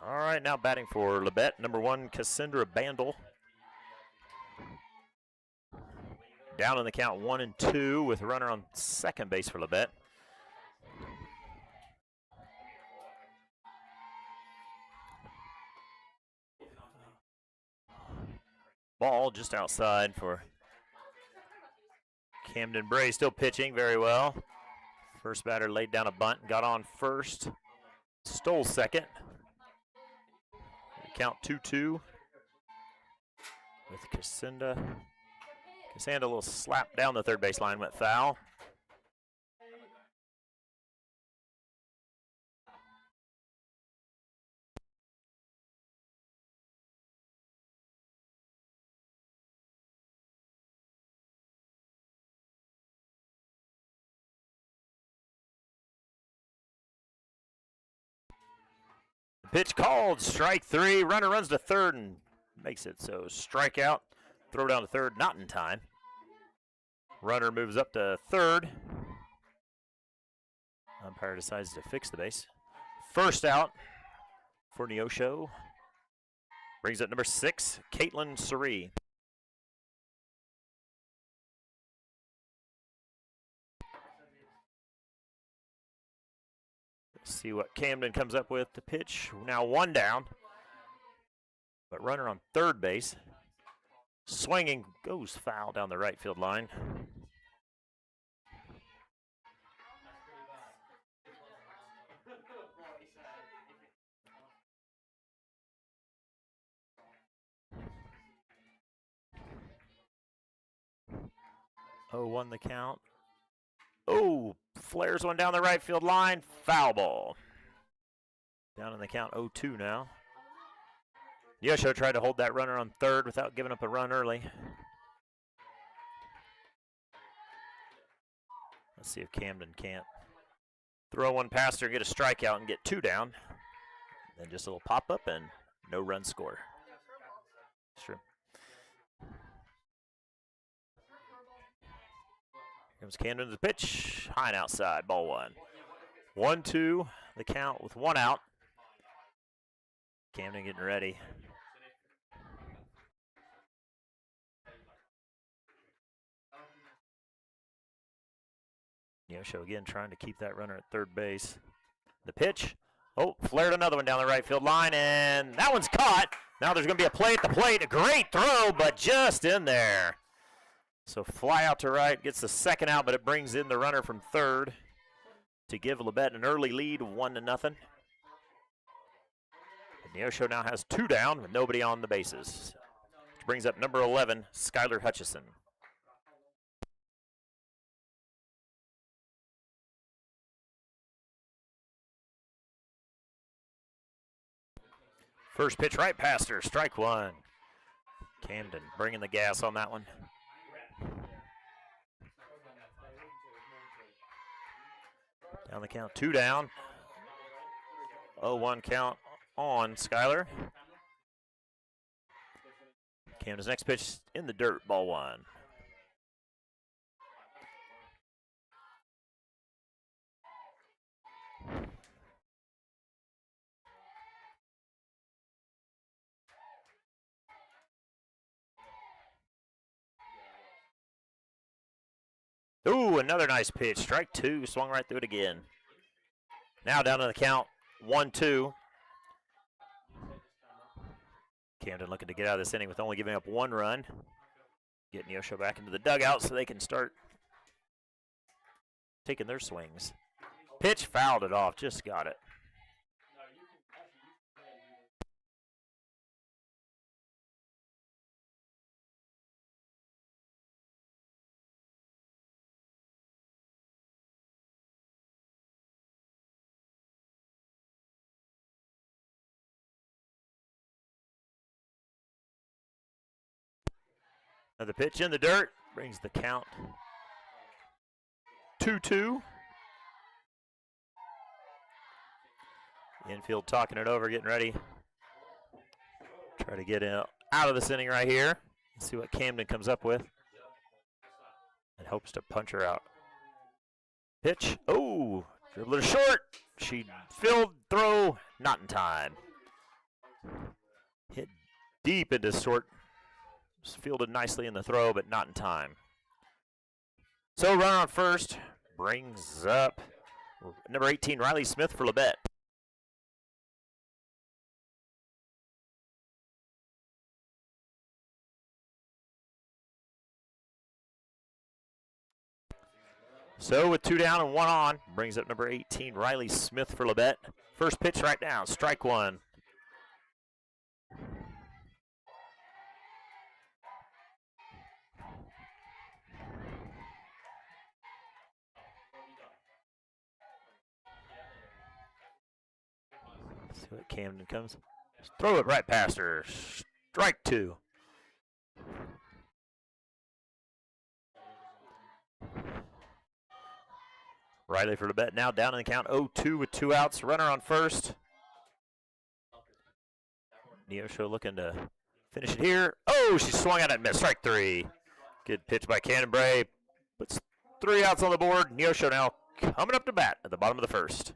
All right, now batting for Labette, number 1, Cassandra Bandel. Down in the count 1-2 with a runner on second base for Labette. Ball just outside for Camden Bray, still pitching very well. First batter laid down a bunt, got on first, stole second. Count 2-2 with Cassandra. Cassandra, a little slap down the third base line, went foul. Pitch called, strike 3. Runner runs to third and makes it so strikeout. Throw down to third, not in time. Runner moves up to third. Umpire decides to fix the base. First out for Neosho. Brings up number 6, Caitlin Surrey. See what Camden comes up with to pitch. Now 1 down. But runner on third base. Swinging, goes foul down the right field line. Oh, 1 the count. Oh, flares one down the right field line. Foul ball. Down in the count 0-2 now. Neosho tried to hold that runner on third without giving up a run early. Let's see if Camden can't throw one past her, get a strikeout, and get 2 down. Then just a little pop-up and no run score. Sure. Here comes Camden to the pitch. High and outside, ball 1. 1-2, the count with 1 out. Camden getting ready. Neosho again trying to keep that runner at third base. The pitch. Oh, flared another one down the right field line, and that one's caught. Now there's going to be a play at the plate. A great throw, but just in there. So fly out to right, gets the second out, but it brings in the runner from third to give Labette an early lead, 1-0. Neosho now has 2 down with nobody on the bases. Which brings up number 11, Skylar Hutchison. First pitch right past her, strike 1. Camden bringing the gas on that one. Down the count, 2 down. 0-1 count on Skylar. Camden's next pitch in the dirt, ball 1. Ooh, another nice pitch. Strike 2, swung right through it again. Now down to the count, 1-2. Camden looking to get out of this inning with only giving up 1 run. Get Neosho back into the dugout so they can start taking their swings. Pitch, fouled it off, just got it. Another pitch in the dirt, brings the count 2-2. Infield talking it over, getting ready. Try to get out of this inning right here. See what Camden comes up with. And hopes to punch her out. Pitch, oh, dribbler short. She filled, throw, not in time. Hit deep into short. Fielded nicely in the throw, but not in time. So runner on first brings up number 18, Riley Smith for Labette. So with 2 down and 1 on, brings up number 18, Riley Smith for Labette. First pitch right now, strike one. See what Camden comes. Just throw it right past her. Strike two. Riley for Labette now down in the count 0-2 with 2 outs. Runner on first. Neosho looking to finish it here. Oh, she swung at it and missed. Strike three. Good pitch by Cannonbray. Puts 3 outs on the board. Neosho now coming up to bat at the bottom of the first.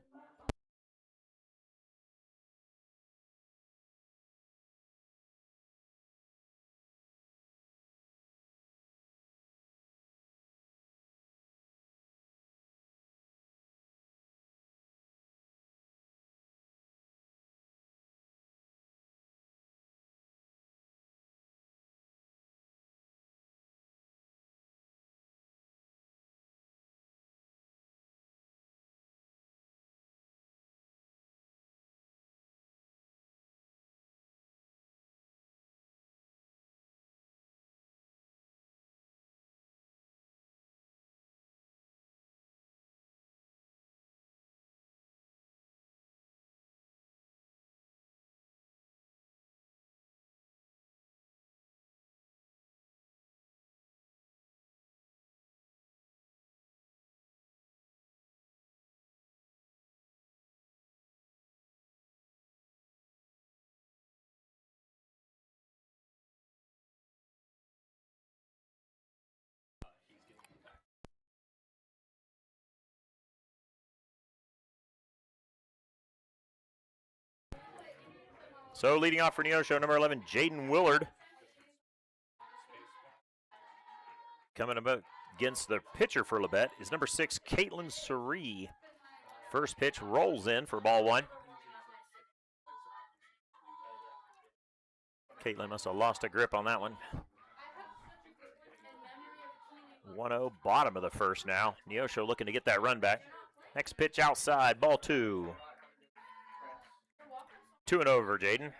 So leading off for Neosho, number 11, Jaden Willard. Coming up against the pitcher for Labette is number 6, Caitlin Surree. First pitch rolls in for ball one. Caitlin must have lost a grip on that one. 1-0, bottom of the first now. Neosho looking to get that run back. Next pitch outside, ball two. 2-0 Jaden.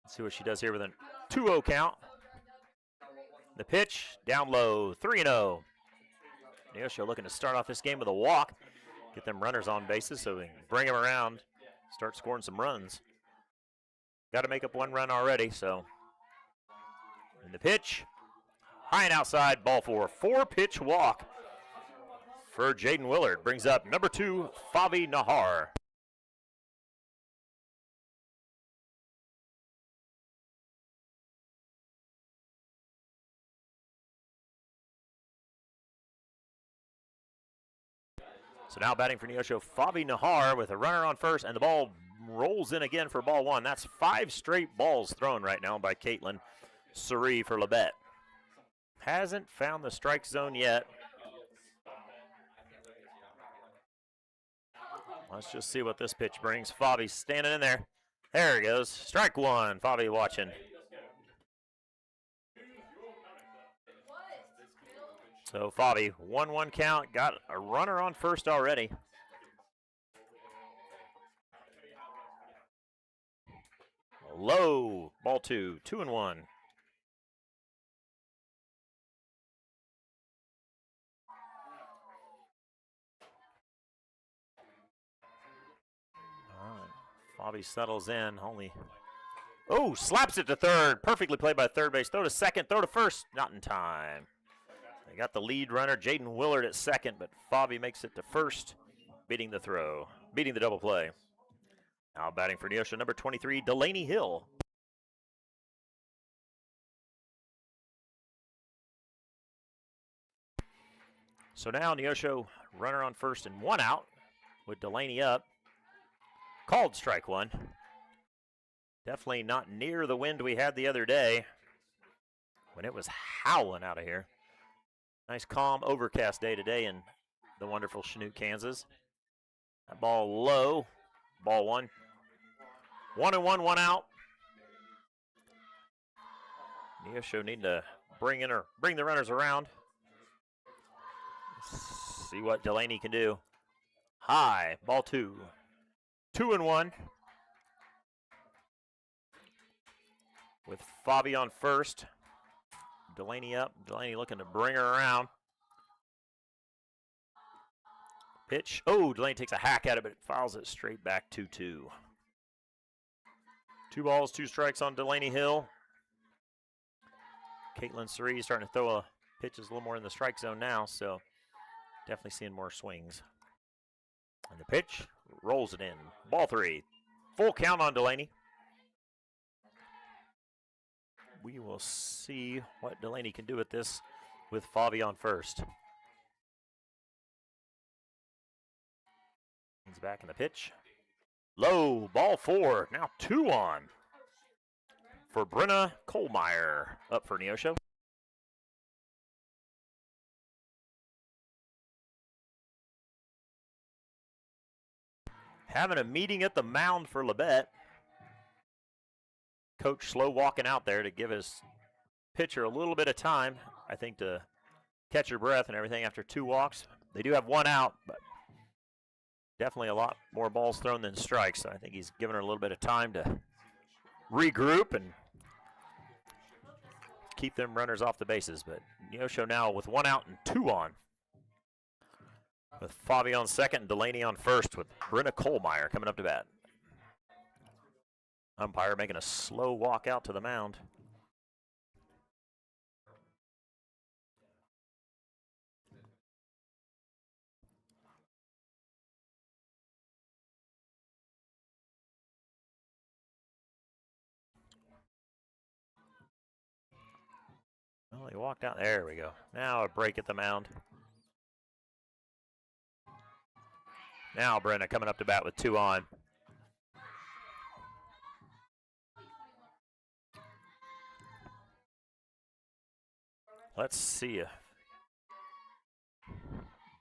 Let's see what she does here with a 2-0 count. The pitch, down low, 3-0. Neosho looking to start off this game with a walk. Get them runners on bases so we can bring them around, start scoring some runs. Got to make up 1 run already, so. And the pitch, high and outside, ball 4. 4-pitch walk for Jaden Willard. Brings up number 2, Favi Nahar. So now batting for Neosho, Favi Nahar with a runner on first, and the ball rolls in again for ball 1. That's 5 straight balls thrown right now by Caitlin Surree for Labette. Hasn't found the strike zone yet. Let's just see what this pitch brings. Favi standing in there. There he goes. Strike 1. Favi watching. So Favi, 1-1 count. Got a runner on first already. Low. Ball 2. 2-1. All right. Favi settles in. Only. Oh, slaps it to third. Perfectly played by third base. Throw to second. Throw to first. Not in time. They got the lead runner, Jaden Willard, at second, but Favi makes it to first, beating the throw, beating the double play. Now batting for Neosho, number 23, Delaney Hill. So now Neosho, runner on first and 1 out. with Delaney up. Called strike one. Definitely not near the wind we had the other day when it was howling out of here. Nice calm overcast day today in the wonderful Chanute, Kansas. That ball low. Ball one. 1-1, 1 out. Neosho need to bring the runners around. Let's see what Delaney can do. High, ball 2. 2-1. With Fabi on first. Delaney up. Delaney looking to bring her around. Pitch. Oh, Delaney takes a hack at it, but it fouls it straight back 2-2. 2 balls, 2 strikes on Delaney Hill. Caitlin Suri starting to throw pitches a little more in the strike zone now, so definitely seeing more swings. And the pitch rolls it in. Ball 3. Full count on Delaney. We will see what Delaney can do with this with Fabi on first. He's back in the pitch. Low, ball 4. Now 2 on for Brenna Kohlmeyer. Up for Neosho. Having a meeting at the mound for Labette. Coach slow walking out there to give his pitcher a little bit of time, I think, to catch her breath and everything after 2 walks. They do have 1 out, but definitely a lot more balls thrown than strikes. So I think he's giving her a little bit of time to regroup and keep them runners off the bases. But Neosho now with 1 out and 2 on. With Fabi on second and Delaney on first with Brenna Kohlmeyer coming up to bat. Umpire making a slow walk out to the mound. Well, he walked out. There we go. Now a break at the mound. Now Brenna coming up to bat with 2 on. Let's see if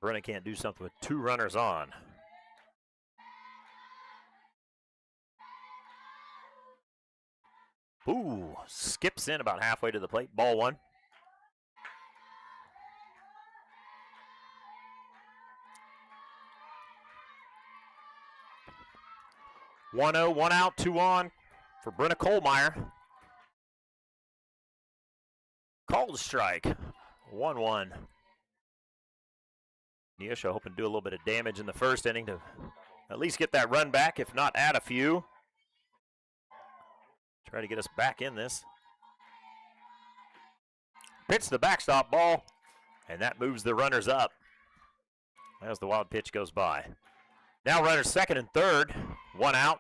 Brenna can't do something with 2 runners on. Ooh, skips in about halfway to the plate. Ball 1. One 1 out, 2 on for Brenna Kohlmeyer. Called strike. 1-1. Neosho hoping to do a little bit of damage in the first inning to at least get that run back, if not add a few. Try to get us back in this. Pitch the backstop ball, and that moves the runners up as the wild pitch goes by. Now runners second and third. 1 out.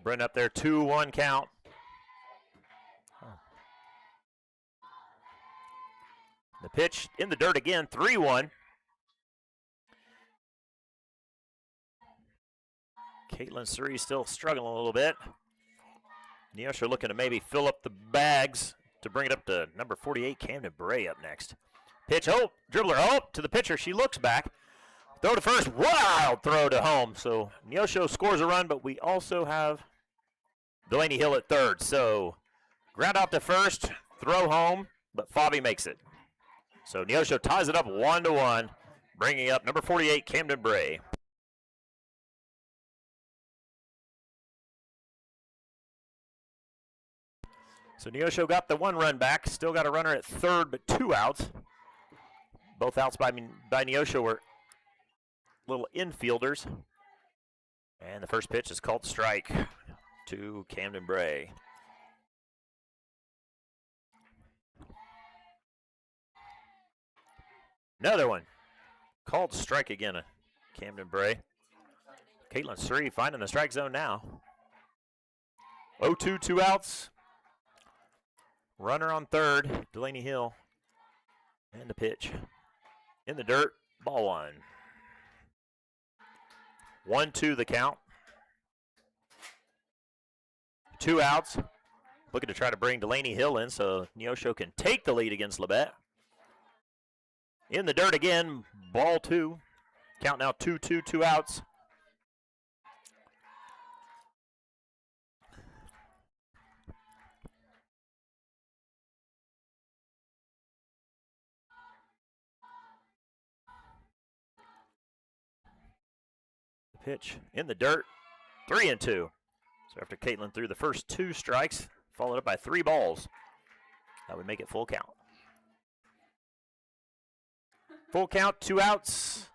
Brenna up there, 2-1 count. The pitch in the dirt again, 3-1. Caitlin Suri still struggling a little bit. Neosho looking to maybe fill up the bags to bring it up to number 48, Camden Bray up next. Pitch, dribbler, to the pitcher. She looks back. Throw to first, wild throw to home. So Neosho scores a run, but we also have Delaney Hill at third. So ground out to first, throw home, but Fabi makes it. So Neosho ties it up 1-1, bringing up number 48, Camden Bray. So Neosho got the 1 run back, still got a runner at third, but 2 outs. Both outs by Neosho were little infielders. And the first pitch is called strike to Camden Bray. Another one. Called strike again, Camden Bray. Caitlin Suri finding the strike zone now. 0-2, 2 outs. Runner on third, Delaney Hill. And the pitch. In the dirt, ball one. 1-2 the count. 2 outs. Looking to try to bring Delaney Hill in so Neosho can take the lead against Labette. In the dirt again, ball 2. Count now 2-2, 2 outs. Pitch in the dirt, 3-2. So after Caitlin threw the first 2 strikes, followed up by 3 balls, that would make it full count. Full count, 2 outs.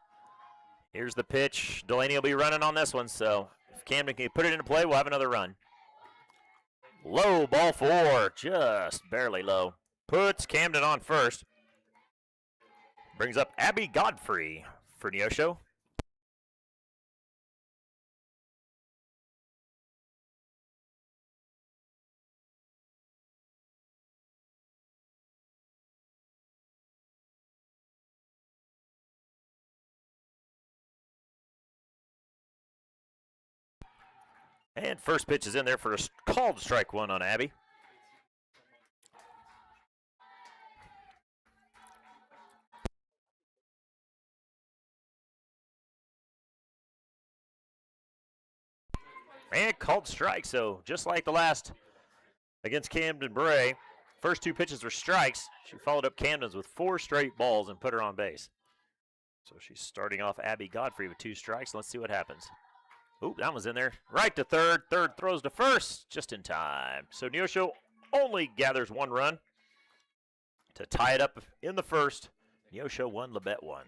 Here's the pitch. Delaney will be running on this one, so if Camden can put it into play, we'll have another run. Low, ball 4, just barely low. Puts Camden on first. Brings up Abby Godfrey for Neosho. And first pitch is in there for a called strike 1 on Abby. And called strike, so just like the last against Camden Bray, first 2 pitches were strikes. She followed up Camden's with 4 straight balls and put her on base. So she's starting off Abby Godfrey with 2 strikes. Let's see what happens. Oop, that one's in there. Right to third. Third throws to first, just in time. So Neosho only gathers 1 run to tie it up in the first. Neosho 1, Labette 1.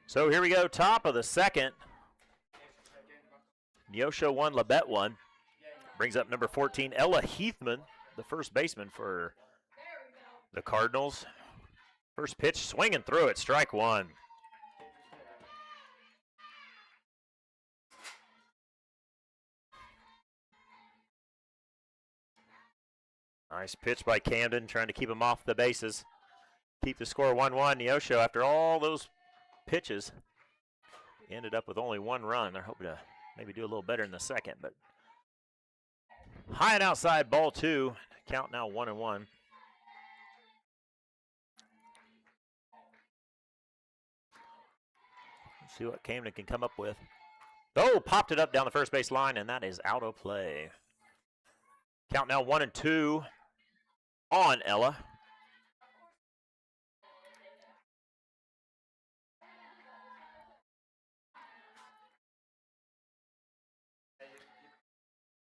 So here we go, top of the second. Neosho 1, Labette 1. Brings up number 14, Ella Heathman, the first baseman for the Cardinals. First pitch, swinging through it, strike 1. Nice pitch by Camden, trying to keep him off the bases. Keep the score 1-1. Neosho, after all those pitches, ended up with only 1 run. They're hoping to maybe do a little better in the second, but high and outside, ball 2. Count now 1-1. Let's see what Camden can come up with. Oh, popped it up down the first base line, and that is out of play. Count now 1-2 on Ella.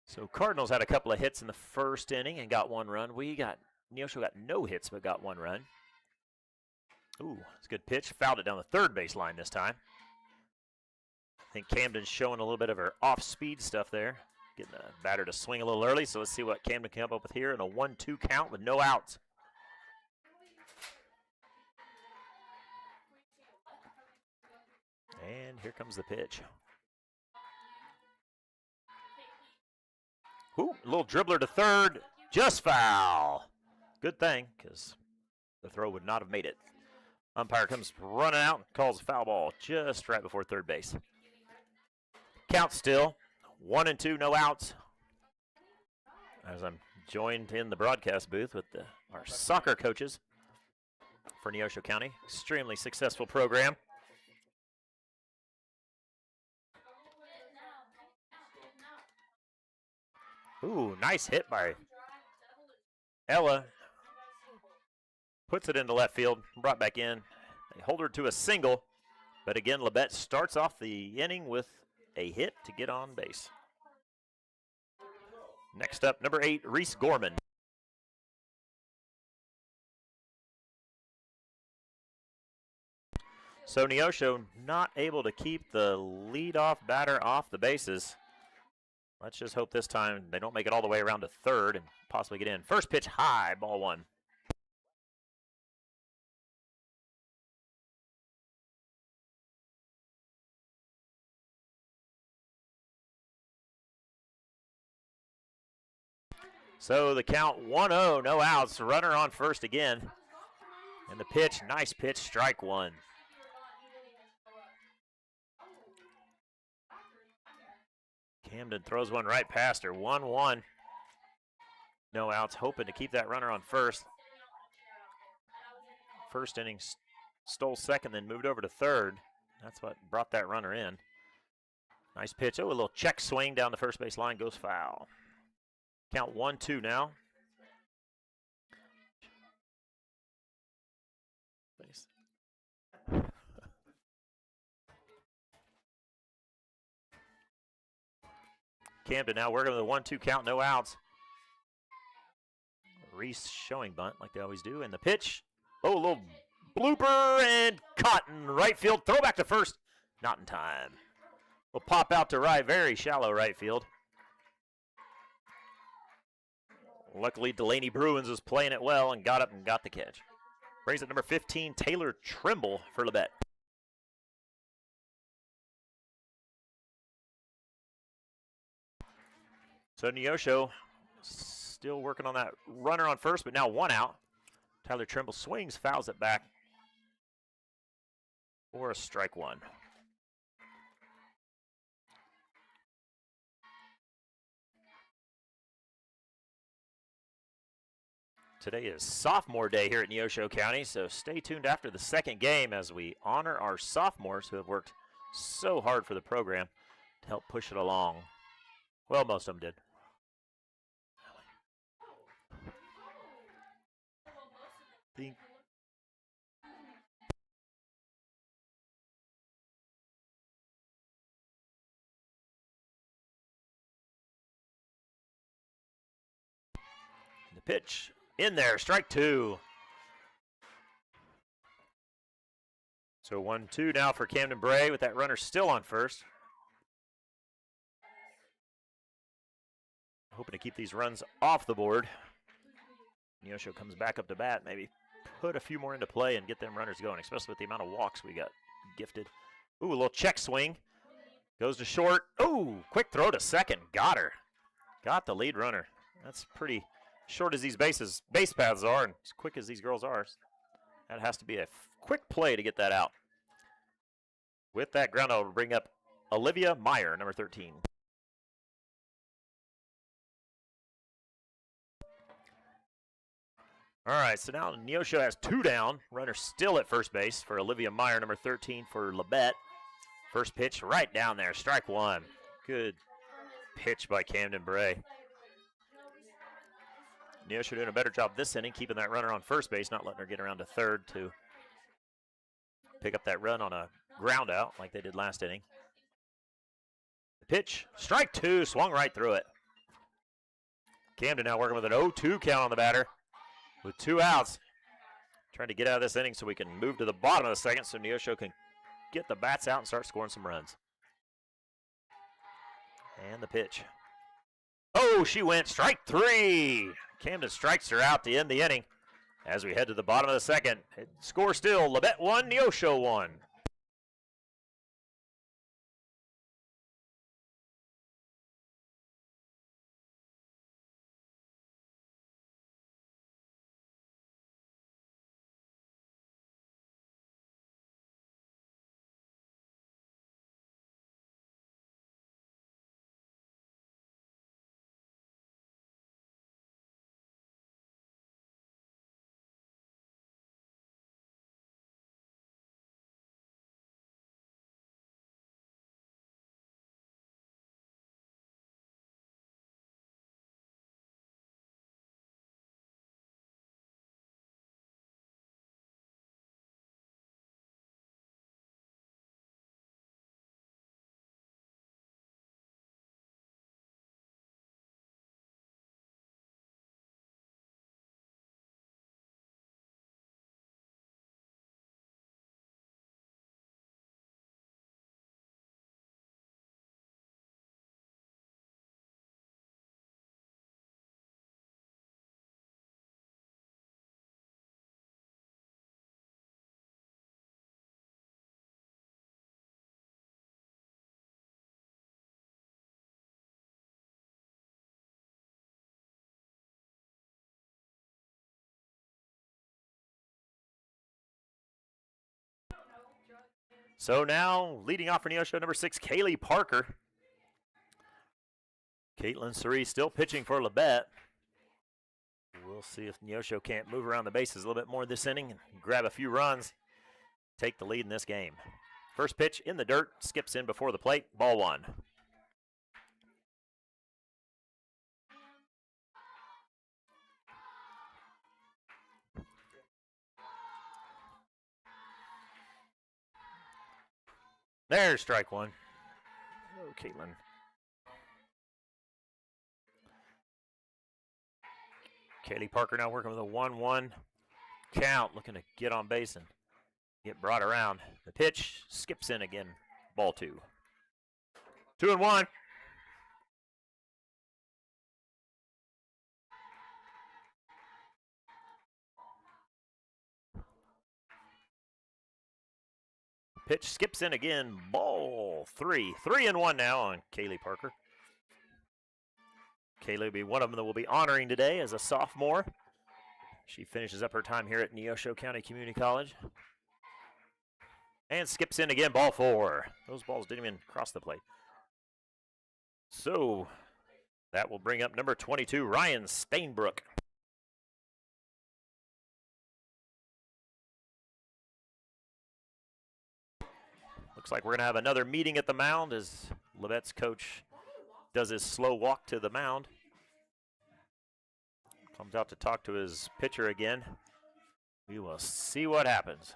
So Cardinals had a couple of hits in the first inning and got 1 run. Neosho got no hits but got 1 run. Ooh, it's a good pitch. Fouled it down the third base line this time. I think Camden's showing a little bit of her off-speed stuff there. Getting the batter to swing a little early, so let's see what Camden can come up with here in a 1-2 count with no outs. here comes the pitch. Ooh, a little dribbler to third. Just foul. Good thing, because the throw would not have made it. Umpire comes running out and calls a foul ball just right before third base. Count still 1-2, no outs. As I'm joined in the broadcast booth with our soccer coaches for Neosho County. Extremely successful program. Ooh, nice hit by Ella. Puts it into left field, brought back in. They hold her to a single, but again, Labette starts off the inning with a hit to get on base. Next up, number 8, Reese Gorman. So Neosho not able to keep the leadoff batter off the bases. Let's just hope this time they don't make it all the way around to third and possibly get in. First pitch high, ball 1. So the count 1-0, no outs, runner on first again. And the pitch, nice pitch, strike 1. Camden throws one right past her, 1-1. No outs, hoping to keep that runner on first. First inning stole second, then moved over to third. That's what brought that runner in. Nice pitch. Oh, a little check swing down the first base line, goes foul. Count 1-2 now. Camden now working with a 1-2 count, no outs. Reese showing bunt like they always do. And the pitch. Oh, a little blooper and caught in right field. Throw back to first. Not in time. Will pop out to right. Very shallow right field. Luckily, Delaney Bruins was playing it well and got up and got the catch. Brings it number 15, Taylor Trimble for Labette. So Neosho still working on that runner on first, but now 1 out. Tyler Trimble swings, fouls it back for a strike 1. Today is sophomore day here at Neosho County, so stay tuned after the second game as we honor our sophomores who have worked so hard for the program to help push it along. Well, most of them did. The pitch in there, strike 2. So 1-2 now for Camden Bray with that runner still on first. Hoping to keep these runs off the board. Neosho comes back up to bat, maybe put a few more into play and get them runners going, especially with the amount of walks we got gifted. Ooh, a little check swing. Goes to short. Ooh, quick throw to second. Got her. Got the lead runner. That's pretty short as these base paths are and as quick as these girls are. That has to be a quick play to get that out. With that ground, I'll bring up Olivia Meyer, number 13. All right, so now Neosho has 2 down. Runner still at first base for Olivia Meyer, number 13 for Labette. First pitch right down there, strike 1. Good pitch by Camden Bray. Neosho doing a better job this inning, keeping that runner on first base, not letting her get around to third to pick up that run on a ground out like they did last inning. The pitch, strike 2, swung right through it. Camden now working with an 0-2 count on the batter with 2 outs. Trying to get out of this inning so we can move to the bottom of the second so Neosho can get the bats out and start scoring some runs. And the pitch. Oh, she went strike 3. Camden strikes her out to end the inning as we head to the bottom of the second. Score still, Labette 1, Neosho 1. So now, leading off for Neosho, number 6, Kaylee Parker. Caitlin Cerise still pitching for Labette. We'll see if Neosho can't move around the bases a little bit more this inning and grab a few runs, take the lead in this game. First pitch in the dirt, skips in before the plate, ball 1. There's strike 1. Oh, Caitlin. Kaylee Parker now working with a 1-1 count, looking to get on base and get brought around. The pitch skips in again, ball 2. 2-1. Pitch skips in again, ball 3. 3-1 now on Kaylee Parker. Kaylee will be one of them that we'll be honoring today as a sophomore. She finishes up her time here at Neosho County Community College. And skips in again, ball 4. Those balls didn't even cross the plate. So that will bring up number 22, Ryan Stainbrook. Looks like we're going to have another meeting at the mound as Labette's coach does his slow walk to the mound. Comes out to talk to his pitcher again. We will see what happens.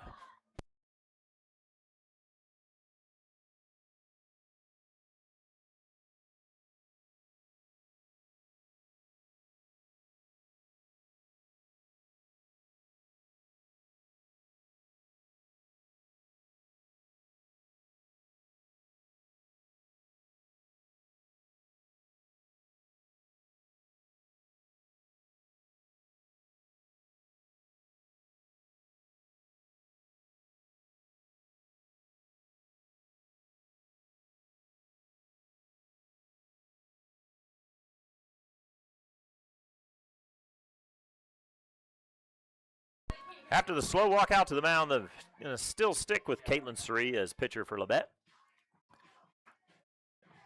After the slow walk out to the mound, they're going to still stick with Caitlin Cerise as pitcher for Labette.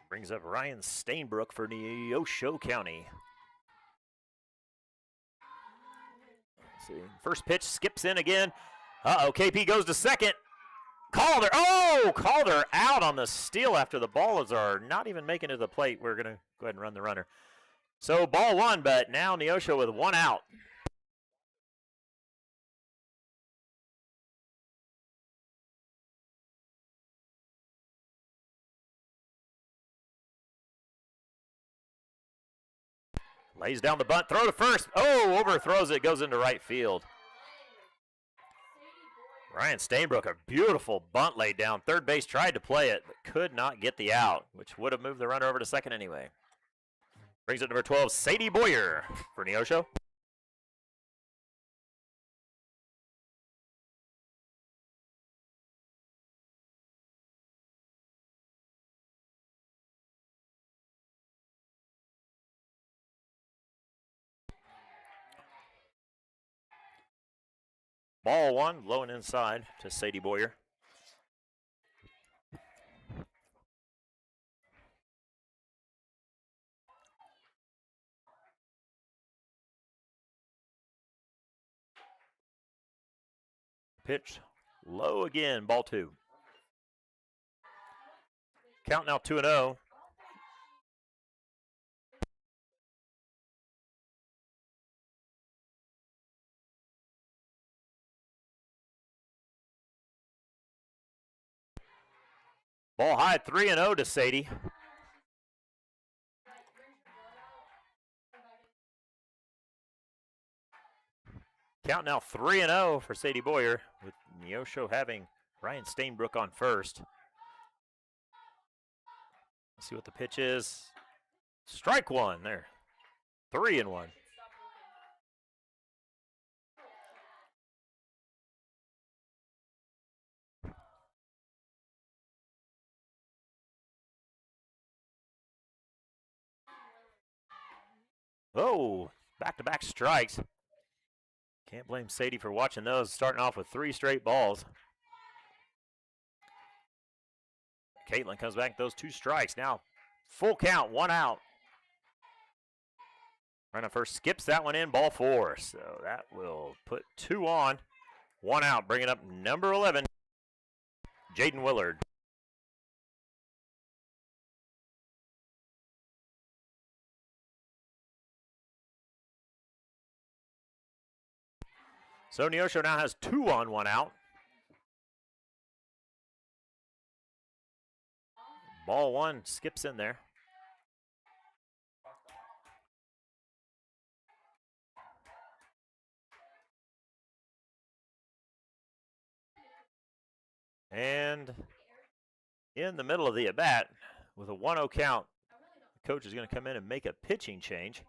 Brings up Ryan Stainbrook for Neosho County. Let's see. First pitch skips in again. Uh-oh, KP goes to second. Calder, called her out on the steal after the balls are not even making it to the plate. We're going to go ahead and run the runner. So ball 1, but now Neosho with 1 out. Lays down the bunt, throw to first. Oh, overthrows it, goes into right field. Ryan Stainbrook, a beautiful bunt laid down. Third base tried to play it, but could not get the out, which would have moved the runner over to second anyway. Brings it number 12, Sadie Boyer for Neosho. Ball 1, low and inside to Sadie Boyer. Pitch low again, ball 2. Count now 2-0. Ball high, 3-0 to Sadie. Count now 3-0 for Sadie Boyer, with Neosho having Ryan Stainbrook on first. Let's see what the pitch is. Strike 1 there. 3-1. Oh, back-to-back strikes. Can't blame Sadie for watching those, starting off with 3 straight balls. Caitlin comes back with those 2 strikes. Now full count, 1 out. Runner first skips that one in, ball 4. So that will put 2 on, 1 out, bringing up number 11, Jaden Willard. So Neosho now has 2 on, 1 out. Ball 1 skips in there. And in the middle of the at-bat, with a 1-0 count, the coach is going to come in and make a pitching change.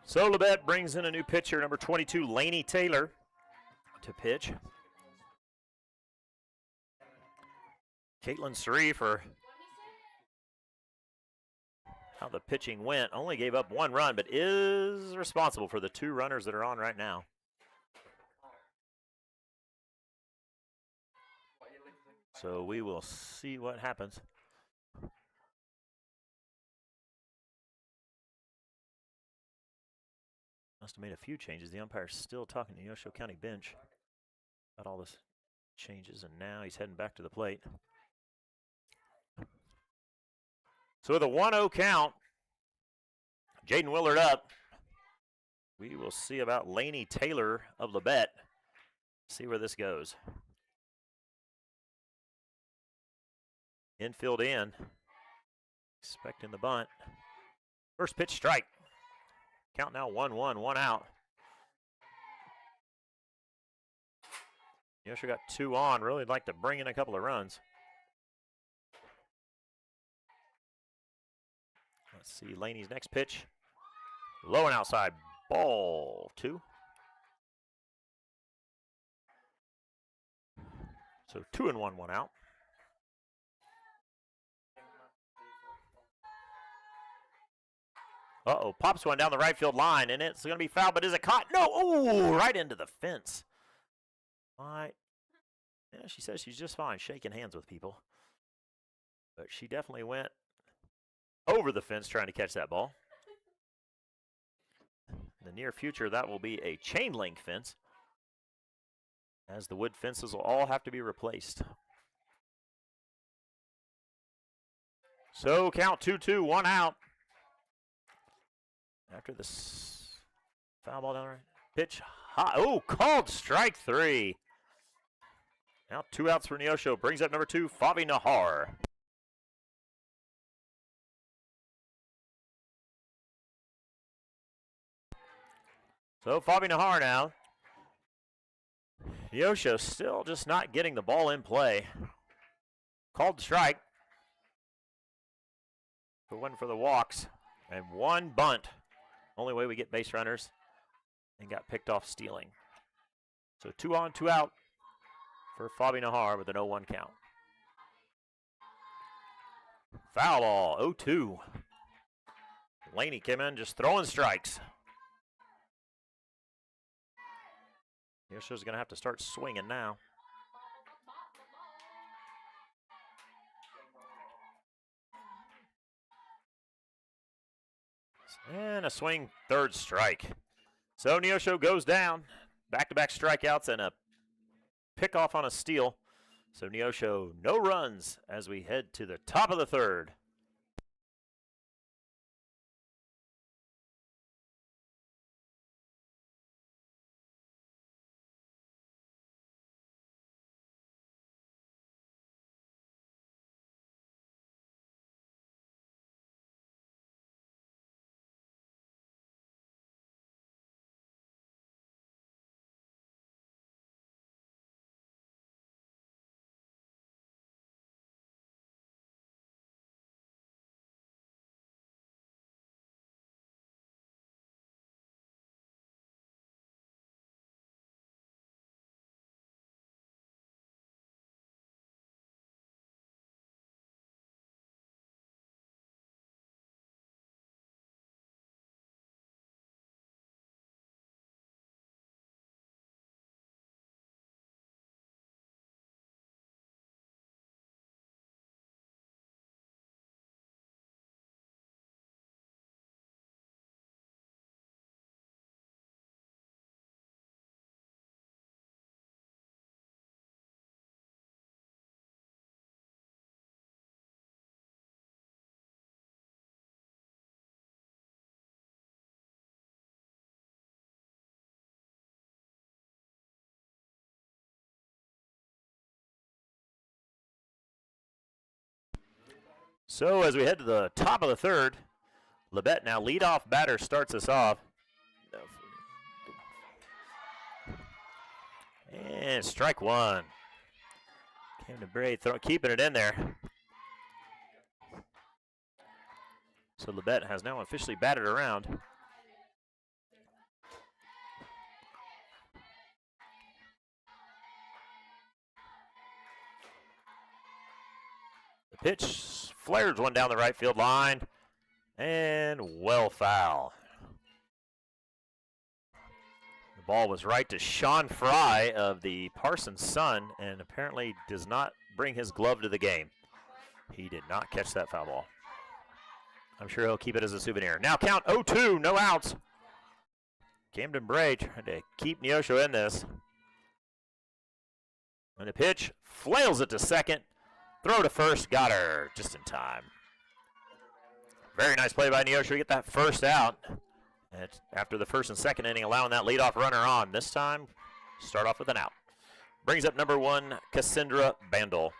So Labette brings in a new pitcher, number 22, Laney Taylor, to pitch. Caitlin Sree, for how the pitching went, only gave up 1 run, but is responsible for the 2 runners that are on right now. So we will see what happens. Must have made a few changes. The umpire's still talking to the Neosho County bench about all this changes, and now he's heading back to the plate. So with a 1-0 count, Jaden Willard up. We will see about Laney Taylor of Labette. See where this goes. Infield in. Expecting the bunt. First pitch strike. Count now 1-1, 1 out. Neosho got 2 on. Really like to bring in a couple of runs. Let's see Laney's next pitch. Low and outside. Ball 2. So 2-1, 1 out. Uh-oh, pops one down the right field line, and it's going to be fouled, but is it caught? No! Oh, right into the fence. All right. Yeah, she says she's just fine shaking hands with people. But she definitely went over the fence trying to catch that ball. In the near future, that will be a chain link fence, as the wood fences will all have to be replaced. So count 2-2, 1 out. After this foul ball down right. Pitch high. Oh, called strike 3. Now 2 outs for Neosho. Brings up number 2, Favi Nahar. So Favi Nahar now. Neosho still just not getting the ball in play. Called strike. For 1 for the walks. And 1 bunt. Only way we get base runners, and got picked off stealing. So 2 on, 2 out for Fabi Nahar with an 0-1 count. Foul ball, 0-2. Laney came in just throwing strikes. Neosho's going to have to start swinging now. And a swing, 3rd strike. So Neosho goes down. Back-to-back strikeouts and a pick-off on a steal. So Neosho, no runs as we head to the top of the 3rd. So as we head to the top of the third, Labette now leadoff batter starts us off. And strike one. Camden Bray keeping it in there. So Labette has now officially batted around. The pitch flares one down the right field line. And well foul. The ball was right to Sean Fry of the Parsons son, and apparently does not bring his glove to the game. He did not catch that foul ball. I'm sure he'll keep it as a souvenir. Now count 0-2, no outs. Camden Bray trying to keep Neosho in this. And the pitch flails it to second. Throw to first, got her just in time. Very nice play by Neosho to get that first out. And after the first and second inning, allowing that leadoff runner on. This time, start off with an out. Brings up number one, Cassandra Bandel.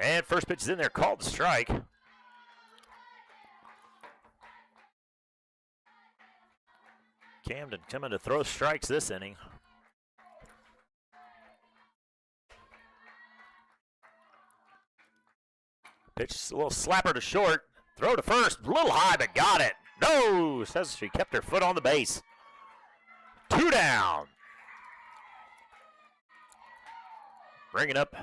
And first pitch is in there, called strike. Camden coming to throw strikes this inning. Pitch, a little slapper to short. Throw to first, a little high, but got it. No, says she kept her foot on the base. 2 down. Bringing up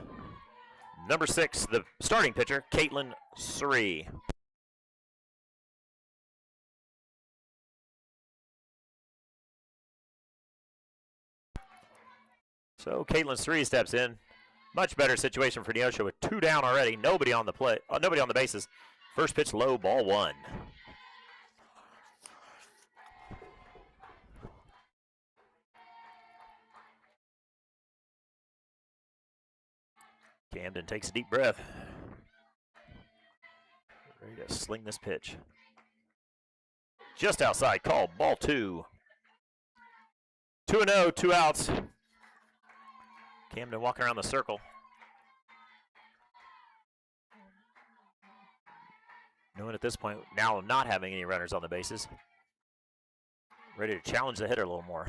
number 6, the starting pitcher, Caitlin Sree. So Caitlin Sree steps in. Much better situation for Neosho with 2 down already. Nobody on the play. Nobody on the bases. First pitch low, ball 1. Camden takes a deep breath. Ready to sling this pitch. Just outside, call, ball 2. 2-0, 2 outs. Camden walking around the circle. Knowing at this point, now not having any runners on the bases. Ready to challenge the hitter a little more.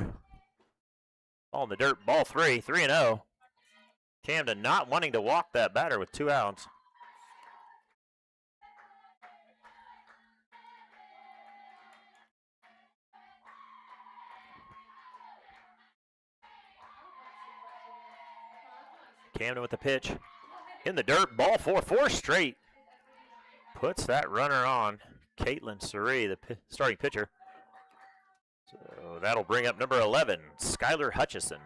Ball in the dirt, ball 3, 3-0. Camden not wanting to walk that batter with 2 outs. Camden with the pitch. In the dirt, ball 4, 4 straight. Puts that runner on. Caitlin Sree, the starting pitcher. So that'll bring up number 11, Skylar Hutchison.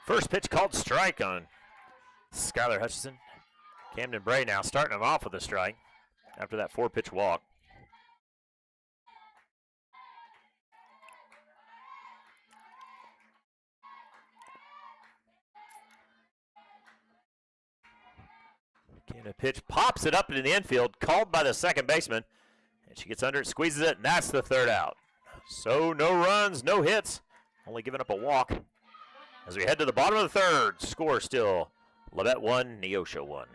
First pitch called strike on Skylar Hutchison. Camden Bray now starting him off with a strike after that 4-pitch walk. Camden pitch pops it up into the infield, called by the second baseman. And she gets under it, squeezes it, and that's the 3rd out. So no runs, no hits, only giving up a walk. As we head to the bottom of the 3rd, score still Labette 1, Neosho 1.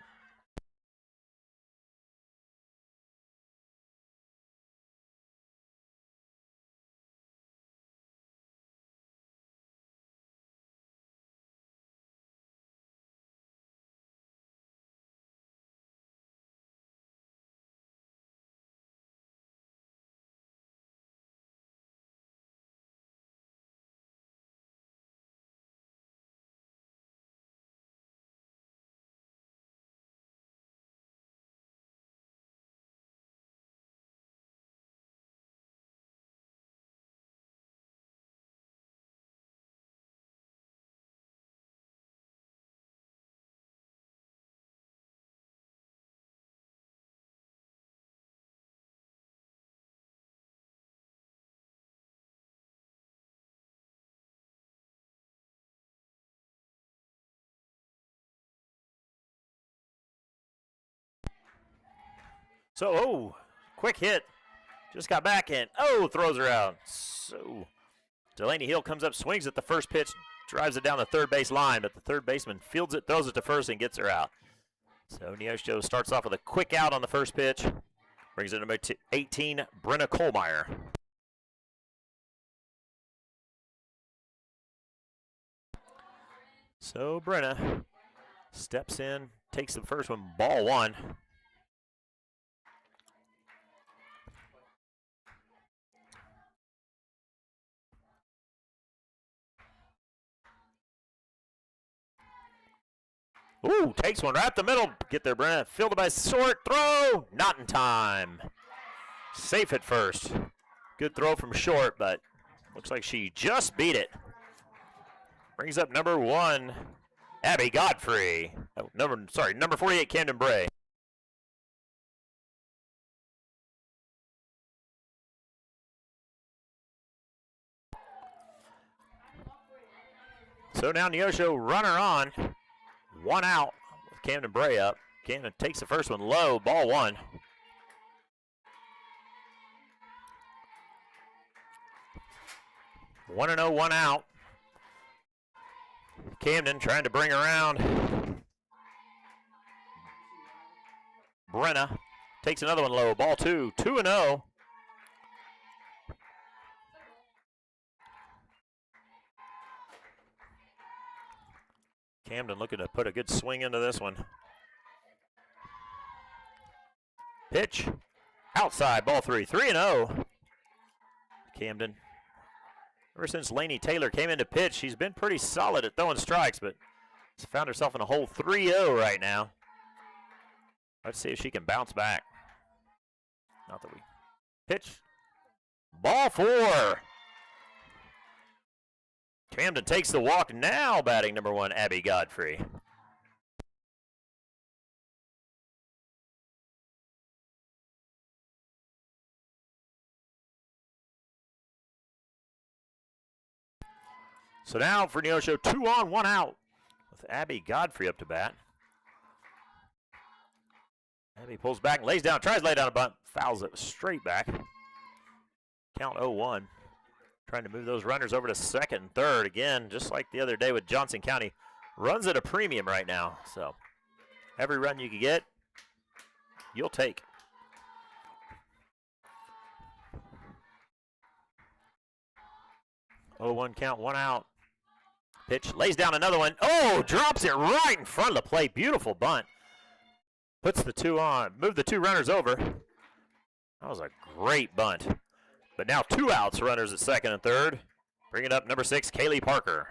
So, oh, quick hit. Just got back in. Oh, throws her out. So, Delaney Hill comes up, swings at the first pitch, drives it down the third base line, but the third baseman fields it, throws it to first, and gets her out. So, Neosho starts off with a quick out on the first pitch. Brings it to number 18, Brenna Kohlmeyer. So, Brenna steps in, takes the first one, ball one. Ooh, takes one right up the middle. Get there, Brenna. Fielded by short. Throw. Not in time. Safe at first. Good throw from short, but looks like she just beat it. Brings up number 1, Abby Godfrey. Oh, number 48, Camden Bray. So now Neosho runner on. 1 out with Camden Bray up. Camden takes the first one low, ball 1. One and 0, 1 out. Camden trying to bring around. Brenna takes another one low, ball 2, 2 and 0. Camden looking to put a good swing into this one. Pitch, outside, ball 3, 3 and 0. Camden. Ever since Lainey Taylor came into pitch, she's been pretty solid at throwing strikes, but she's found herself in a hole 3-0 right now. Let's see if she can bounce back. Not that we. Pitch, ball 4. Camden takes the walk, now batting number 1, Abby Godfrey. So now for Neosho, 2 on, 1 out with Abby Godfrey up to bat. Abby pulls back and lays down, tries to lay down a bunt, fouls it straight back. Count 0-1. Trying to move those runners over to second and third again, just like the other day with Johnson County. Runs at a premium right now, so every run you can get, you'll take. Oh, 1 count, 1 out. Pitch, lays down another one. Oh, drops it right in front of the plate. Beautiful bunt. Puts the 2 on, moved the 2 runners over. That was a great bunt. But now 2 outs, runners at second and third. Bringing up number 6, Kaylee Parker.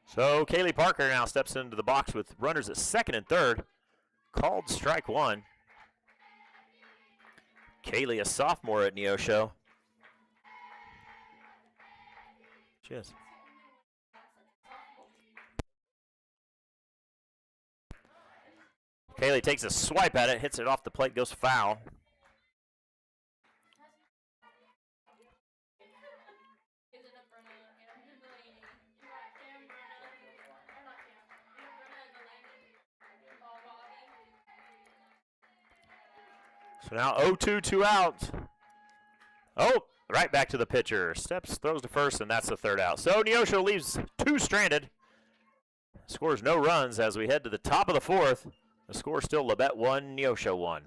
So Kaylee Parker now steps into the box with runners at second and third. Called strike 1. Kaylee, a sophomore at Neosho. Cheers. Kaylee takes a swipe at it, hits it off the plate, goes foul. So now 0-2, 2 outs. Oh, right back to the pitcher. Steps, throws to first, and that's the 3rd out. So Neosho leaves 2 stranded. Scores no runs as we head to the top of the 4th. The score still Labette 1, Neosho 1.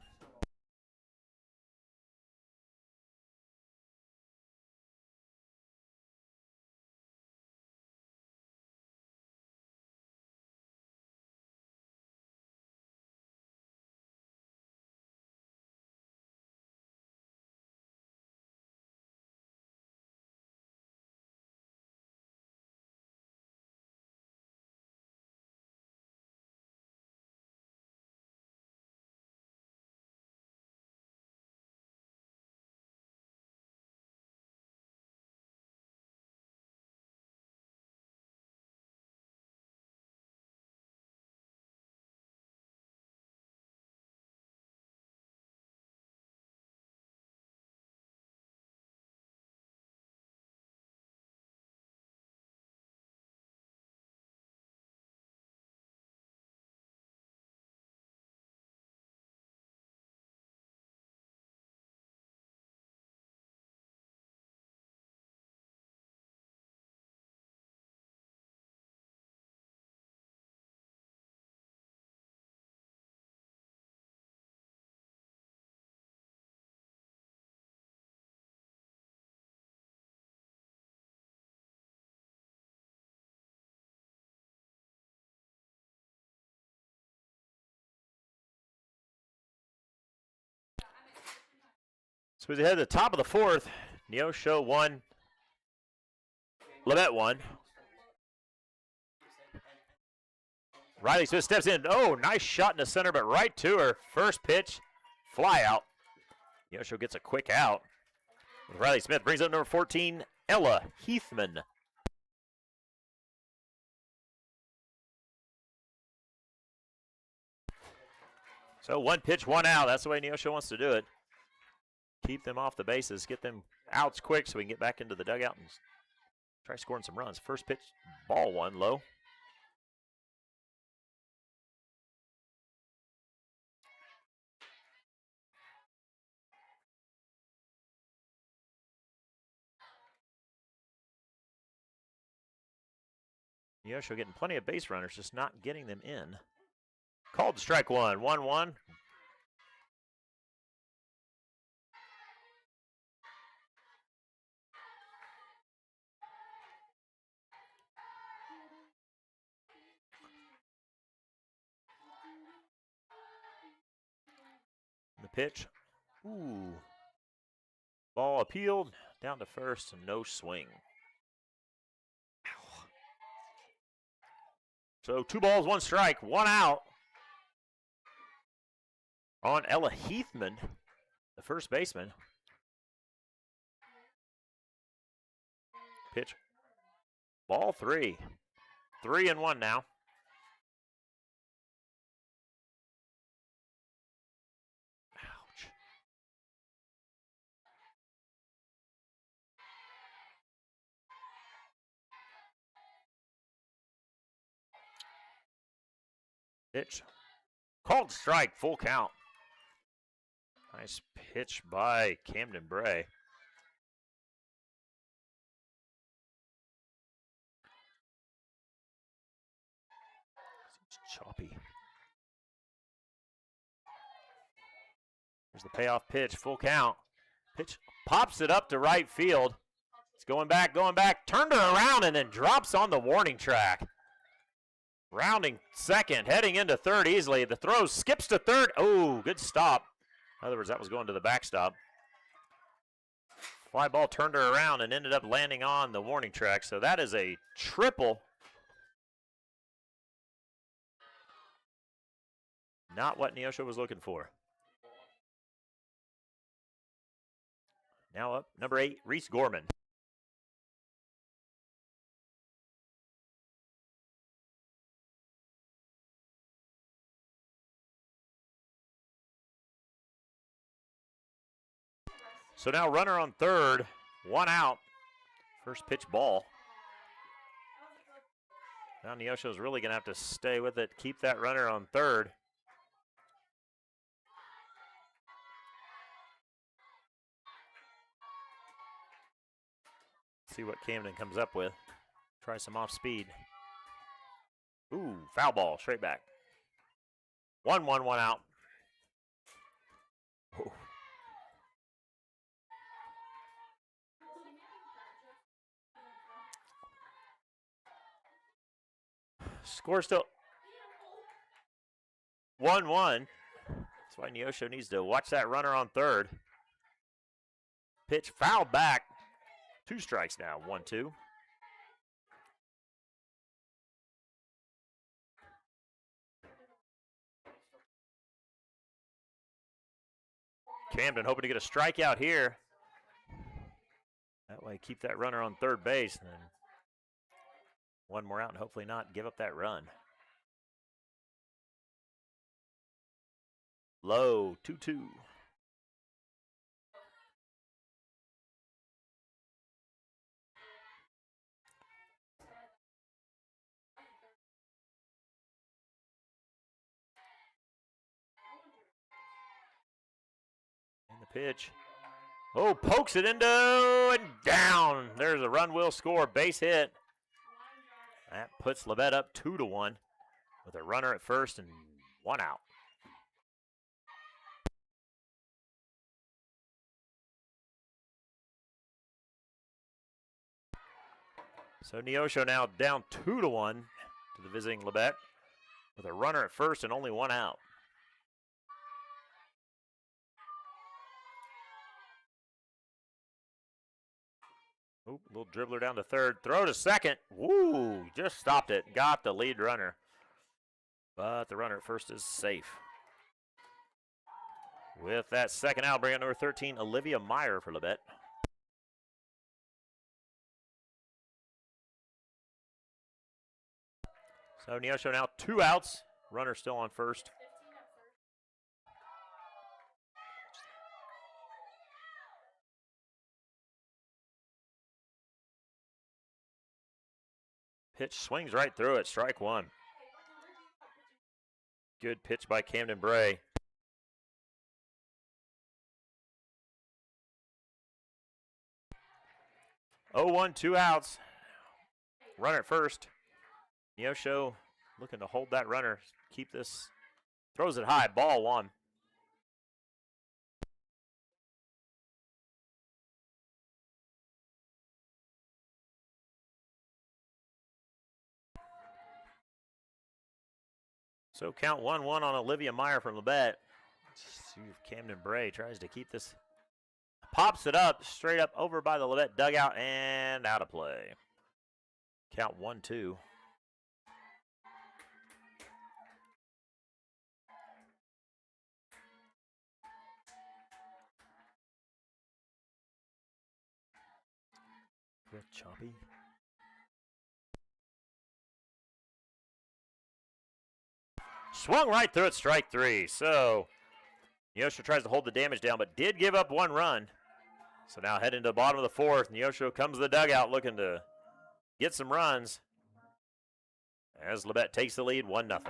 So as we head to the top of the fourth, Neosho 1, Labette 1. Riley Smith steps in. Oh, nice shot in the center, but right to her. First pitch, fly out. Neosho gets a quick out. Riley Smith brings up number 14, Ella Heathman. So 1 pitch, 1 out. That's the way Neosho wants to do it. Keep them off the bases, get them outs quick so we can get back into the dugout and try scoring some runs. First pitch, ball 1, low. Neosho getting plenty of base runners, just not getting them in. Called strike 1, 1-1. The pitch. Ooh. Ball appealed, down to first, and no swing. Ow. So 2 balls, 1 strike, 1 out on Ella Heathman, the first baseman. Pitch. Ball 3. 3-1 now. Ouch. Pitch. Called strike, full count. Nice pitch by Camden Bray. It's choppy. Here's the payoff pitch, full count. Pitch pops it up to right field. It's going back, turned it around and then drops on the warning track. Rounding second, heading into third easily. The throw skips to third. Oh, good stop. In other words, that was going to the backstop. Fly ball turned her around and ended up landing on the warning track. So that is a triple. Not what Neosho was looking for. Now up, number 8, Reese Gorman. So now runner on third, 1 out. First pitch ball. Now Neosho's really going to have to stay with it, keep that runner on third. See what Camden comes up with. Try some off speed. Ooh, foul ball, straight back. 1-1, 1 out. Oh. Score still 1-1. That's why Neosho needs to watch that runner on third. Pitch fouled back. 2 strikes now, 1-2. Camden hoping to get a strikeout here. That way keep that runner on third base and then 1 more out and hopefully not give up that run. Low, 2-2. And the pitch. Oh, pokes it into and down. There's a run will score, base hit. That puts Labette up 2-1 with a runner at first and 1 out. So Neosho now down 2-1 to the visiting Labette with a runner at first and only 1 out. Oop, little dribbler down to third. Throw to second. Woo, just stopped it. Got the lead runner. But the runner at first is safe. With that second out, bring up number 13, Olivia Meyer for Labette. So Neosho now 2 outs. Runner still on first. Pitch swings right through it. Strike one. Good pitch by Camden Bray. Oh, 1, 2 outs. Runner at first. Neosho looking to hold that runner. Keep this. Throws it high. Ball 1. So count 1-1 on Olivia Meyer from Labette. Let's see if Camden Bray tries to keep this. Pops it up, straight up over by the Labette dugout and out of play. Count 1-2. Real choppy. Swung right through it, strike 3. So Neosho tries to hold the damage down, but did give up 1 run. So now heading to the bottom of the 4th, Neosho comes to the dugout looking to get some runs as Labette takes the lead 1-0.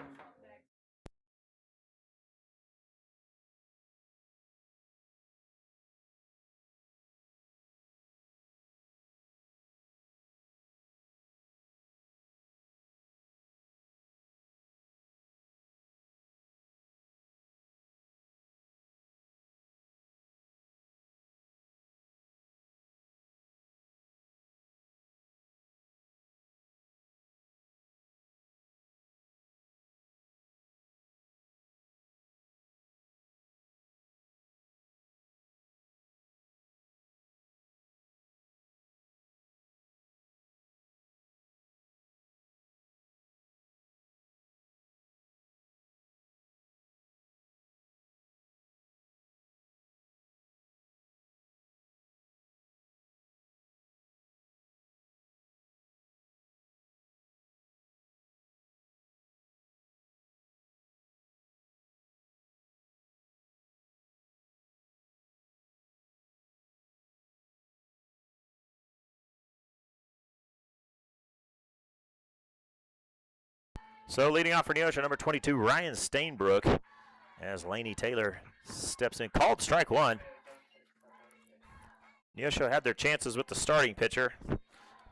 So leading off for Neosho, number 22, Ryan Stainbrook, as Laney Taylor steps in. Called strike 1. Neosho had their chances with the starting pitcher,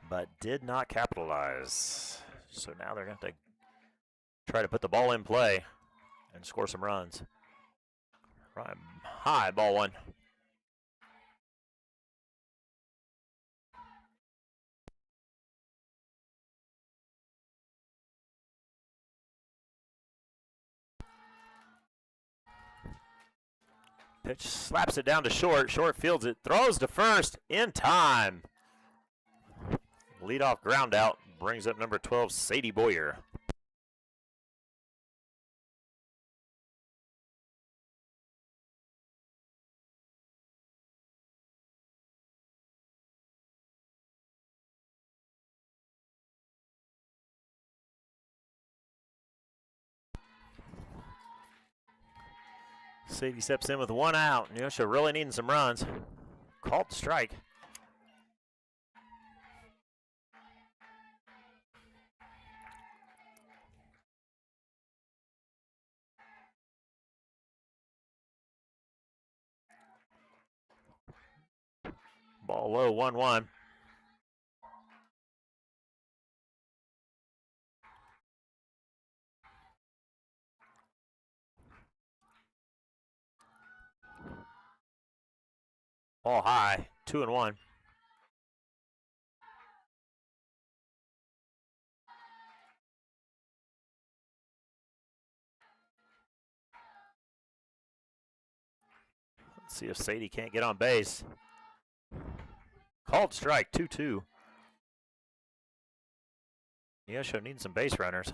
but did not capitalize. So now they're going to have to try to put the ball in play and score some runs. Right, high, ball 1. Pitch slaps it down to short. Short fields it. Throws to first in time. Leadoff ground out. Brings up number 12, Sadie Boyer. Sadie steps in with 1 out. Neosho really needing some runs. Called the strike. Ball low, 1-1. Ball high, 2-1. Let's see if Sadie can't get on base. Called strike, 2-2. Neosho needs some base runners.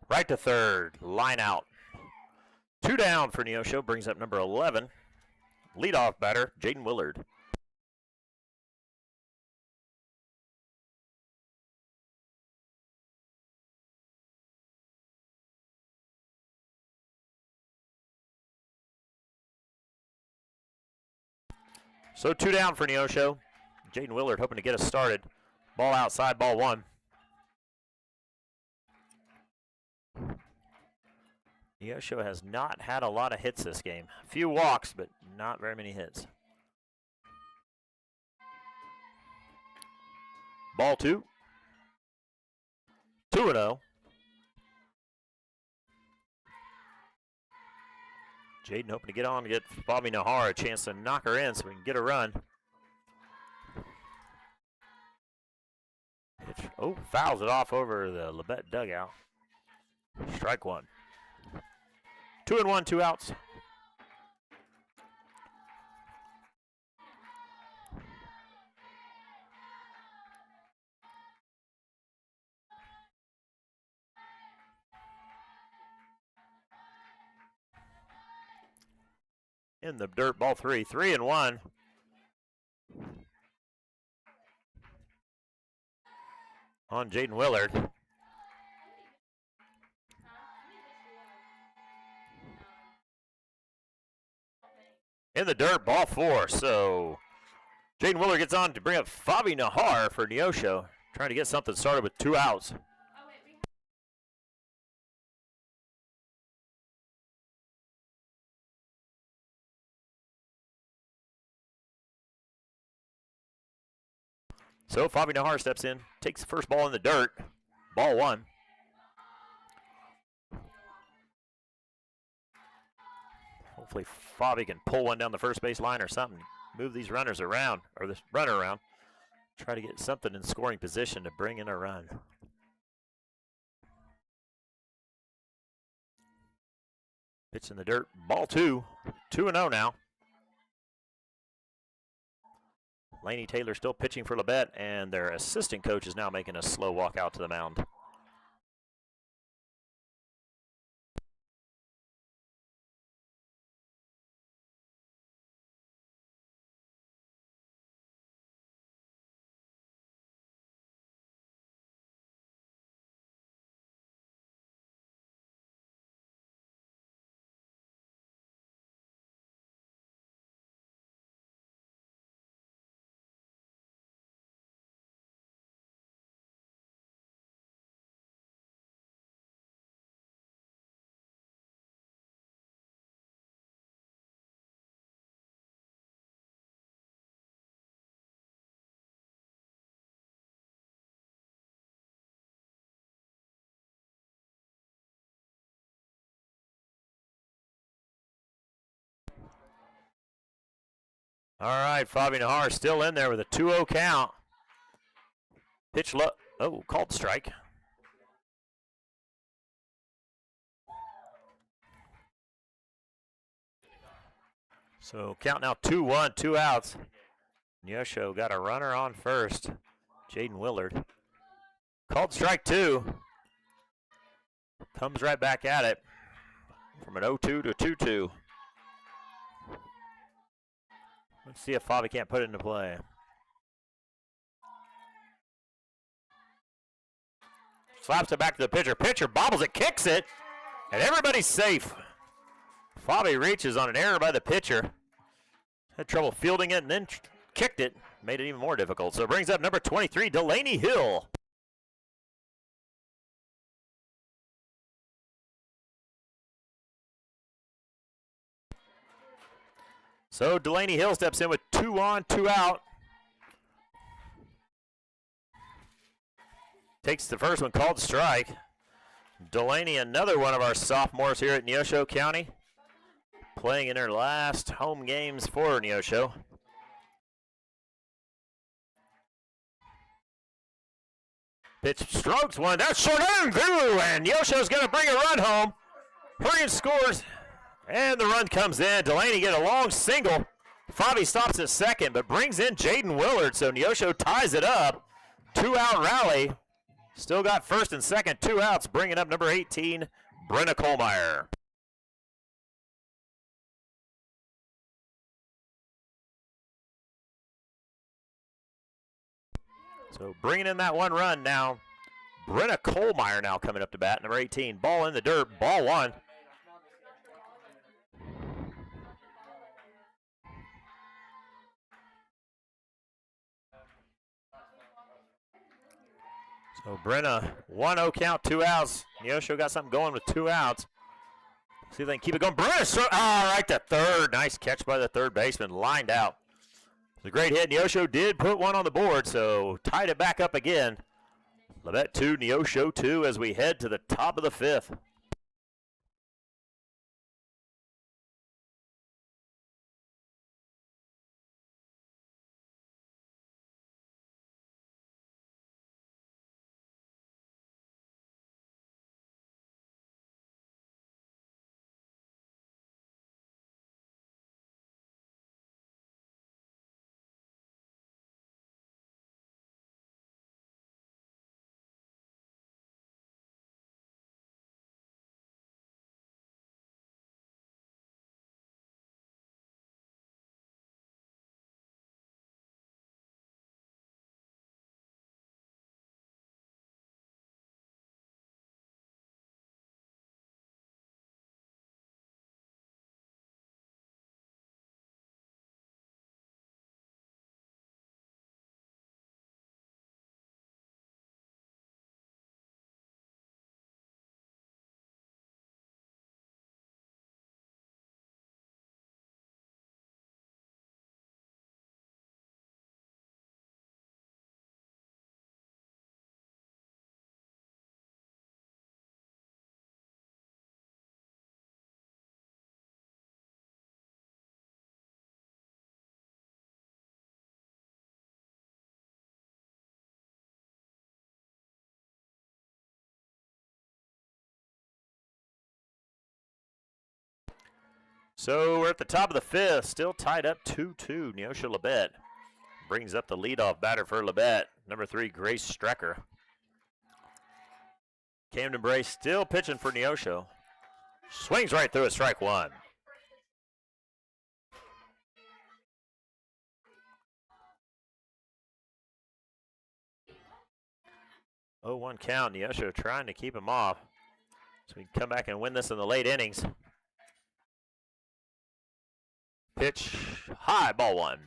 Right to third, line out. 2 down for Neosho, brings up number 11. Leadoff batter, Jaden Willard. So 2 down for Neosho. Jaden Willard hoping to get us started. Ball outside, ball 1. Neosho has not had a lot of hits this game. A few walks, but not very many hits. Ball 2. 2-0. Jaden hoping to get on to get Bobby Nahar a chance to knock her in so we can get a run. Oh, fouls it off over the Labette dugout. Strike 1. 2-1, 2 outs. In the dirt, ball 3, 3-1. On Jaden Willard. In the dirt, ball 4. So Jaden Willard gets on to bring up Fabi Nahar for Neosho, trying to get something started with 2 outs. So Fabi Nahar steps in, takes the first ball in the dirt, ball 1. Hopefully Fabi can pull one down the first base line or something, move these runners around, or this runner around, try to get something in scoring position to bring in a run. Pitch in the dirt, ball 2, 2-0 now. Laney Taylor still pitching for Labette, and their assistant coach is now making a slow walk out to the mound. All right, Fabi Nahar still in there with a 2-0 count. Pitch low. Oh, called strike. So count now 2-1, 2 outs. Neosho got a runner on first. Jaden Willard. Called strike 2. Comes right back at it from an 0-2 to a 2-2. Let's see if Fabi can't put it into play. Slaps it back to the pitcher. Pitcher bobbles it, kicks it, and everybody's safe. Fabi reaches on an error by the pitcher. Had trouble fielding it and then kicked it. Made it even more difficult. So it brings up number 23, Delaney Hill. So Delaney Hill steps in with 2 on, 2 out. Takes the first one, called strike. Delaney, another one of our sophomores here at Neosho County, playing in her last home games for Neosho. Pitch strokes one. That's short and through, and Neosho's going to bring a run home. Hurrian scores, and the run comes in. Delaney get a long single. Favi stops at second, but brings in Jaden Willard, so Neosho ties it up. 2-out rally. Still got first and second, 2 outs, bringing up number 18, Brenna Kohlmeyer. So bringing in that one run now. Brenna Kohlmeyer now coming up to bat, number 18. Ball in the dirt, ball one. So Brenna, 1-0 count, 2 outs. Neosho got something going with 2 outs. See if they can keep it going. Brenna, right to third. Nice catch by the third baseman, lined out. It's a great hit. Neosho did put one on the board, so tied it back up again. Labette 2, Neosho 2 as we head to the top of the 5th. So we're at the top of the 5th, still tied up 2-2. Neosho Labette brings up the leadoff batter for Labette, number 3, Grace Strecker. Camden Bray still pitching for Neosho. Swings right through it, strike one. Oh, 1 count. Neosho trying to keep him off so we can come back and win this in the late innings. Pitch high, ball one.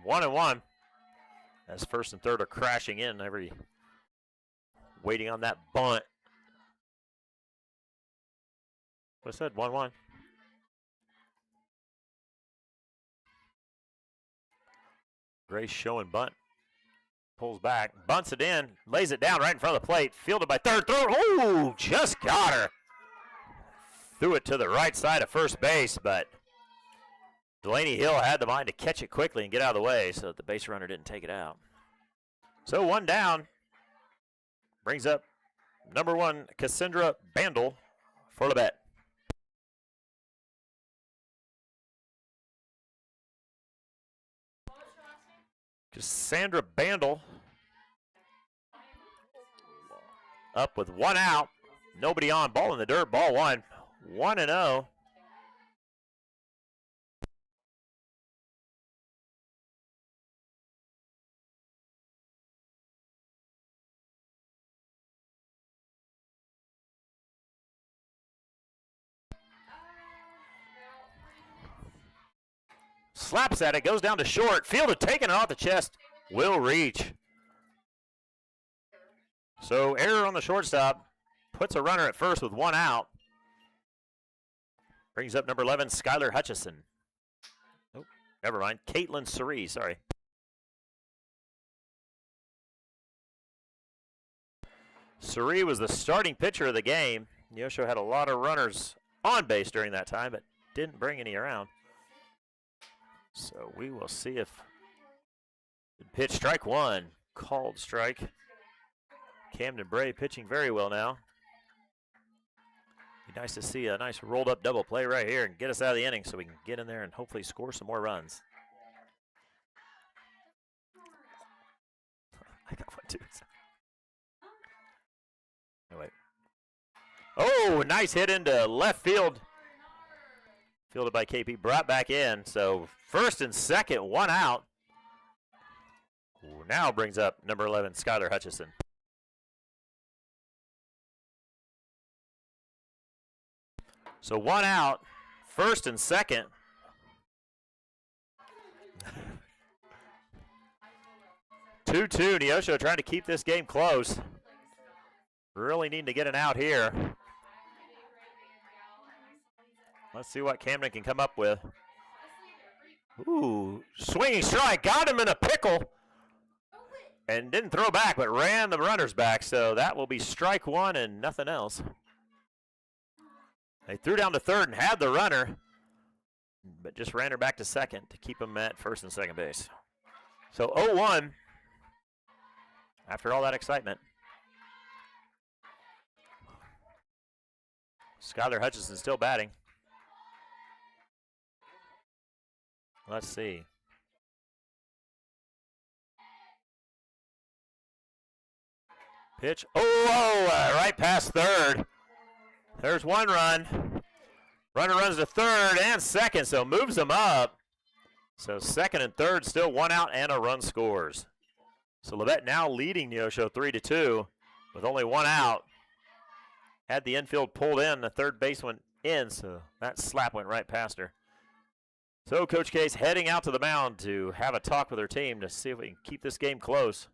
1-1. As first and third are crashing in, waiting on that bunt. What's that? 1-1. Grace showing bunt. Pulls back, bunts it in, lays it down right in front of the plate. Fielded by third, oh, just got her. Threw it to the right side of first base, but Delaney Hill had the mind to catch it quickly and get out of the way so that the base runner didn't take it out. So 1 down. Brings up number 1, Cassandra Bandel for Labette. Cassandra Bandel up with 1 out. Nobody on. Ball in the dirt. Ball one. 1-0. Slaps at it, goes down to short. Fielded, taking it off the chest. Will reach. So error on the shortstop. Puts a runner at first with 1 out. Brings up number 11, Skylar Hutchison. Oh, never mind. Caitlin Surrey, sorry. Surrey was the starting pitcher of the game. Neosho had a lot of runners on base during that time, but didn't bring any around. So we will see if pitch strike 1, called strike. Camden Bray pitching very well now. Be nice to see a nice rolled up double play right here and get us out of the inning so we can get in there and hopefully score some more runs. I got one too. Oh, wait. Oh, nice hit into left field. Fielded by KP, brought back in. So first and second, one out. Now brings up number 11, Skylar Hutchison. So one out, first and second. 2-2, Neosho trying to keep this game close. Really need to get an out here. Let's see what Camden can come up with. Ooh, swinging strike, got him in a pickle. And didn't throw back, but ran the runners back. So that will be strike one and nothing else. They threw down to third and had the runner, but just ran her back to second to keep him at first and second base. So 0-1 after all that excitement. Skylar Hutchison still batting. Let's see. Pitch. Oh, right past third. There's one run. Runner runs to third and second, so moves them up. So second and third, still one out and a run scores. So Labette now leading Neosho 3-2 with only one out. Had the infield pulled in, the third base went in, so that slap went right past her. So Coach Case heading out to the mound to have a talk with her team to see if we can keep this game close.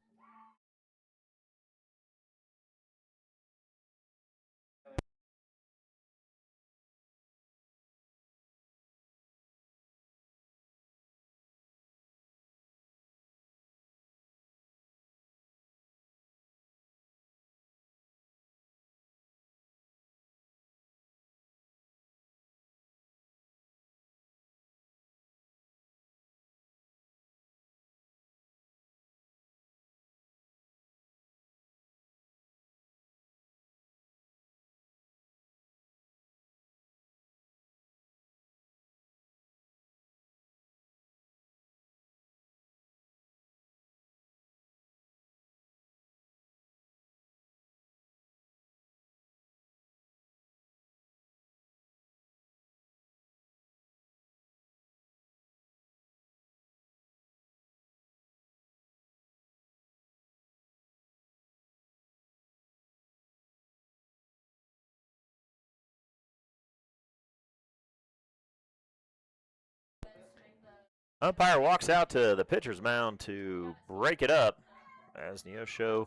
Umpire walks out to the pitcher's mound to break it up as Neosho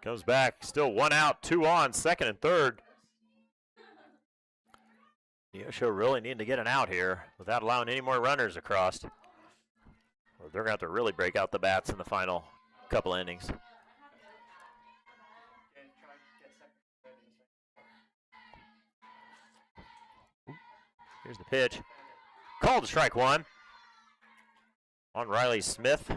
comes back. Still one out, two on, second and third. Neosho really needing to get an out here without allowing any more runners across. Well, they're going to have to really break out the bats in the final couple innings. Here's the pitch. Called strike one on Riley Smith.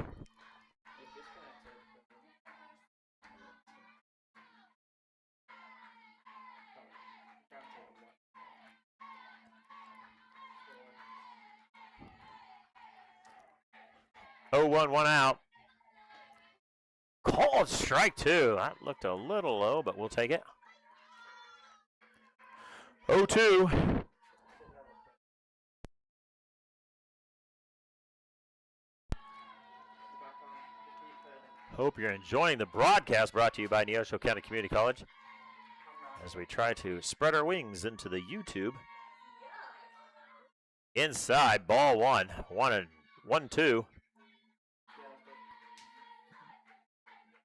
Oh, one out. Called strike two. That looked a little low, but we'll take it. 0-2. Hope you're enjoying the broadcast brought to you by Neosho County Community College as we try to spread our wings into the YouTube. Inside, ball one. 1-2.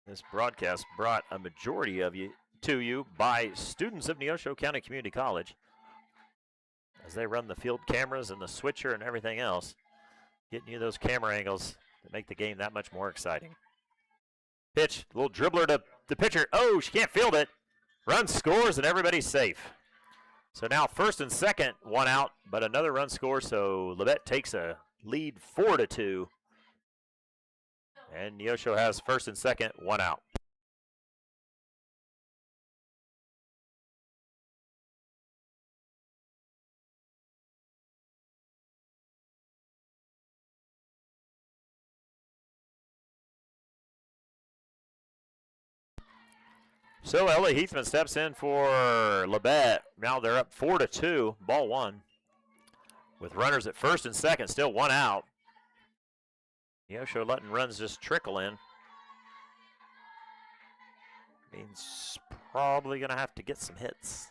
This broadcast brought a majority of you to you by students of Neosho County Community College as they run the field cameras and the switcher and everything else, getting you those camera angles that make the game that much more exciting. Pitch, a little dribbler to the pitcher. Oh, she can't field it. Run scores and everybody's safe. So now first and second, one out, but another run score, so Labette takes a lead 4-2. And Neosho has first and second, one out. So Ellie Heathman steps in for Labette. Now they're up 4-2, ball one. With runners at first and second, still one out. Neosho letting runs just trickle in. Means probably going to have to get some hits.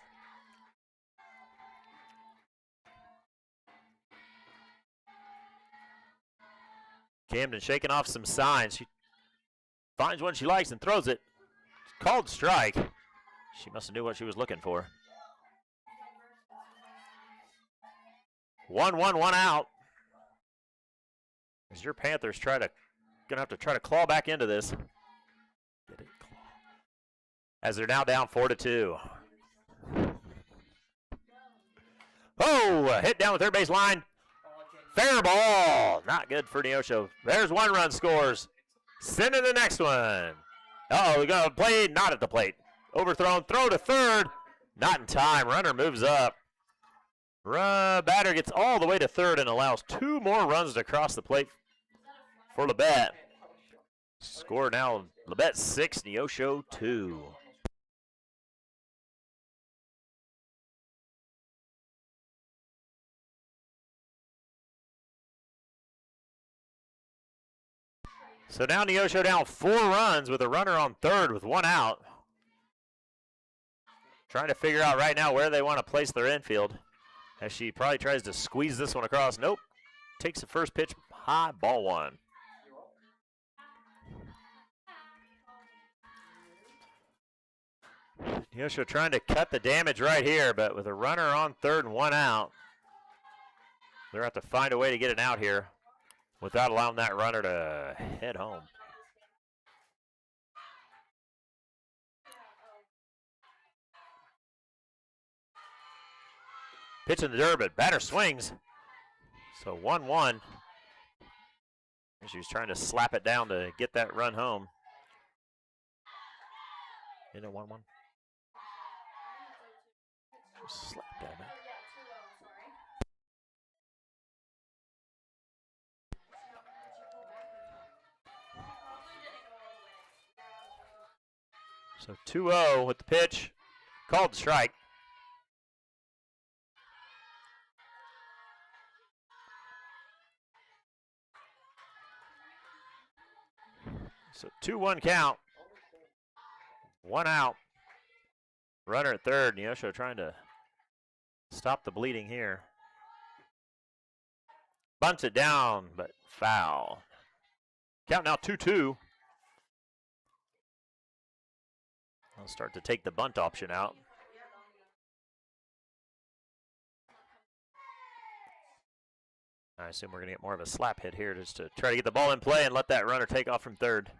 Camden shaking off some signs. She finds one she likes and throws it. Called strike. She must have knew what she was looking for. 1-1, one out. As your Panthers gonna have to try to claw back into this. Get it, claw. As they're now down 4-2. Oh, a hit down the third base line. Fair ball. Not good for Neosho. There's one run scores. Send in the next one. Uh-oh, we got a play, not at the plate. Overthrown, throw to third. Not in time. Runner moves up. Batter gets all the way to third and allows two more runs to cross the plate for Labette. Score now, Labette 6, Neosho 2. So now Neosho down 4 runs with a runner on third with one out. Trying to figure out right now where they want to place their infield. As she probably tries to squeeze this one across. Nope. Takes the first pitch high, ball one. Neosho trying to cut the damage right here, but with a runner on third and one out, they're going to have to find a way to get it out here without allowing that runner to head home. Pitch in the dirt, but batter swings. So 1-1. She was trying to slap it down to get that run home. In a 1-1. Slap down there. So 2-0 with the pitch. Called strike. So 2-1 count. One out. Runner at third. Neosho trying to stop the bleeding here. Bunts it down, but foul. Count now 2-2. I'll start to take the bunt option out. I assume we're going to get more of a slap hit here just to try to get the ball in play and let that runner take off from third.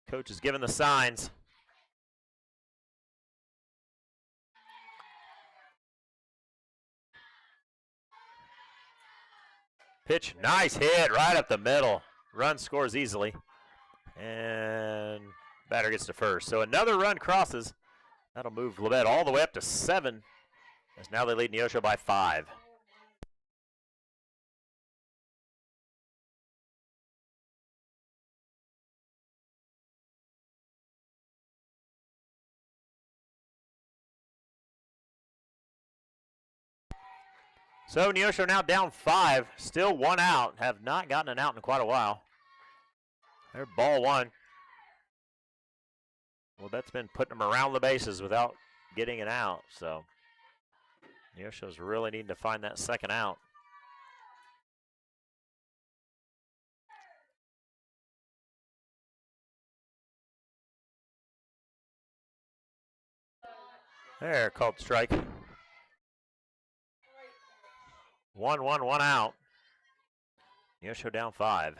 Coach is giving the signs. Pitch, nice hit right up the middle. Run scores easily. And batter gets to first. So another run crosses. That'll move Labette all the way up to 7. As now they lead Neosho by 5. So Neosho now down 5, still one out. Have not gotten an out in quite a while. They're ball one. Well, that's been putting them around the bases without getting it out. So Neosho's really needing to find that second out. There, called strike. 1-1, one out. Neosho down 5.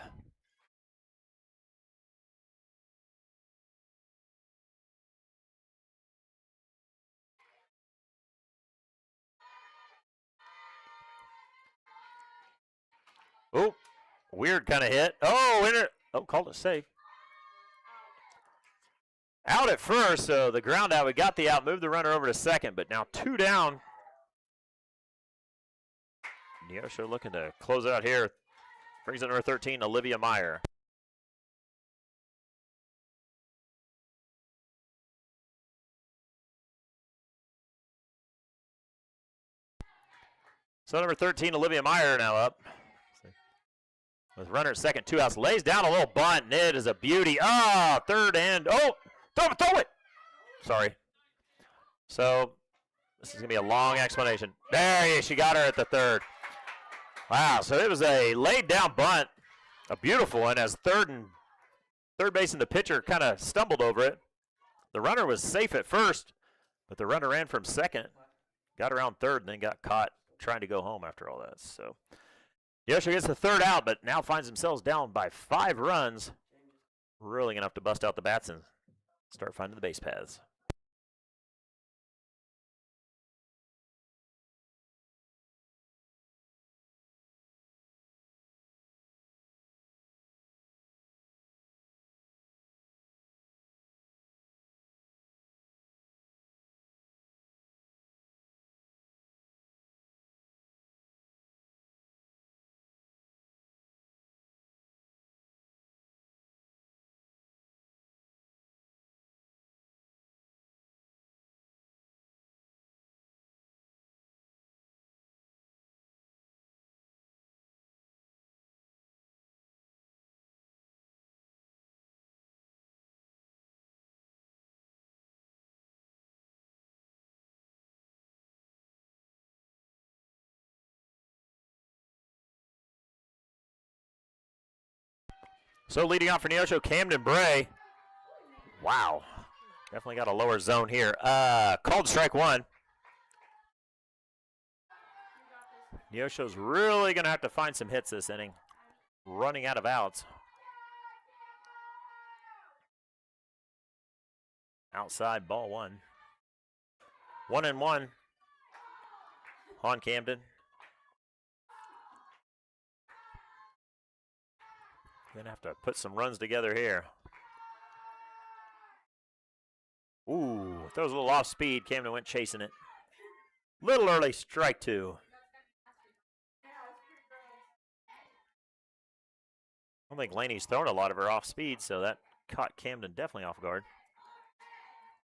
Oh, weird kind of hit. Oh, called it safe. Out at first, so the ground out. We got the out, moved the runner over to second, but now 2 down. Neosho looking to close it out here. Brings in number 13, Olivia Meyer. So number 13, Olivia Meyer now up. With runner at second, 2 outs. Lays down a little bunt, and it is a beauty. Oh, third and, oh, throw it. Sorry. So this is going to be a long explanation. There, she got her at the third. Wow, so it was a laid down bunt, a beautiful one, as third base and the pitcher kind of stumbled over it. The runner was safe at first, but the runner ran from second, got around third, and then got caught trying to go home after all that. So Neosho gets the third out, but now finds themselves down by 5 runs. Really going to have to bust out the bats and start finding the base paths. So leading off for Neosho, Camden Bray. Wow. Definitely got a lower zone here. Called strike 1. Neosho's really going to have to find some hits this inning. Running out of outs. Outside, ball 1. 1-1 on Camden. Gonna have to put some runs together here. Ooh, throws a little off speed. Camden went chasing it. Little early, strike 2. I don't think Laney's thrown a lot of her off speed, so that caught Camden definitely off guard.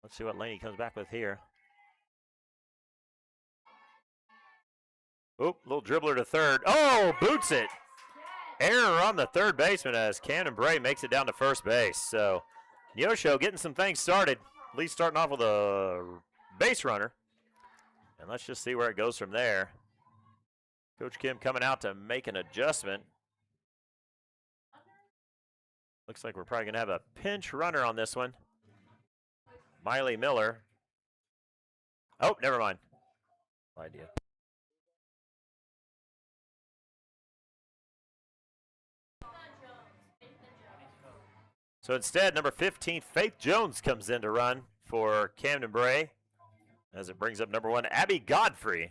Let's see what Laney comes back with here. Oop, little dribbler to third. Oh, boots it. Error on the third baseman as Camden Bray makes it down to first base. So Neosho getting some things started, at least starting off with a base runner. And let's just see where it goes from there. Coach Kim coming out to make an adjustment. Looks like we're probably going to have a pinch runner on this one. Miley Miller. Oh, never mind. No idea. So instead, number 15, Faith Jones comes in to run for Camden Bray as it brings up number 1, Abby Godfrey.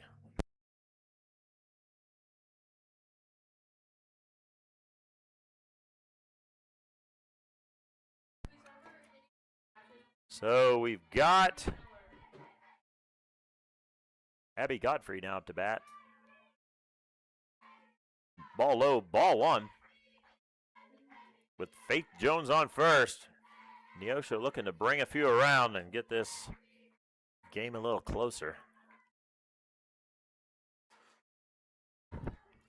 So we've got Abby Godfrey now up to bat. Ball low, ball 1. With Faith Jones on first. Neosho looking to bring a few around and get this game a little closer.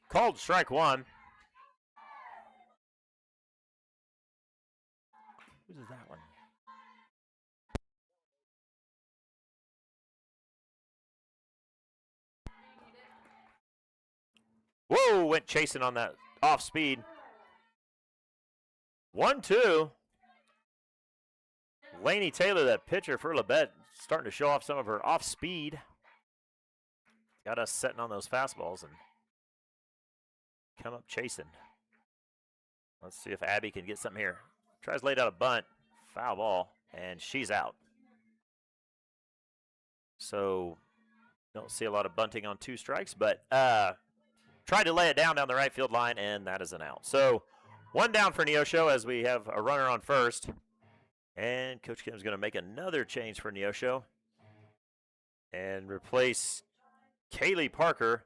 Called strike 1. Who's that one? Whoa, went chasing on that off speed. 1-2. Laney Taylor, that pitcher for Labette, starting to show off some of her off speed. Got us setting on those fastballs and come up chasing. Let's see if Abby can get something here. Tries to lay down a bunt, foul ball, and she's out. So don't see a lot of bunting on 2 strikes, but tried to lay it down the right field line, and that is an out. So 1 down for Neosho as we have a runner on first. And Coach Kim's going to make another change for Neosho and replace Kaylee Parker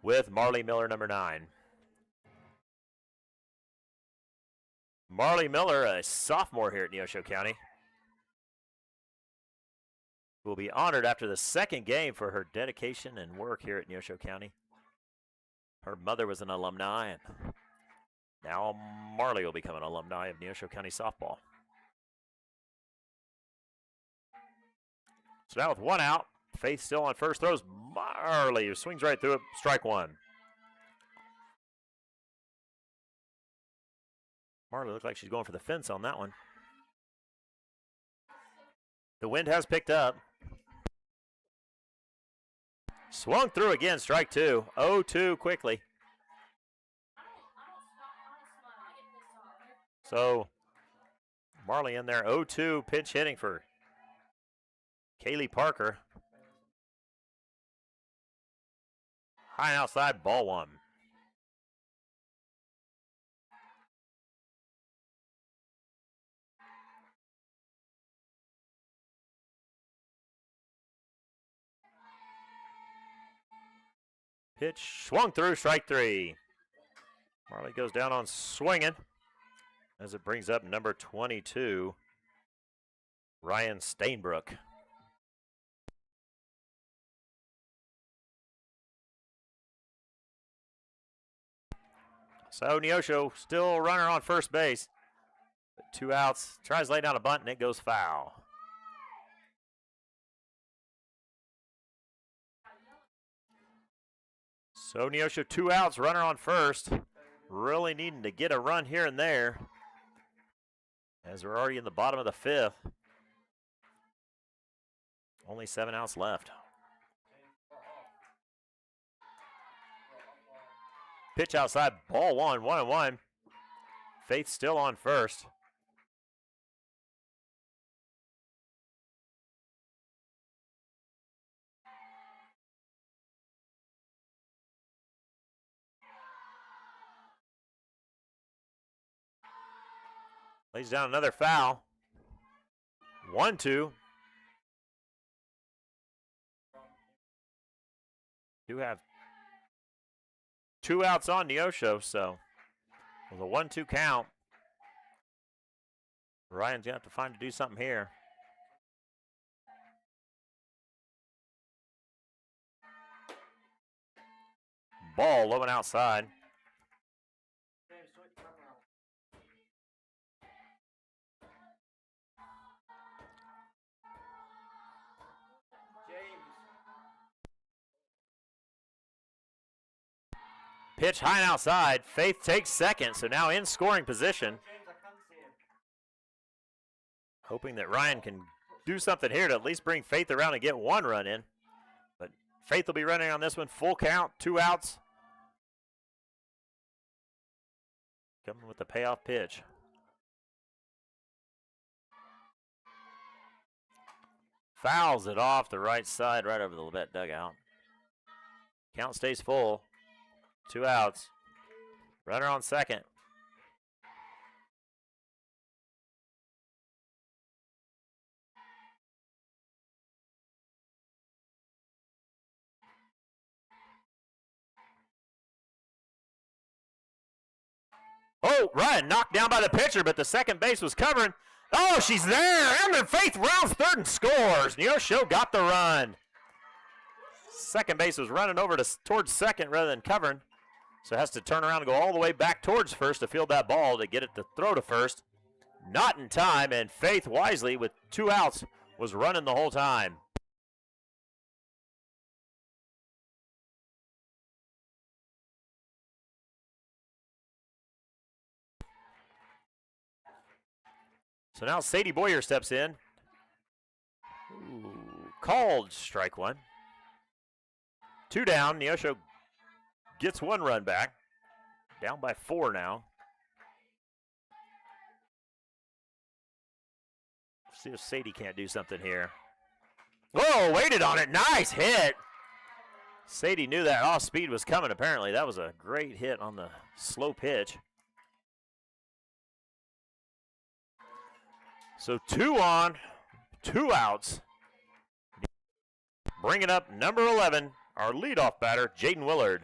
with Marley Miller, number 9. Marley Miller, a sophomore here at Neosho County. who will be honored after the second game for her dedication and work here at Neosho County. Her mother was an alumni, and now Marley will become an alumni of Neosho County softball. So now with one out, Faith still on first, throws Marley, who swings right through it, strike one. Marley looks like she's going for the fence on that one. The wind has picked up. Swung through again, strike two. 0-2 quickly. So Marley in there, 0-2 pinch hitting for Kaylee Parker. High and outside, ball one. Pitch swung through, strike three. Marley goes down on swinging as it brings up number 22, Ryan Stainbrook. So Neosho still runner on first base. But 2 outs, tries to lay down a bunt and it goes foul. So Neosho 2 outs, runner on first. Really needing to get a run here and there, as we're already in the bottom of the 5th. Only 7 outs left. Pitch outside, ball one, 1-1. Faith still on first. Lays down another foul. 1-2. Do have 2 outs on Neosho, so with a 1-2 count, Ryan's going to have to do something here. Ball low and outside. Pitch high and outside. Faith takes second, so now in scoring position. Hoping that Ryan can do something here to at least bring Faith around and get 1 run in. But Faith will be running on this one. Full count, 2 outs. Coming with the payoff pitch. Fouls it off the right side, right over the Labette dugout. Count stays full. 2 outs. Runner on second. Oh, Ryan knocked down by the pitcher, but the second base was covering. Oh, she's there. And then Faith rounds third and scores. Neosho got the run. Second base was running over towards second rather than covering. So has to turn around and go all the way back towards first to field that ball to get it to throw to first. Not in time, and Faith wisely with 2 outs was running the whole time. So now Sadie Boyer steps in. Ooh, called strike one. 2 down. Neosho gets 1 run back. Down by 4 now. See if Sadie can't do something here. Whoa, waited on it. Nice hit. Sadie knew that off speed was coming, apparently. That was a great hit on the slow pitch. So 2 on, 2 outs. Bringing up number 11, our leadoff batter, Jaden Willard.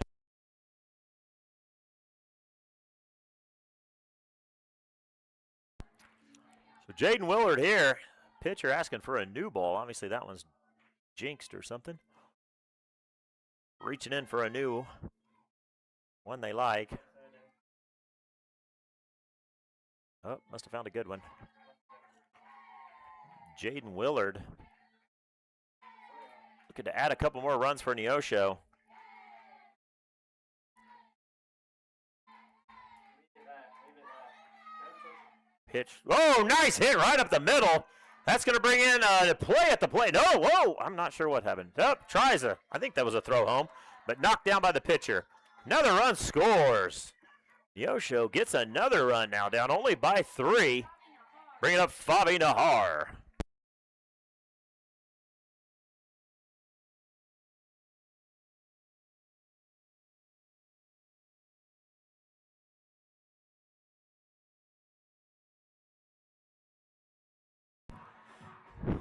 So Jaden Willard here, pitcher asking for a new ball. Obviously that one's jinxed or something. Reaching in for a new one they like. Oh, must have found a good one. Jaden Willard looking to add a couple more runs for Neosho. Pitch. Oh, nice hit right up the middle. That's going to bring in a play at the plate. Oh, whoa. I'm not sure what happened. Oh, tries a, I think that was a throw home, but knocked down by the pitcher. Another run scores. Neosho gets another run now, down only by 3. Bringing up Fabi Nahar.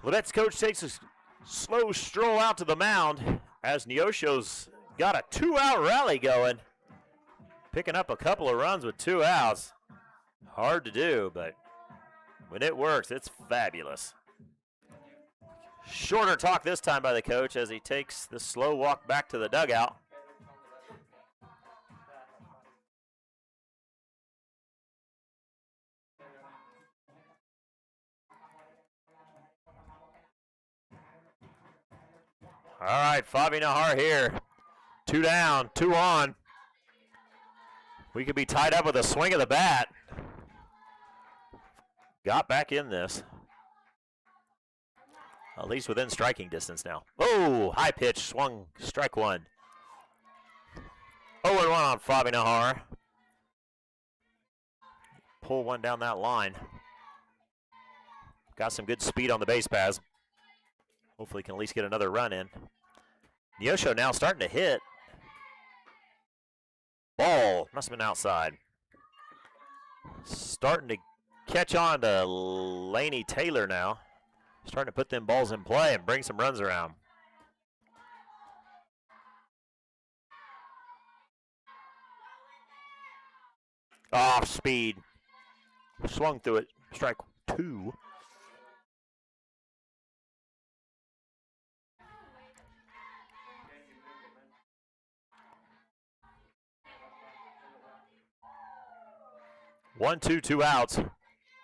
Labette's coach takes a slow stroll out to the mound as Neosho's got a 2-out rally going. Picking up a couple of runs with 2 outs. Hard to do, but when it works, it's fabulous. Shorter talk this time by the coach as he takes the slow walk back to the dugout. All right, Fabi Nahar here. 2 down, 2 on. We could be tied up with a swing of the bat. Got back in this. At least within striking distance now. Oh, high pitch, swung, strike 1. 0-1 on Fabi Nahar. Pull one down that line. Got some good speed on the base paths. Hopefully can at least get another run in. Neosho now starting to hit. Ball, must have been outside. Starting to catch on to Laney Taylor now. Starting to put them balls in play and bring some runs around. Off speed. Swung through it. Strike 2. One, 2, 2 outs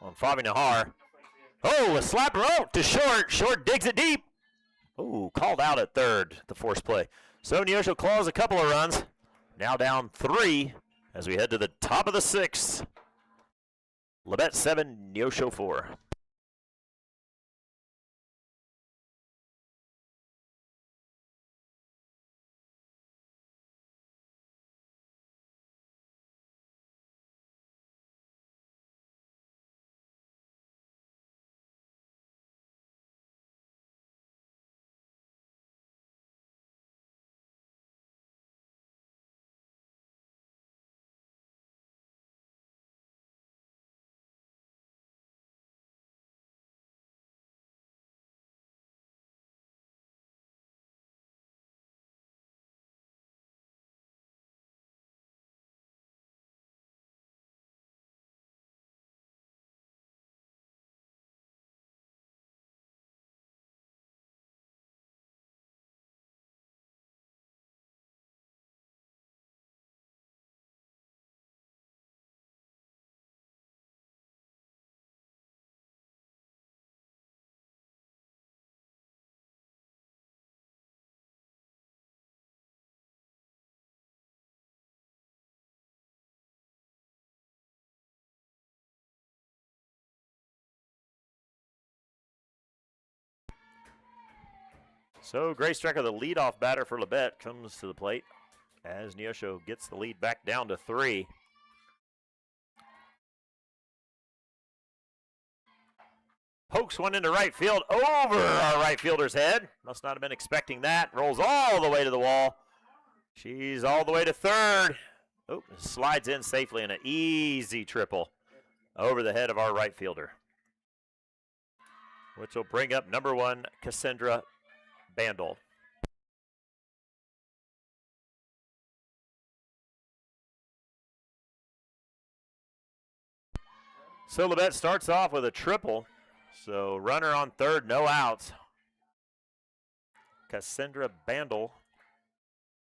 on Fabi Nahar. Oh, a slapper out to short. Short digs it deep. Oh, called out at third, the force play. So Neosho claws a couple of runs. Now down 3 as we head to the top of the 6th. Labette 7, Neosho 4. So Gray Strecker, the leadoff batter for Labette, comes to the plate as Neosho gets the lead back down to 3. Pokes one into right field over our right fielder's head. Must not have been expecting that. Rolls all the way to the wall. She's all the way to third. Oh, slides in safely in an easy triple over the head of our right fielder, which will bring up number 1, Cassandra Bandel. So Labette starts off with a triple. So runner on third, no outs. Cassandra Bandel,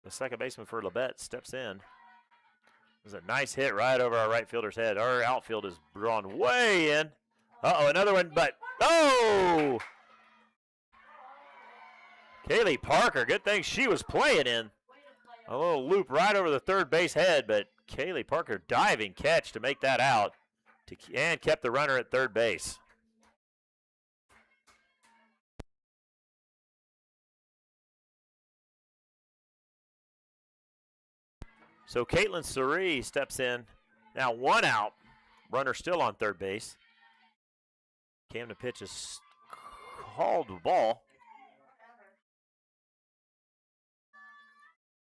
the second baseman for Labette, steps in. It was a nice hit right over our right fielder's head. Our outfield is drawn way in. Uh-oh, another one, but, oh! Kaylee Parker, good thing she was playing in. A little loop right over the third base head, but Kaylee Parker diving catch to make that out and kept the runner at third base. So Caitlin Surrey steps in. Now 1 out. Runner still on third base. Camden pitch is called the ball.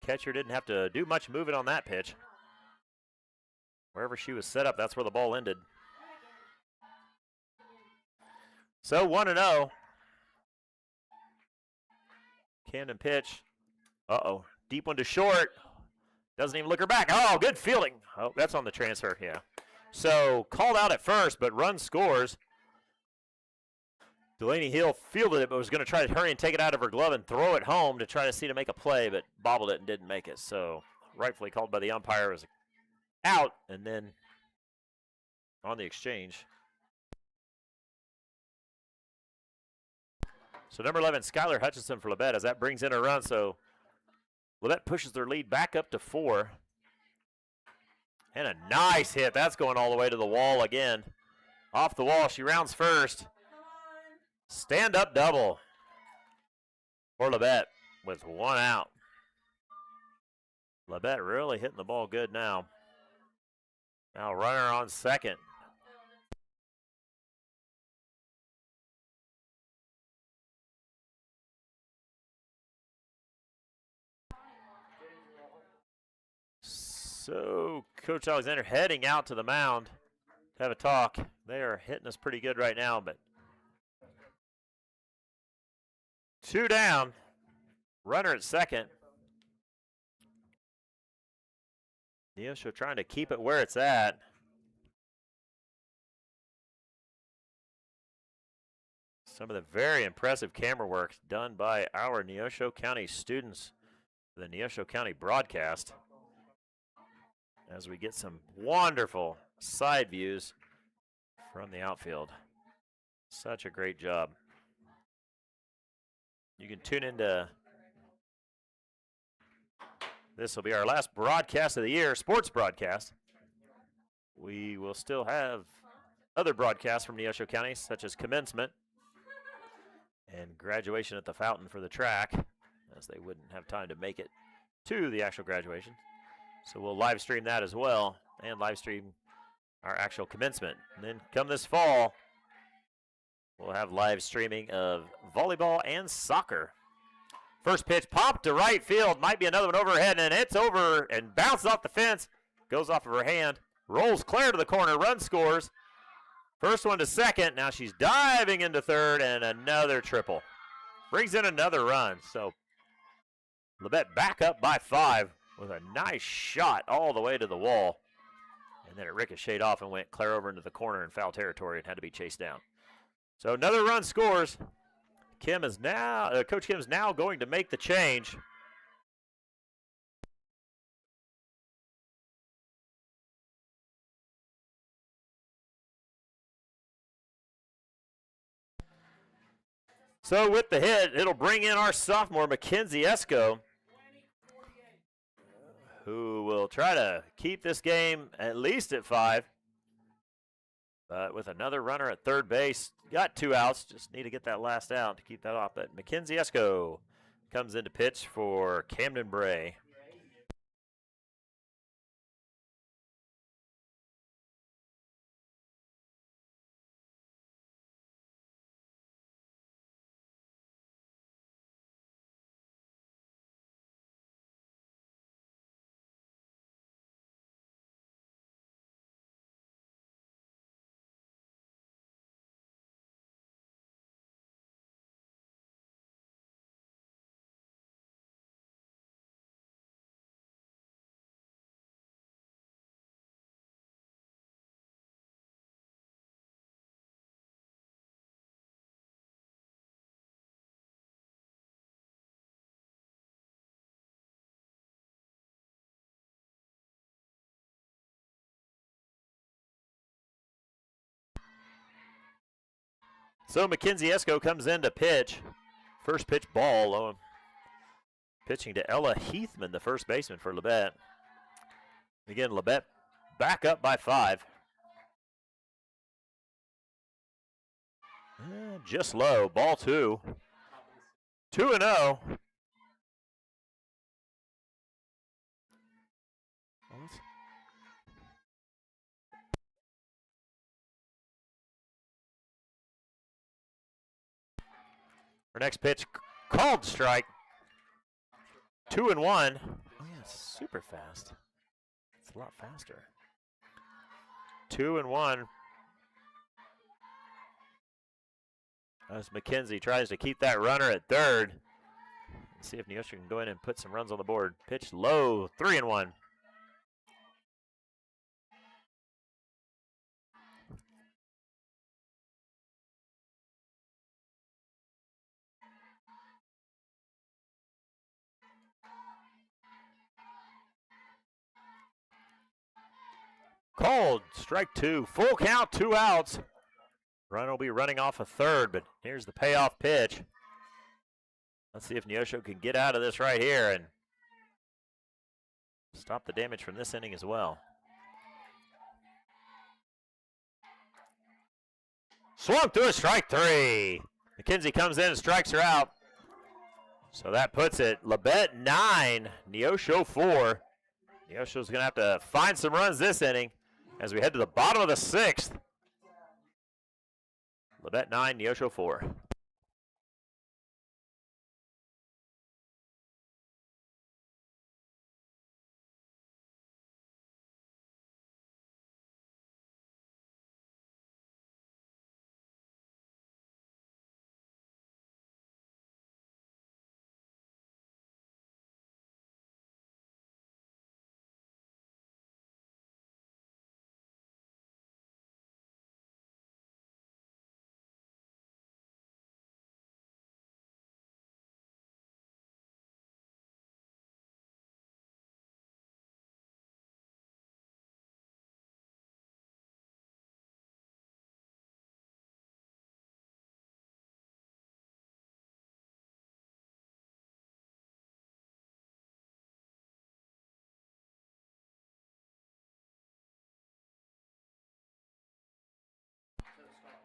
Catcher didn't have to do much moving on that pitch. Wherever she was set up, that's where the ball ended. So 1-0. Camden pitch. Uh-oh. Deep one to short. Doesn't even look her back. Oh, good fielding. Oh, that's on the transfer, yeah. So called out at first, but run scores. Delaney Hill fielded it, but was going to try to hurry and take it out of her glove and throw it home to try to see to make a play, but bobbled it and didn't make it. So rightfully called by the umpire as out, and then on the exchange. So number 11, Skylar Hutchinson for Labette, as that brings in a run. So Labette pushes their lead back up to 4. And a nice hit. That's going all the way to the wall again. Off the wall, she rounds first. Stand-up double for Labette with 1 out. Labette really hitting the ball good now. Now runner on second. So Coach Alexander heading out to the mound to have a talk. They are hitting us pretty good right now, but 2 down. Runner at second. Neosho trying to keep it where it's at. Some of the very impressive camera work done by our Neosho County students for the Neosho County broadcast, as we get some wonderful side views from the outfield. Such a great job. You can tune into, this will be our last broadcast of the year, sports broadcast. We will still have other broadcasts from Neosho County, such as commencement and graduation at the fountain for the track, as they wouldn't have time to make it to the actual graduation. So we'll live stream that as well, and live stream our actual commencement. And then come this fall, we'll have live streaming of volleyball and soccer. First pitch popped to right field. Might be another one overhead, and it's over and bounces off the fence. Goes off of her hand. Rolls clear to the corner. Run scores. First one to second. Now she's diving into third, and another triple. Brings in another run. So Labette back up by 5 with a nice shot all the way to the wall. And then it ricocheted off and went clear over into the corner in foul territory and had to be chased down. So another run scores. Kim is now, Coach Kim is now going to make the change. So with the hit, it'll bring in our sophomore, Mackenzie Esco, who will try to keep this game at least at 5. But with another runner at third base, got 2 outs. Just need to get that last out to keep that off. But Mackenzie Esco comes in to pitch for Camden Bray. So Mackenzie Esco comes in to pitch. First pitch ball. Pitching to Ella Heathman, the first baseman for Labette. Again, Labette back up by 5. Just low. Ball 2. 2-0. Our next pitch, called strike. 2-1. Oh yeah, it's super fast. It's a lot faster. 2-1. As McKenzie tries to keep that runner at third. Let's see if Neosho can go in and put some runs on the board. Pitch low, 3-1. Called, strike 2, full count, 2 outs. Run will be running off a third, but here's the payoff pitch. Let's see if Neosho can get out of this right here and stop the damage from this inning as well. Swung through a strike 3. McKenzie comes in and strikes her out. So that puts it Labette 9, Neosho 4. Neosho's going to have to find some runs this inning as we head to the bottom of the 6th. Labette 9, Neosho 4.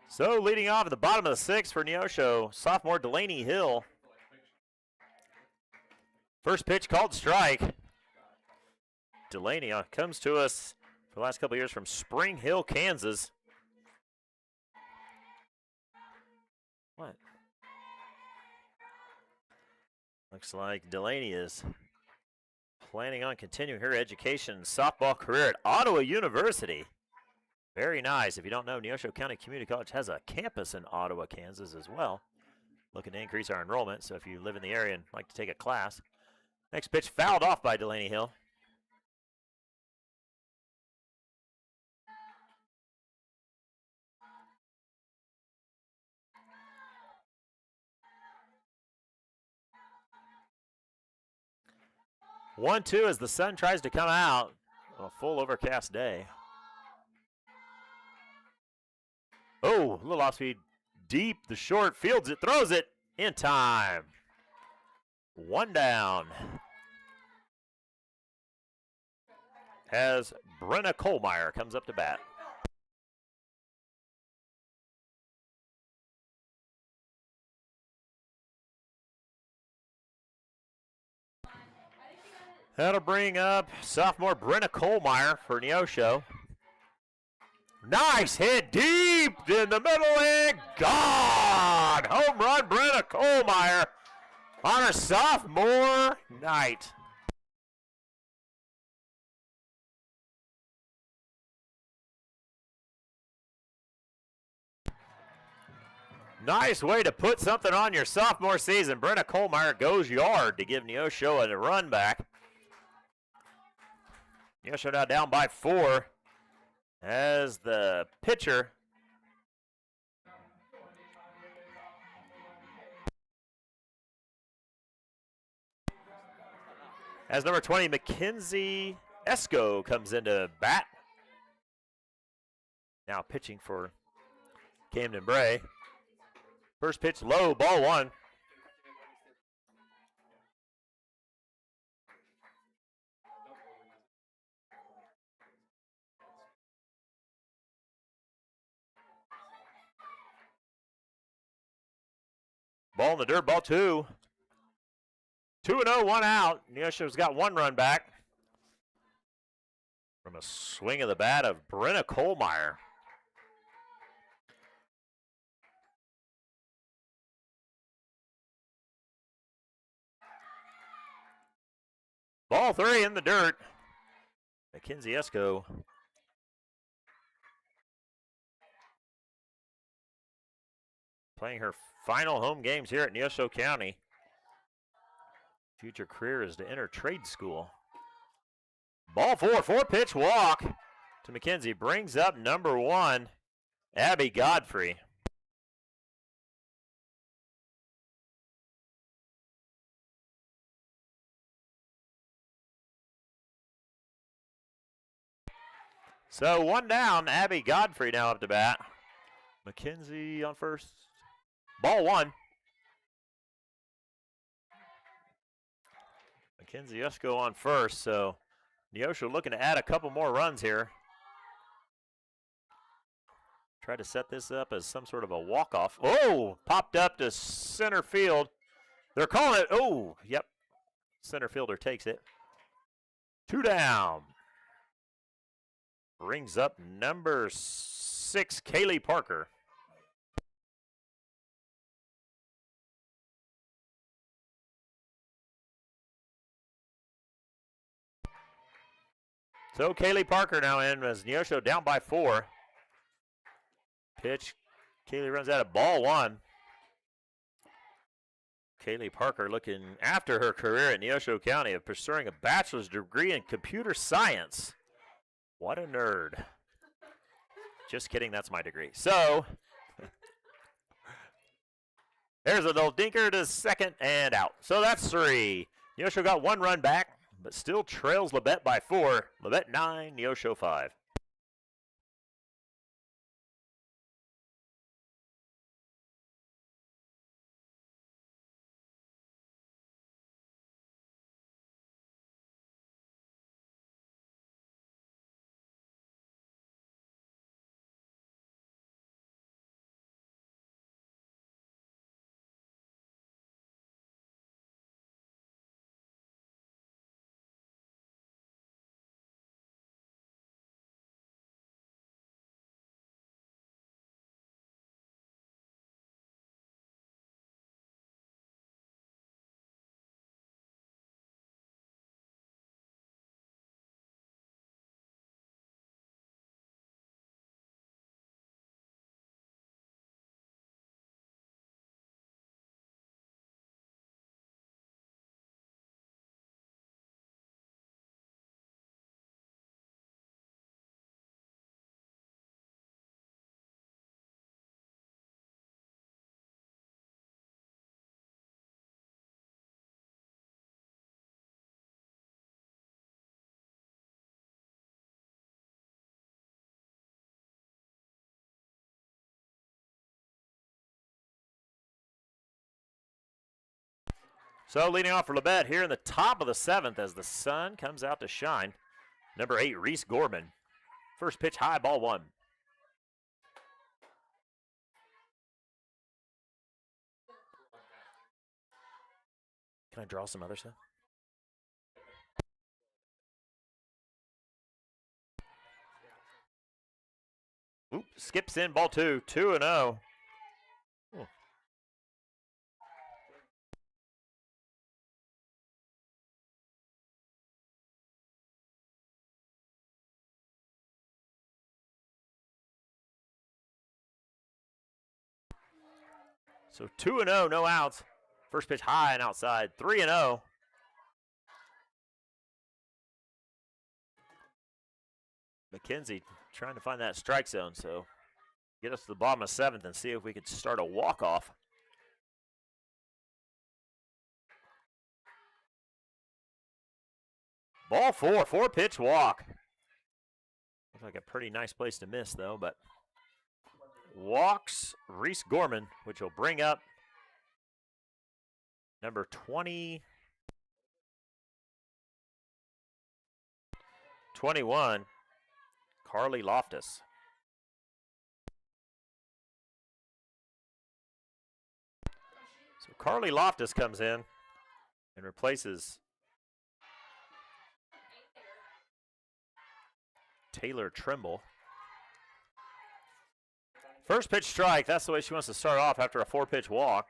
So leading off at the bottom of the 6th for Neosho, sophomore Delaney Hill. First pitch called strike. Delaney comes to us for the last couple of years from Spring Hill, Kansas. What? Looks like Delaney is planning on continuing her education and softball career at Ottawa University. Very nice. If you don't know, Neosho County Community College has a campus in Ottawa, Kansas as well. Looking to increase our enrollment, so if you live in the area and like to take a class. Next pitch fouled off by Delaney Hill. One, 2 as the sun tries to come out on a full overcast day. Oh, a little off speed, deep, the short, fields it, throws it, in time. 1 down. As Brenna Kohlmeyer comes up to bat. That'll bring up sophomore Brenna Kohlmeyer for Neosho. Nice hit deep in the middle and gone! Home run, Brenna Kohlmeyer on her sophomore night. Nice way to put something on your sophomore season. Brenna Kohlmeyer goes yard to give Neosho a run back. Neosho now down by 4. As the pitcher as number 20 Mackenzie Esco comes into bat. Now pitching for Camden Bray. First pitch low, ball one. Ball in the dirt, ball two. 2-0, 1 out. Neosho's got 1 run back from a swing of the bat of Brenna Kohlmeyer. Ball 3 in the dirt. Mackenzie Esco. Playing her final home games here at Neosho County. Future career is to enter trade school. Ball 4, 4-pitch walk to Mackenzie. Brings up number 1, Abby Godfrey. So 1 down, Abby Godfrey now up to bat. Mackenzie on first. Ball 1. Mackenzie Esco on first, so Neosho looking to add a couple more runs here. Try to set this up as some sort of a walk-off. Oh, popped up to center field. They're calling it, oh, yep. Center fielder takes it. 2 down. Brings up number 6, Kaylee Parker. So Kaylee Parker now in as Neosho down by 4. Pitch. Kaylee runs out of ball 1. Kaylee Parker looking after her career at Neosho County of pursuing a bachelor's degree in computer science. What a nerd. Just kidding, that's my degree. So, there's a little dinker to second and out. So that's 3. Neosho got 1 run back, but still trails Labette by 4. Labette 9, Neosho 5. So leading off for Labette here in the top of the 7th as the sun comes out to shine. Number 8, Reese Gorman. First pitch high, ball 1. Can I draw some other stuff? Oop, skips in, ball 2, 2-0. So 2-0, no outs. First pitch high and outside, 3-0. Mackenzie trying to find that strike zone, so get us to the bottom of 7th and see if we could start a walk-off. Ball 4, 4-pitch walk. Looks like a pretty nice place to miss, though, but walks Reese Gorman, which will bring up number 21, Carly Loftus. So Carly Loftus comes in and replaces Taylor Trimble. First pitch strike, that's the way she wants to start off after a 4-pitch walk.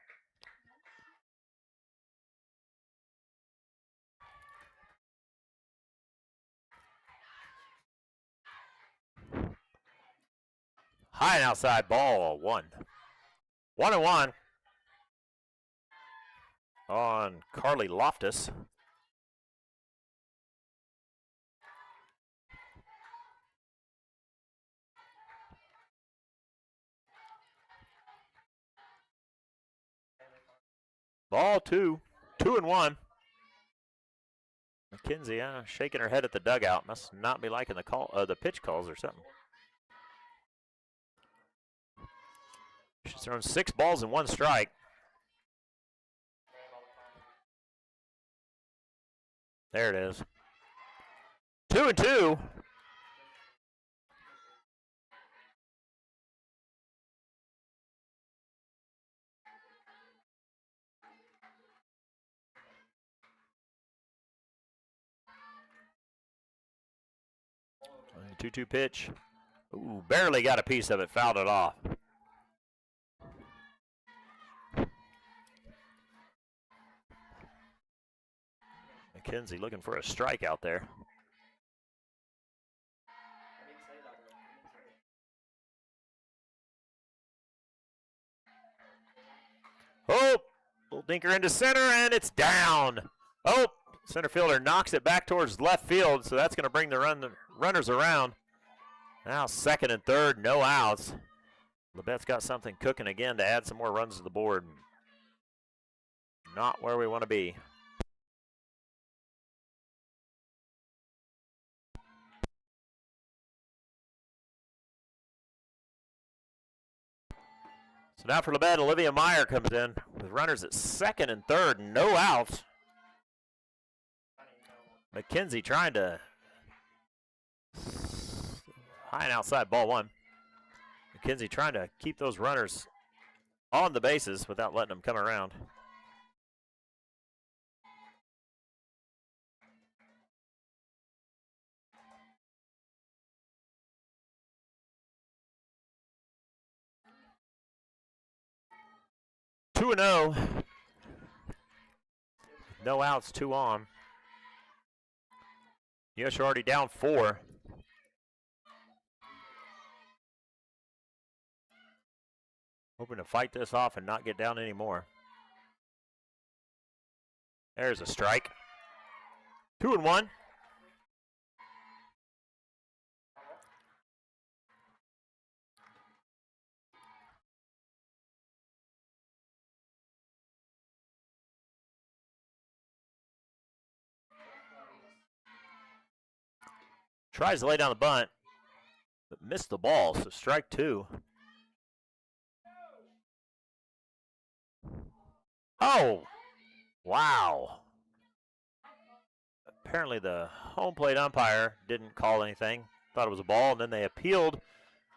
High and outside, ball 1. 1-1 on Carly Loftus. Ball 2. 2-1. McKenzie shaking her head at the dugout. Must not be liking the pitch calls or something. She's thrown 6 balls and 1 strike. There it is. 2-2. The 2-2 pitch. Ooh, barely got a piece of it, fouled it off. McKenzie looking for a strike out there. Oh, little dinker into center, and it's down. Oh, center fielder knocks it back towards left field, so that's going to bring the runners around. Now second and third, no outs. Labette's got something cooking again to add some more runs to the board. Not where we want to be. So now for Labette, Olivia Meyer comes in with runners at second and third, no outs. McKenzie trying to high and outside, ball 1. McKenzie trying to keep those runners on the bases without letting them come around. Two and 0. No outs, 2 on. Neosho already down 4. Hoping to fight this off and not get down anymore. There's a strike. 2-1. Tries to lay down the bunt, but missed the ball, so strike 2. Oh, wow. Apparently the home plate umpire didn't call anything. Thought it was a ball, and then they appealed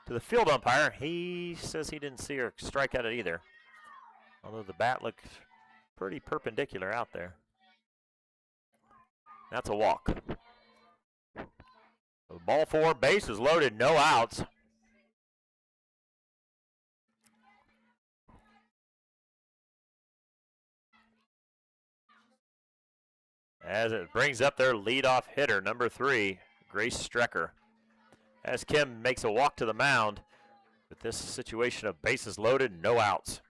to the field umpire. He says he didn't see her strike at it either, although the bat looked pretty perpendicular out there. That's a walk. Ball 4, bases loaded, no outs. As it brings up their leadoff hitter, number 3, Grace Strecker. As Kim makes a walk to the mound with this situation of bases loaded, no outs.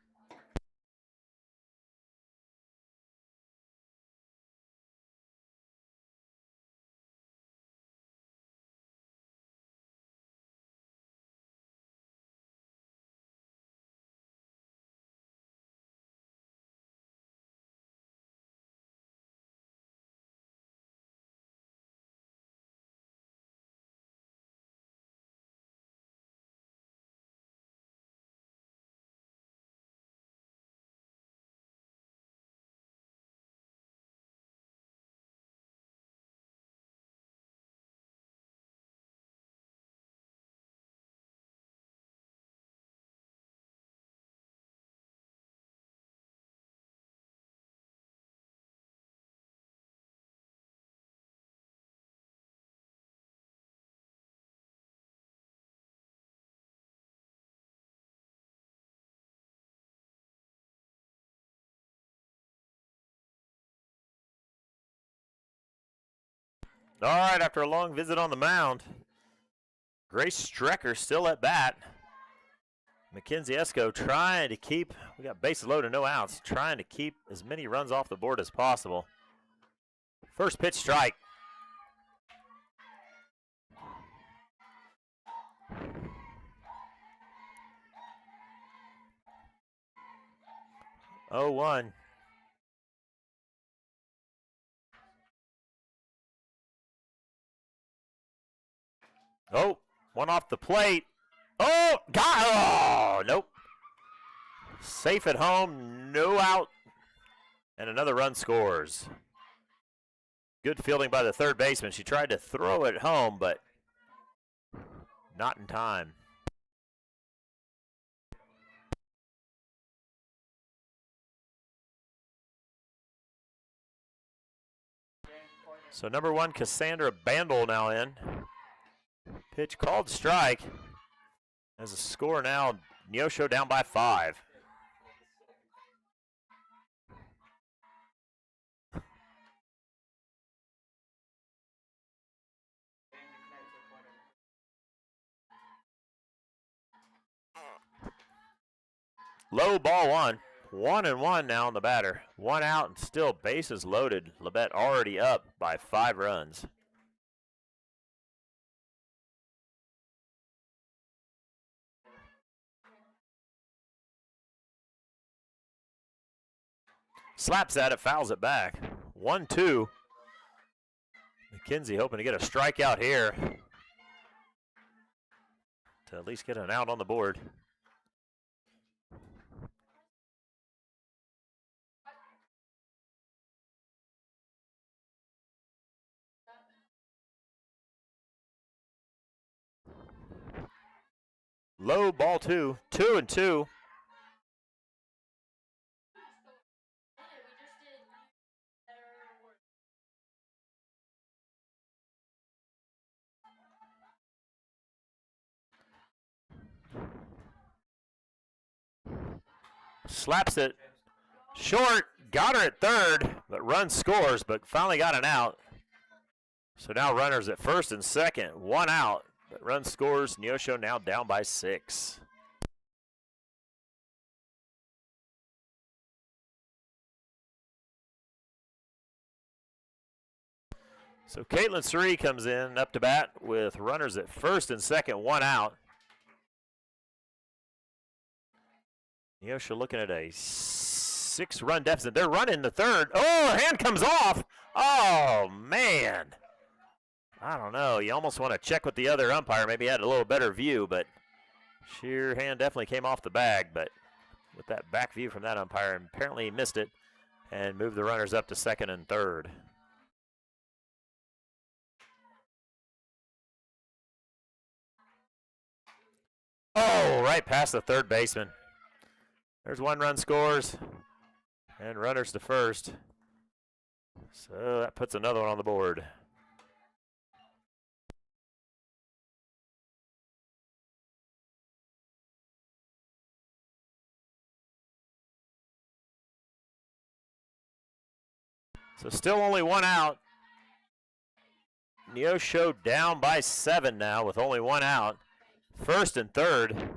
All right, after a long visit on the mound, Grace Strecker still at bat. Mackenzie Esco trying to keep, we got bases loaded, no outs, trying to keep as many runs off the board as possible. First pitch strike. Oh, 1. Oh, one off the plate. Oh, oh, nope. Safe at home, no out, and another run scores. Good fielding by the third baseman. She tried to throw it home, but not in time. So number 1, Cassandra Bandel now in. Pitch called strike. As a score now, Neosho down by 5. Low ball 1. 1-1 now on the batter. 1 out and still bases loaded. Labette already up by 5 runs. Slaps at it, fouls it back. 1-2. McKenzie hoping to get a strikeout here to at least get an out on the board. Low ball 2. 2-2. Slaps it short, got her at third, but run scores, but finally got an out. So now runners at first and second, 1 out, but run scores. Neosho now down by 6. So Caitlin Suri comes in up to bat with runners at first and second, 1 out. Neosho looking at a 6-run deficit. They're running the third. Oh, her hand comes off. Oh, man. I don't know. You almost want to check with the other umpire. Maybe he had a little better view, but her hand definitely came off the bag. But with that back view from that umpire, apparently he missed it and moved the runners up to second and third. Oh, right past the third baseman. There's 1 run scores and runners to first. So that puts another one on the board. So still only 1 out. Neosho down by 7 now with only 1 out. First and third.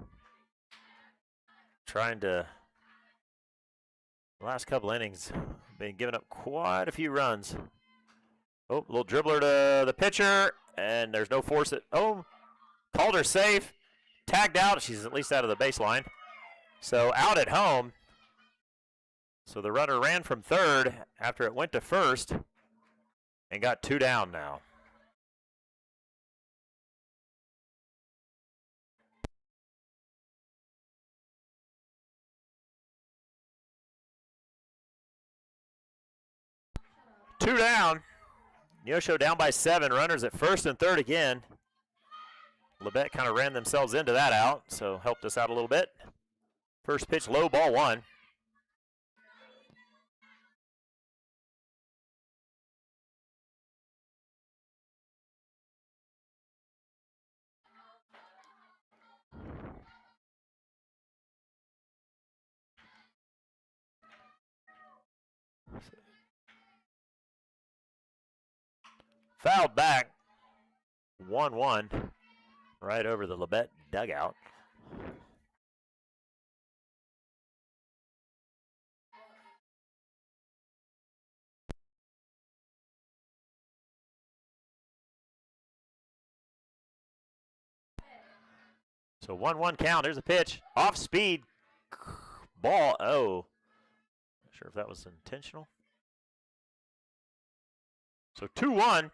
Trying to, the last couple innings, been giving up quite a few runs. Oh, a little dribbler to the pitcher, and there's no force. Oh, called her safe. Tagged out. She's at least out of the baseline. So out at home. So the runner ran from third after it went to first and got 2 down now. Two down. Neosho down by 7. Runners at first and third again. Labette kind of ran themselves into that out, so helped us out a little bit. First pitch, low ball 1. fouled back. 1-1 right over the Labette dugout. So 1-1 count. There's a pitch. Off speed. Ball. Oh. Not sure if that was intentional. So 2-1.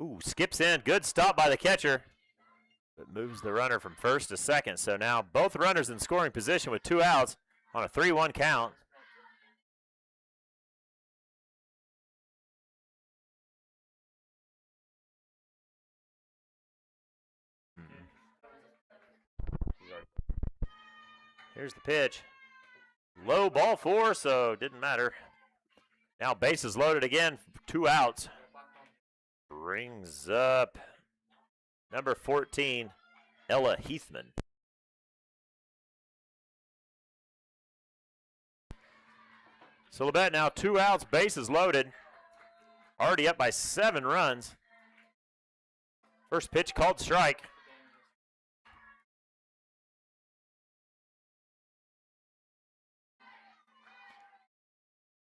Ooh, skips in. Good stop by the catcher. It moves the runner from first to second. So now both runners in scoring position with 2 outs on a 3-1 count. Here's the pitch. Low ball 4, so didn't matter. Now bases loaded again, 2 outs. Brings up number 14, Ella Heathman. So Labette now 2 outs, bases loaded. Already up by 7 runs. First pitch called strike.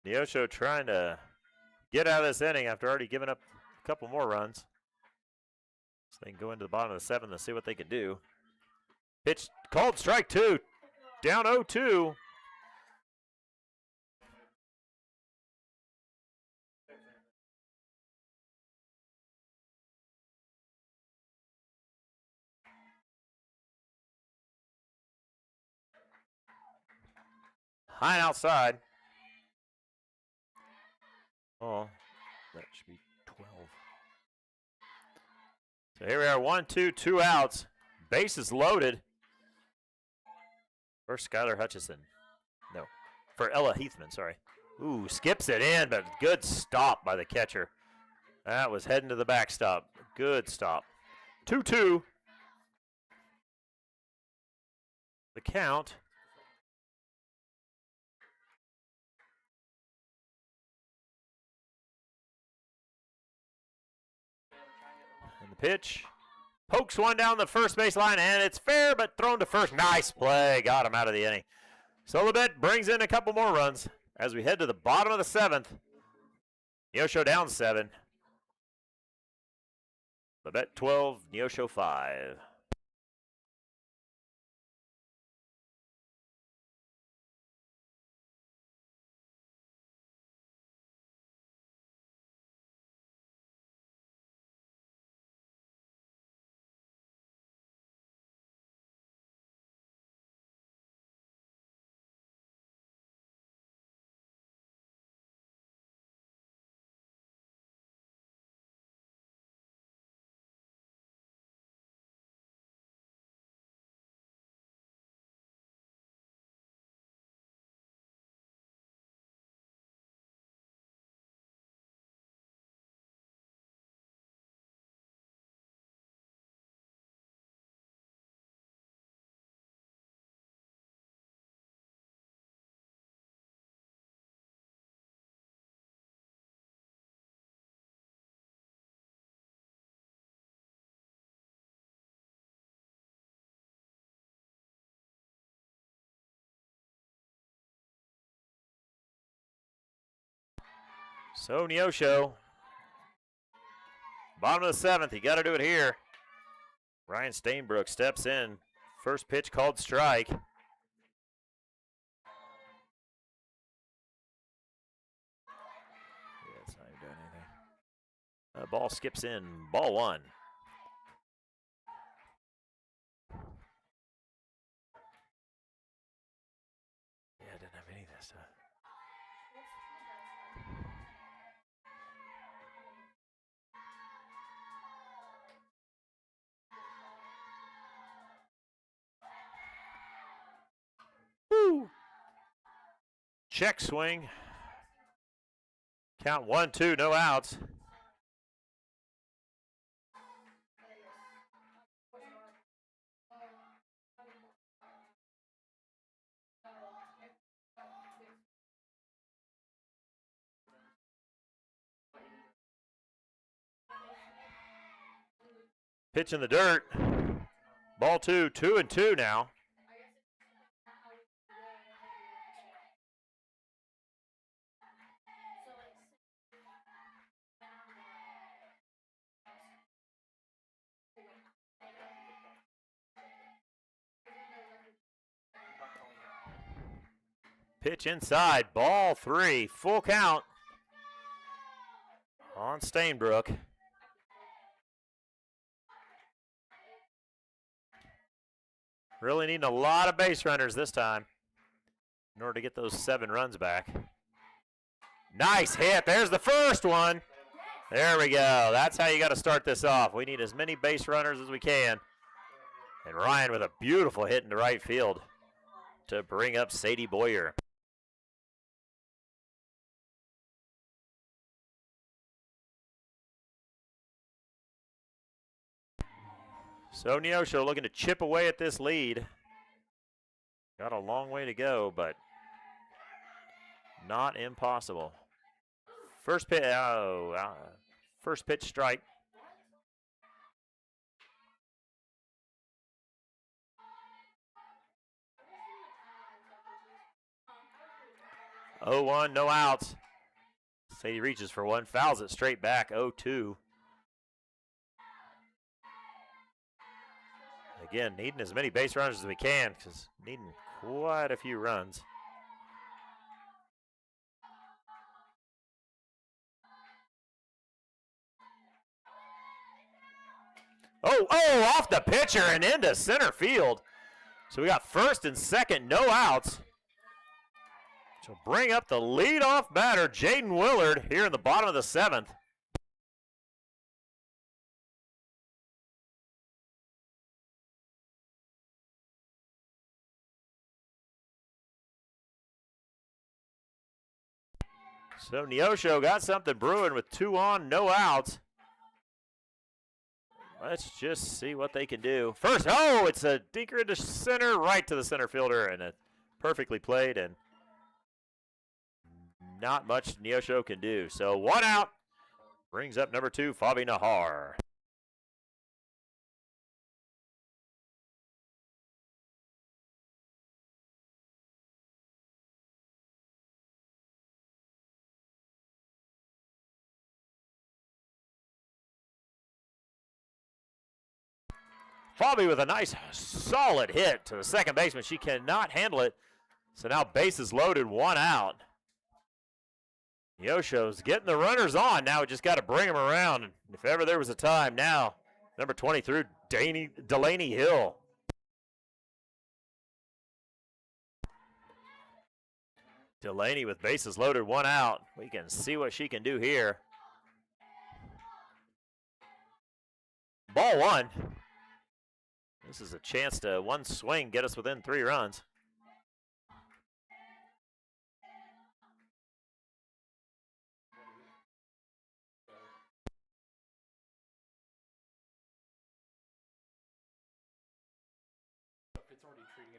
Neosho trying to get out of this inning after already giving up a couple more runs. So they can go into the bottom of the 7th and see what they can do. Pitch called strike 2. Down 0-2. High and outside. Oh, that should be 12. So here we are, 1-2, 2 outs. Bases loaded. First, Skylar Hutchison. No, for Ella Heathman, sorry. Ooh, skips it in, but good stop by the catcher. That was heading to the backstop. Good stop. 2-2. The count. And the pitch. Pokes one down the first base line, and it's fair, but thrown to first. Nice play. Got him out of the inning. So Labette brings in a couple more runs as we head to the bottom of the 7th. Neosho down 7. Labette 12, Neosho 5. So Neosho, bottom of the 7th, you got to do it here. Ryan Stainbrook steps in. First pitch called strike. Yeah, it's not even doing anything. Ball skips in. Ball 1. Yeah, I didn't have any of this stuff. Woo! Check swing. Count 1-2, no outs. Pitch in the dirt. Ball 2, 2-2 now. Pitch inside, ball 3, full count on Stainbrook. Really needing a lot of base runners this time in order to get those 7 runs back. Nice hit, there's the first one. There we go, that's how you got to start this off. We need as many base runners as we can. And Ryan with a beautiful hit into right field to bring up Sadie Boyer. So Neosho looking to chip away at this lead. Got a long way to go, but not impossible. First pitch, first pitch strike. Oh, 1, no outs. Sadie reaches for one, fouls it straight back, 0-2. Again, needing as many base runners as we can because needing quite a few runs. Oh, off the pitcher and into center field. So we got first and second, no outs. So bring up the leadoff batter, Jaden Willard, here in the bottom of the 7th. So Neosho got something brewing with 2 on, no outs. Let's just see what they can do. First, it's a dinker into center, right to the center fielder, and it perfectly played, and not much Neosho can do. So 1 out, brings up number 2, Fabi Nahar. Fabi with a nice solid hit to the second baseman. She cannot handle it. So now bases loaded, 1 out. Neosho's getting the runners on. Now we just got to bring them around. And if ever there was a time, now number 23, Delaney Hill. Delaney with bases loaded, 1 out. We can see what she can do here. Ball 1. This is a chance to one swing, get us within 3 runs.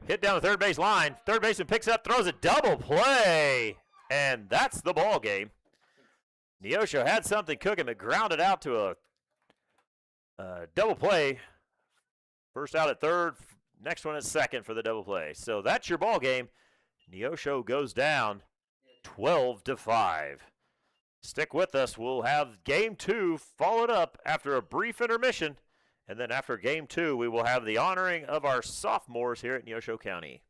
Hit down the third base line. Third baseman picks up, throws a double play. And that's the ball game. Neosho had something cooking, but grounded out to a double play. First out at third, next one at second for the double play. So that's your ball game. Neosho goes down 12-5. Stick with us. We'll have game 2 followed up after a brief intermission. And then after game 2, we will have the honoring of our sophomores here at Neosho County.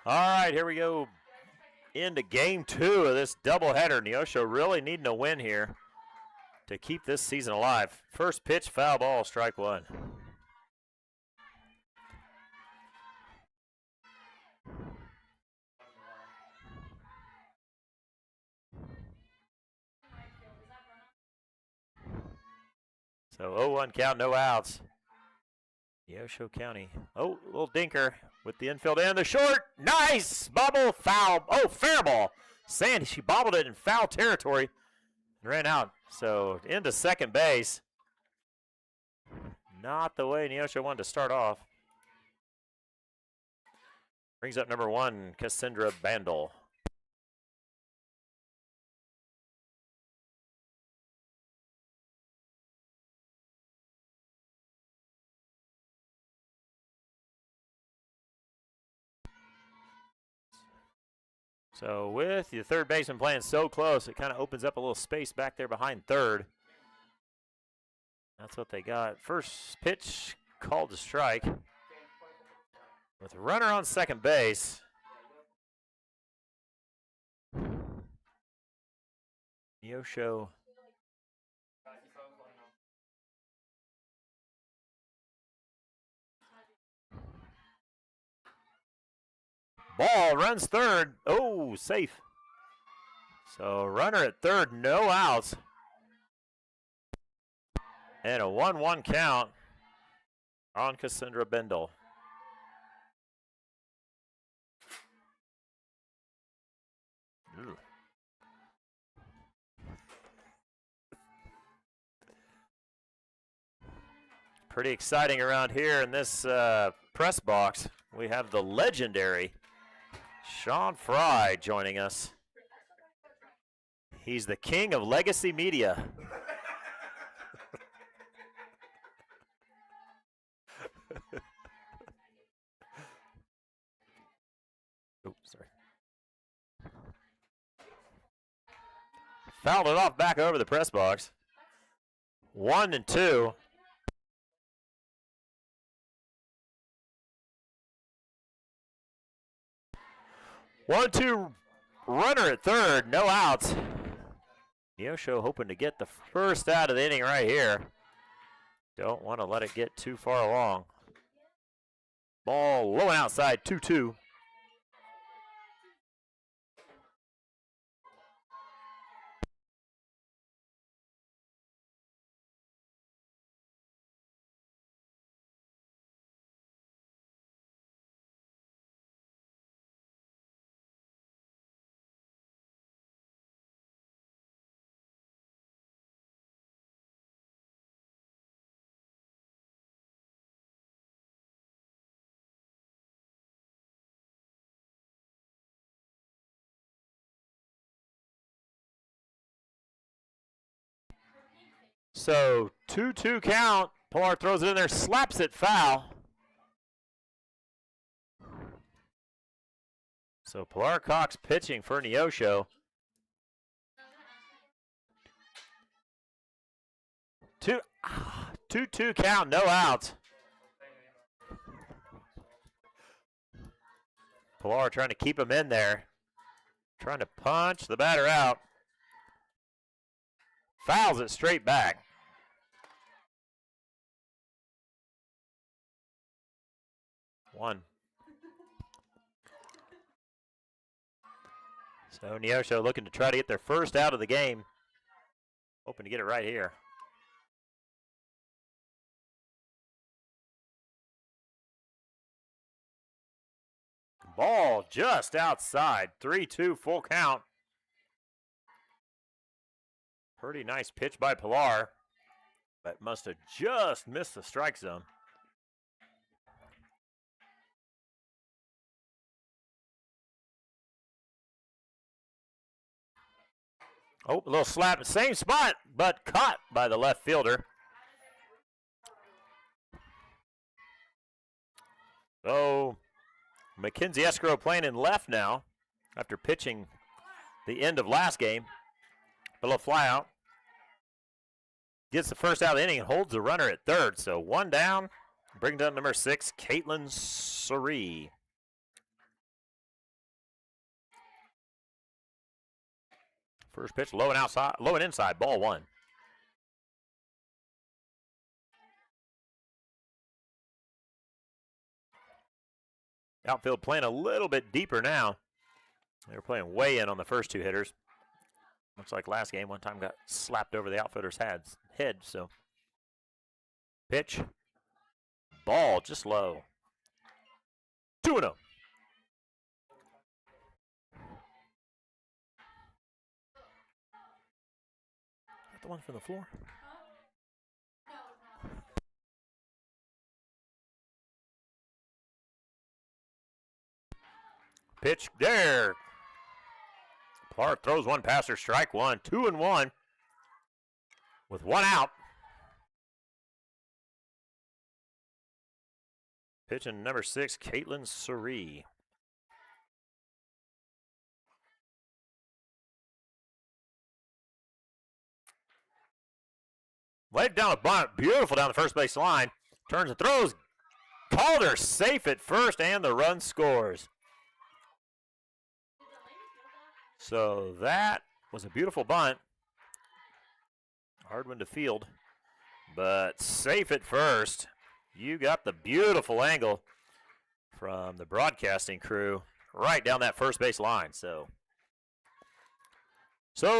All right, here we go into game 2 of this doubleheader. Neosho really needing a win here to keep this season alive. First pitch, foul ball, strike 1. So 0-1 count, no outs. Neosho County. Oh, little dinker with the infield and the short. Nice! Bobble, foul. Oh, fair ball. Sandy, she bobbled it in foul territory and ran out. So into second base. Not the way Neosho wanted to start off. Brings up number 1, Cassandra Bandel. So with the third baseman playing so close, it kind of opens up a little space back there behind third. That's what they got. First pitch called to strike. With a runner on second base. Neosho. Ball runs third. Oh, safe. So runner at third, no outs. And a 1-1 count on Cassandra Bendel. Ooh. Pretty exciting around here in this press box. We have the legendary Sean Fry joining us. He's the king of legacy media. Oops, sorry. Fouled it off back over the press box. 1-2. One-two runner at third, no outs. Neosho hoping to get the first out of the inning right here. Don't want to let it get too far along. Ball low and outside, 2-2. So 2-2 count. Pilar throws it in there, slaps it foul. So Pilar Cox pitching for Neosho. 2-2 count, no outs. Pilar trying to keep him in there. Trying to punch the batter out. Fouls it straight back. One. So Neosho looking to try to get their first out of the game. Hoping to get it right here. Ball just outside. 3-2 full count. Pretty nice pitch by Pilar, but must have just missed the strike zone. Oh, a little slap, same spot, but caught by the left fielder. So, Mackenzie Escrow playing in left now after pitching the end of last game. A little fly out. Gets the first out of the inning and holds the runner at third. So one down. Brings up number 6, Caitlin Surrey. First pitch, low and outside, low and inside, ball one. Outfield playing a little bit deeper now. They were playing way in on the first two hitters. Looks like last game, one time got slapped over the outfielder's head, so. Pitch. Ball, just low. 2-0. The one from the floor? Pitch there. Clark throws one passer, strike one, 2-1 with one out. Pitching number 6, Caitlin Surrey. Laid down a bunt, beautiful down the first base line. Turns and throws. Calder safe at first, and the run scores. So that was a beautiful bunt. Hard one to field, but safe at first. You got the beautiful angle from the broadcasting crew right down that first base line. So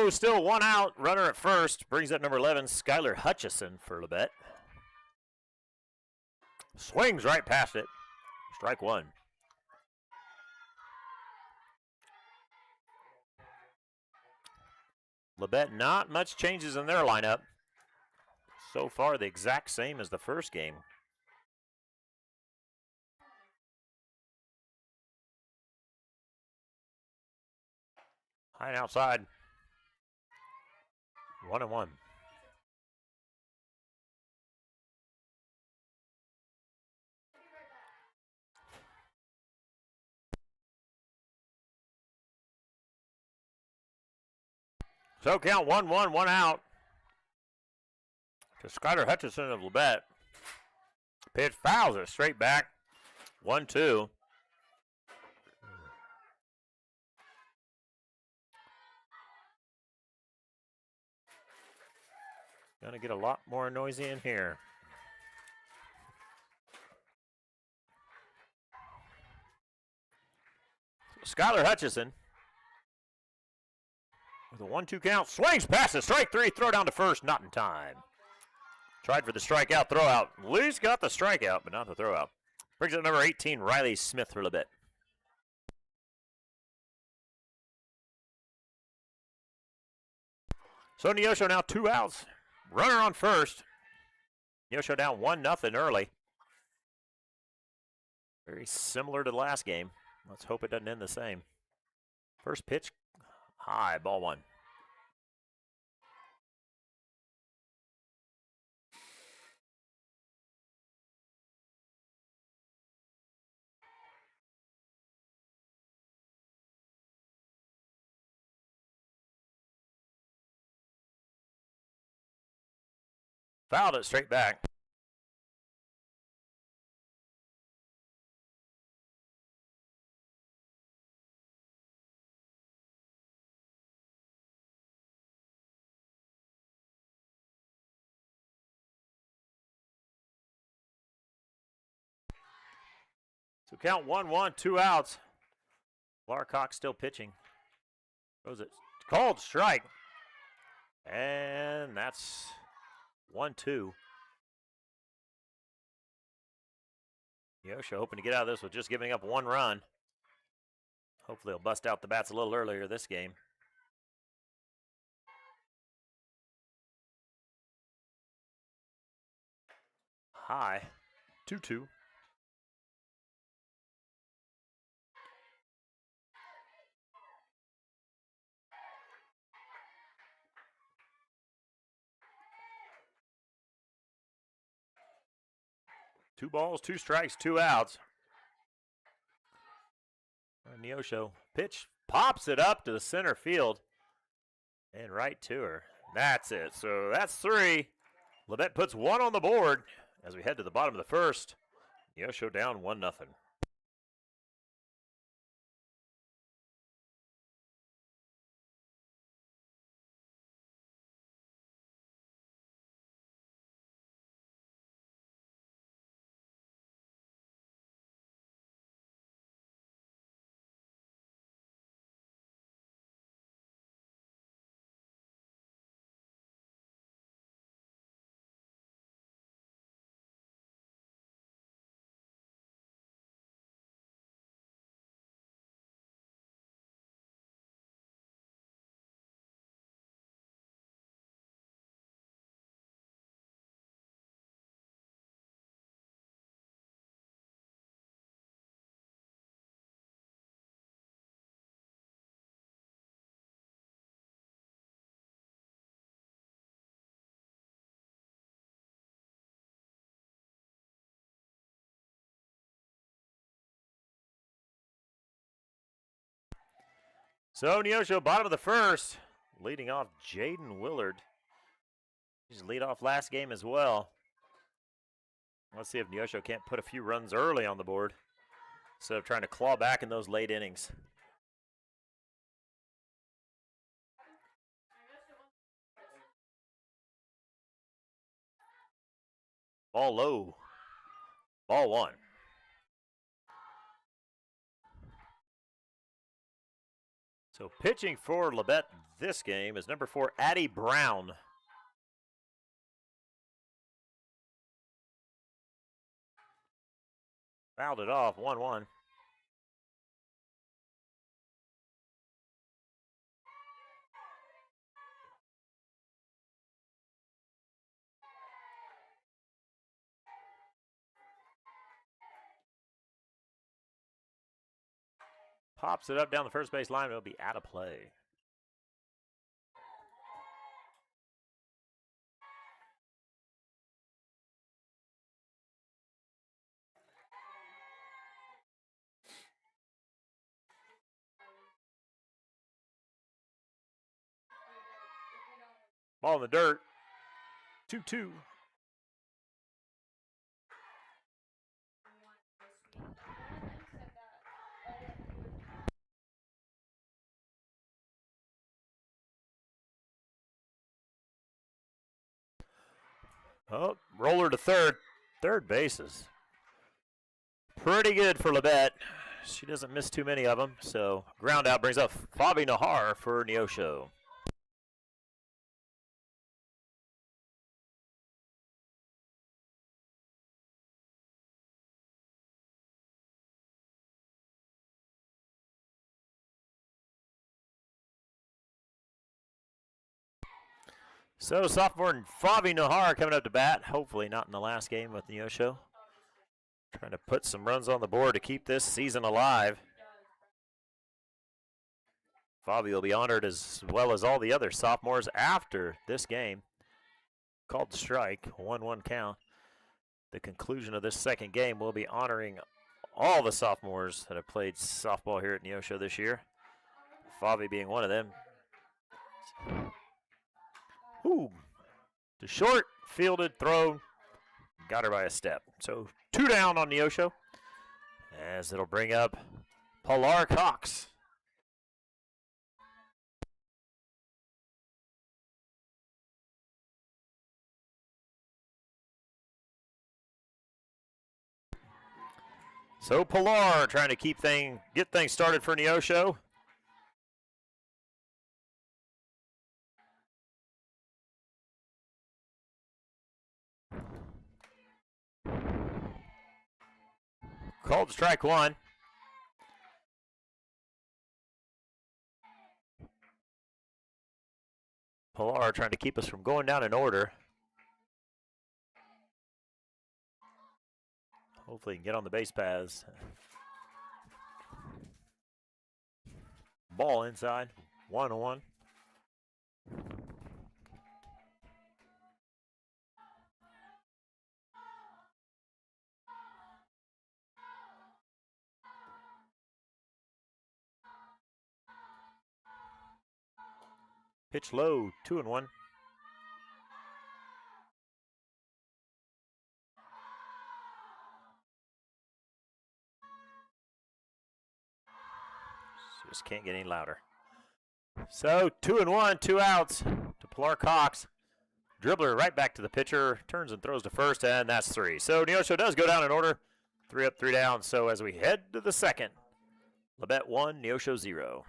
still one out, runner at first. Brings up number 11, Skylar Hutchison for Labette. Swings right past it. Strike one. Labette, not much changes in their lineup. So far, the exact same as the first game. High and outside. 1-1. So count 1-1, one out to Skylar Hutchison of Labette. Pitch fouls it straight back. 1-2. Gonna get a lot more noisy in here. So Skylar Hutchison with a 1-2 count, swings past it, strike three, throw down to first, not in time. Tried for the strikeout, throw out. At least got the strikeout, but not the throw out. Brings up number 18, Riley Smith for Labette. So Neosho now 2 outs. Runner on first. Neosho down 1-0 early. Very similar to the last game. Let's hope it doesn't end the same. First pitch, high, ball one. Fouled it straight back. So count 1-1, 2 outs. Larcock still pitching. Throws it. Called strike. And that's 1-2. Neosho hoping to get out of this with just giving up 1 run. Hopefully he'll bust out the bats a little earlier this game. High, 2-2. Two balls, 2 strikes, 2 outs. Neosho pitch, pops it up to the center field and right to her. That's it. So that's 3. Labette puts 1 on the board as we head to the bottom of the first. Neosho down 1-0. So Neosho, bottom of the first, leading off Jaden Willard. He's lead off last game as well. Let's see if Neosho can't put a few runs early on the board instead of trying to claw back in those late innings. Ball low. Ball one. So pitching for Labette this game is number 4, Addie Brown. Fouled it off, 1-1. Pops it up down the first base line. It'll be out of play. Ball in the dirt. 2-2. Oh, roller to third. Third bases. Pretty good for Labette. She doesn't miss too many of them. So ground out brings up Fabi Nahar for Neosho. So sophomore Fabi Nahar coming up to bat. Hopefully not in the last game with Neosho. Trying to put some runs on the board to keep this season alive. Fabi will be honored as well as all the other sophomores after this game. Called strike, 1-1 count. The conclusion of this second game will be honoring all the sophomores that have played softball here at Neosho this year. Fabi being one of them. Ooh, to short, fielded, throw, got her by a step. So 2 down on Neosho, as it'll bring up Pilar Cox. So Pilar trying to get things started for Neosho. Called strike 1. Pilar trying to keep us from going down in order. Hopefully he can get on the base paths. Ball inside, 1-1. Pitch low, 2-1. Just can't get any louder. So 2-1, 2 outs to Pilar Cox. Dribbler right back to the pitcher, turns and throws to first, and that's 3. So Neosho does go down in order. 3 up, 3 down. So as we head to the second, Labette 1, Neosho 0.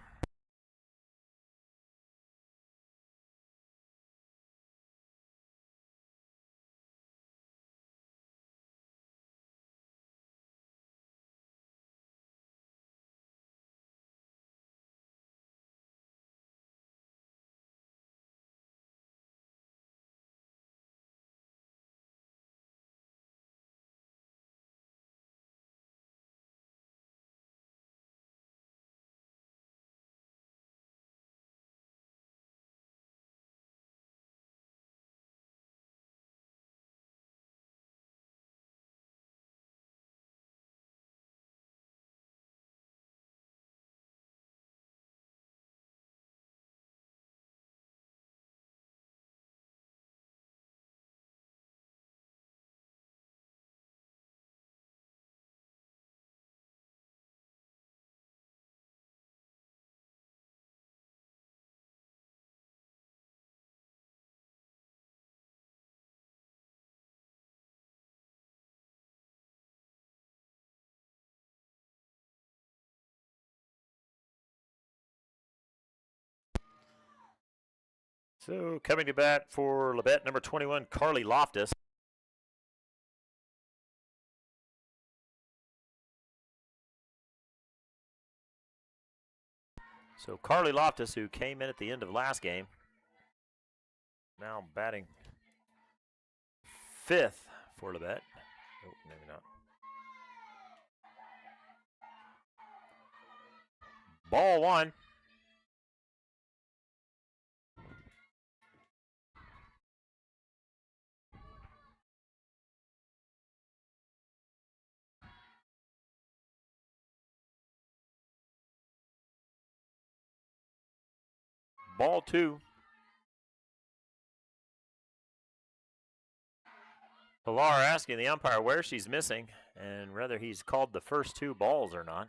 So coming to bat for Labette, number 21, Carly Loftus. So Carly Loftus, who came in at the end of last game, now batting 5th for Labette. Oh, maybe not. Ball 1. Ball 2. Pilar asking the umpire where she's missing and whether he's called the first 2 balls or not.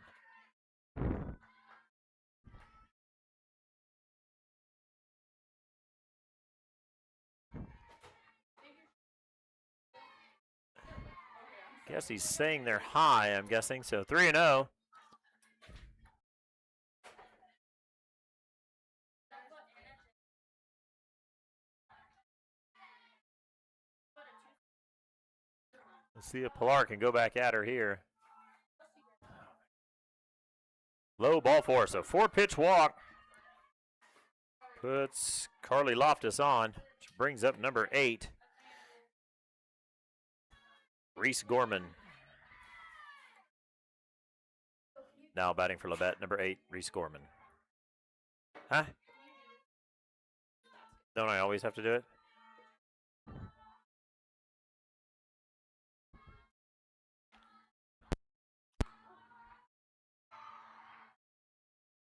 Guess he's saying they're high, I'm guessing. So 3-0. Let's see if Pilar can go back at her here. Low, ball 4. So 4-pitch walk. Puts Carly Loftus on, which brings up number 8, Reese Gorman. Now batting for Labette, number 8, Reese Gorman. Huh? Don't I always have to do it?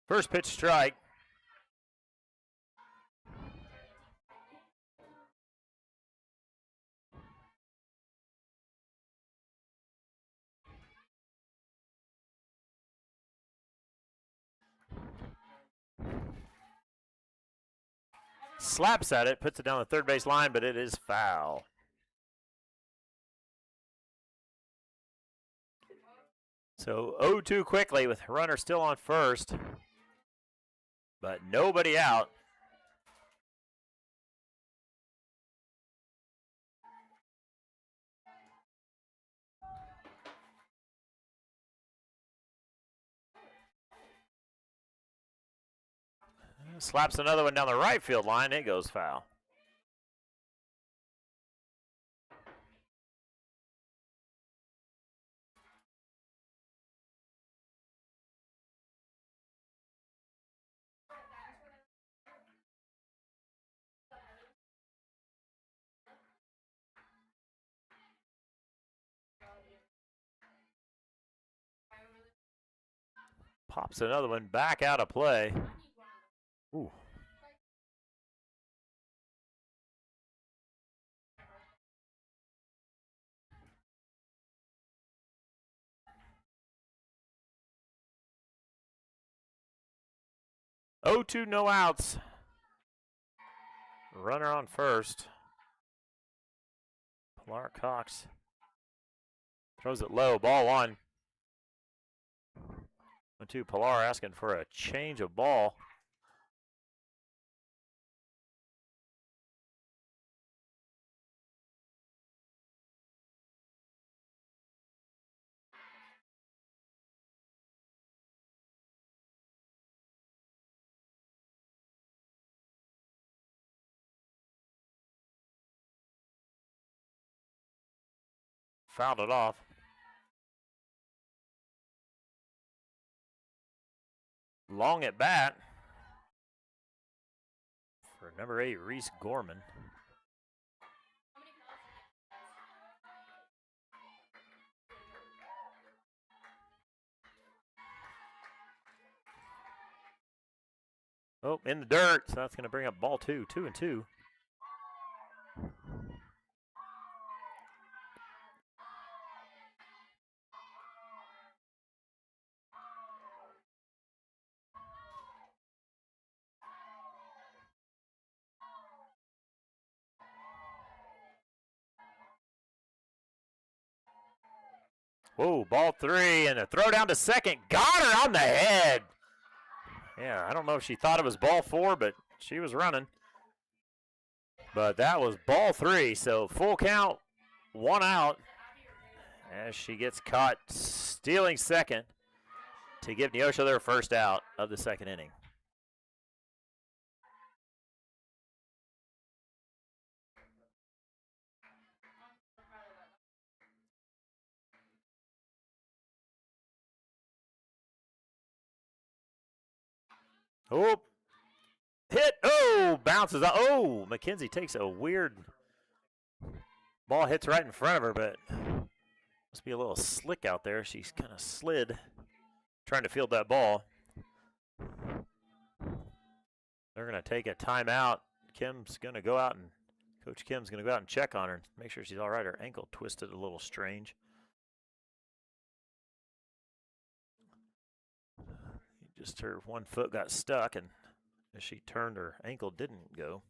First pitch strike. Slaps at it, puts it down the third base line, but it is foul. So 0-2 quickly with runner still on first, but nobody out. Slaps another one down the right field line. It goes foul. Pops another one back out of play. Ooh. Oh, 2 no outs. Runner on first. Pilar Cox throws it low. Ball 1. 1-2. Pilar asking for a change of ball. Fouled it off. Long at bat for number 8, Reese Gorman. Oh, in the dirt, so that's going to bring up ball 2, 2-2. Whoa, ball 3, and a throw down to second. Got her on the head. Yeah, I don't know if she thought it was ball 4, but she was running. But that was ball 3, so full count, 1 out, as she gets caught stealing second to give Neosho their first out of the second inning. Oh, hit, oh, bounces out. Oh, McKenzie takes a weird ball, hits right in front of her, but must be a little slick out there. She's kind of slid trying to field that ball. They're going to take a timeout. Kim's going to go out and Coach Kim's going to go out and check on her and make sure she's all right. Her ankle twisted a little strange. Just her one foot got stuck, and as she turned, her ankle didn't go.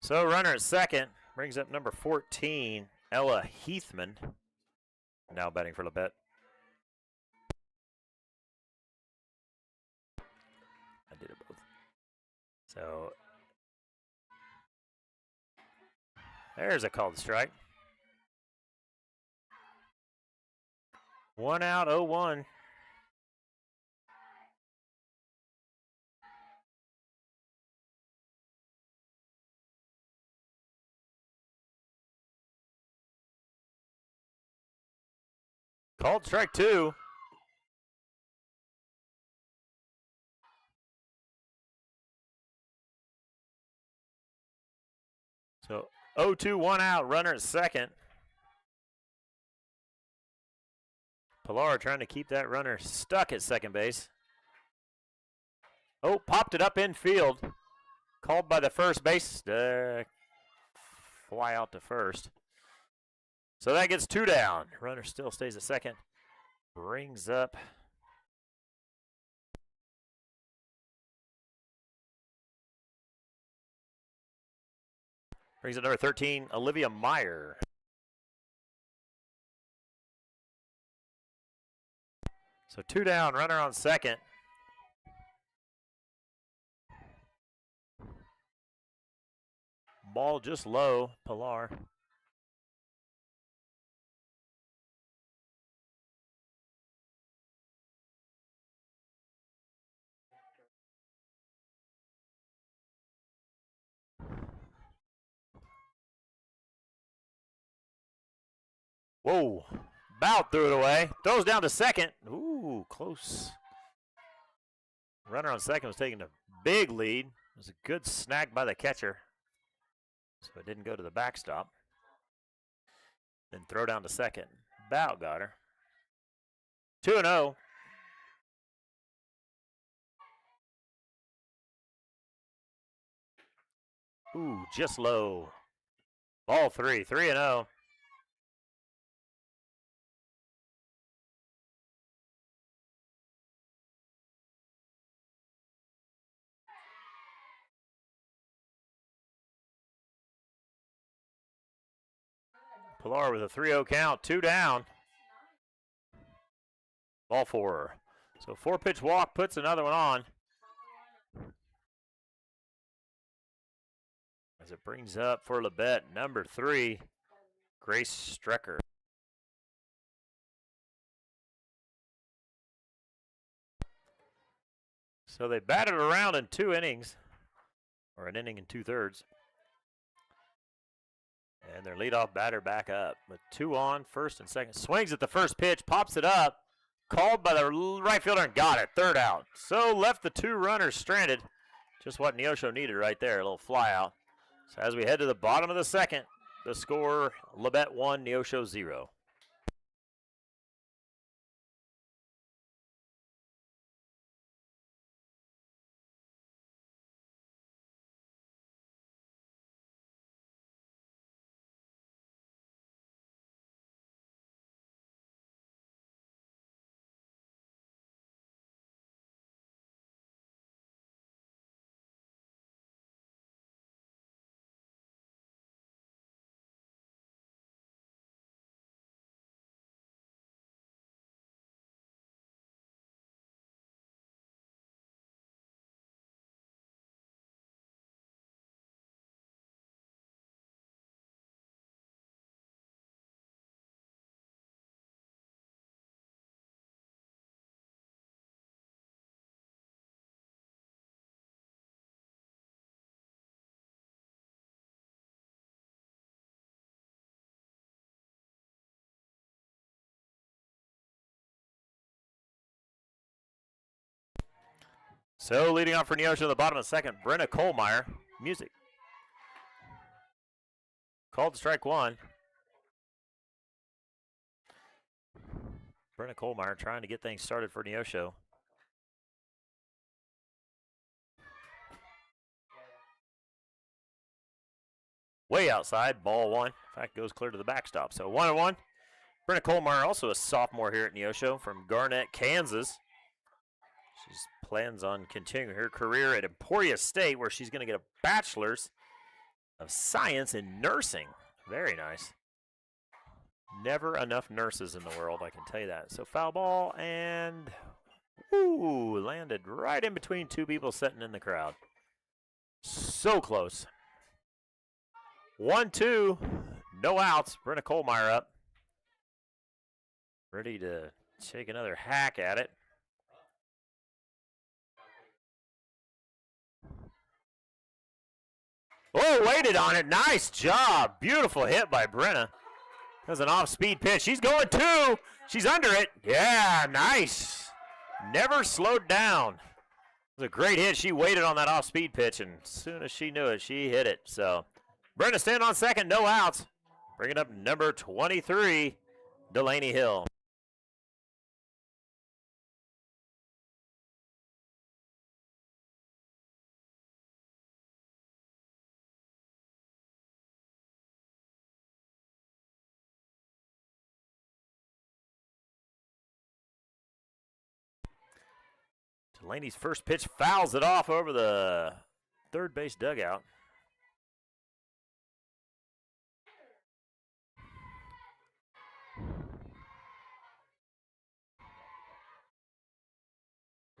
So runner at second brings up number 14, Ella Heathman, now batting for Labette. I did it both. So there's a called strike. 1 out, 0-1. Called strike 2. So 0-2, 1 out, runner at second. Pilar trying to keep that runner stuck at second base. Oh, popped it up infield. Called by the first base. Fly out to first. So that gets 2 down. Runner still stays at second. Brings up number 13, Olivia Meyer. So 2 down, runner on second. Ball just low, Pilar. Whoa, Bout threw it away. Throws down to second. Ooh, close. Runner on second was taking a big lead. It was a good snag by the catcher. So it didn't go to the backstop. Then throw down to second. Bout got her. 2-0. Ooh, just low. Ball 3, 3-0. Pilar with a 3-0 count, 2 down. Ball 4. So 4-pitch walk puts another one on. As it brings up for Labette, number 3, Grace Strecker. So they batted around in 2 innings, or an inning and 2/3. And their leadoff batter back up with 2 on, first and second. Swings at the first pitch, pops it up. Called by the right fielder and got it. 3rd out. So left the 2 runners stranded. Just what Neosho needed right there, a little fly out. So as we head to the bottom of the second, the score, Labette 1, Neosho 0. So leading off for Neosho in the bottom of the second, Brenna Kohlmeyer. Music. Called strike one. Brenna Kohlmeyer trying to get things started for Neosho. Way outside, ball one. In fact, goes clear to the backstop. So 1-1. Brenna Kohlmeyer, also a sophomore here at Neosho from Garnett, Kansas. She plans on continuing her career at Emporia State, where she's going to get a bachelor's of science in nursing. Very nice. Never enough nurses in the world, I can tell you that. So foul ball, and ooh, landed right in between two people sitting in the crowd. So close. 1-2, no outs. Brenna Kohlmeyer up. Ready to take another hack at it. Oh, waited on it. Nice job. Beautiful hit by Brenna. That was an off-speed pitch. She's going two. She's under it. Yeah, nice. Never slowed down. It was a great hit. She waited on that off-speed pitch, and as soon as she knew it, she hit it. So Brenna staying on second, no outs. Bringing up number 23, Delaney Hill. Delaney's first pitch fouls it off over the third base dugout.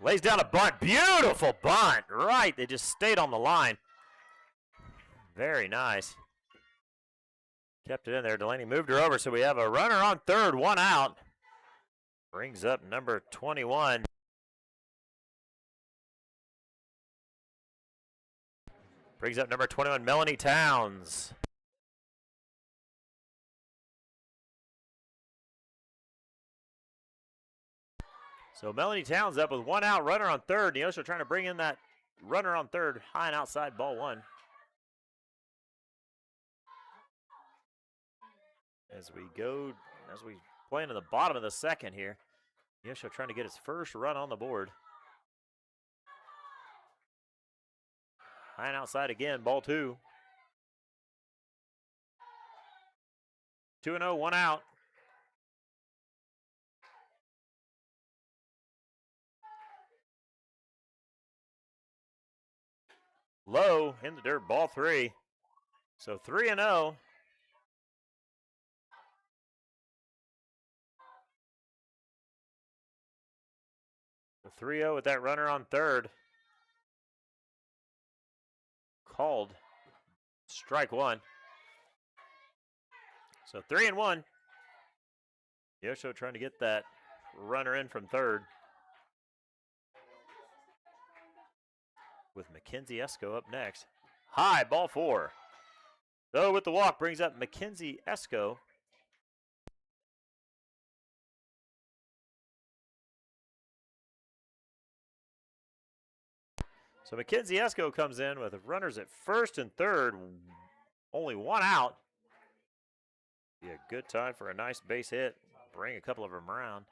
Lays down a bunt. Beautiful bunt. Right. They just stayed on the line. Very nice. Kept it in there. Delaney moved her over, so we have a runner on third, one out. Brings up number 21. Brings up number 21, Melanie Towns. So Melanie Towns up with one out, runner on third. Neosho trying to bring in that runner on third, high and outside, ball one. As we play into the bottom of the second here, Neosho trying to get his first run on the board. High and outside again, ball two. 2-0, one out. Low in the dirt, ball three. So 3-0. The 3-0 with that runner on third. Called strike one. So 3-1. Neosho trying to get that runner in from third. With Mackenzie Esco up next. High, ball four. So with the walk brings up Mackenzie Esco. So Mackenzie Esco comes in with runners at first and third, only one out. Be a good time for a nice base hit. Bring a couple of them around.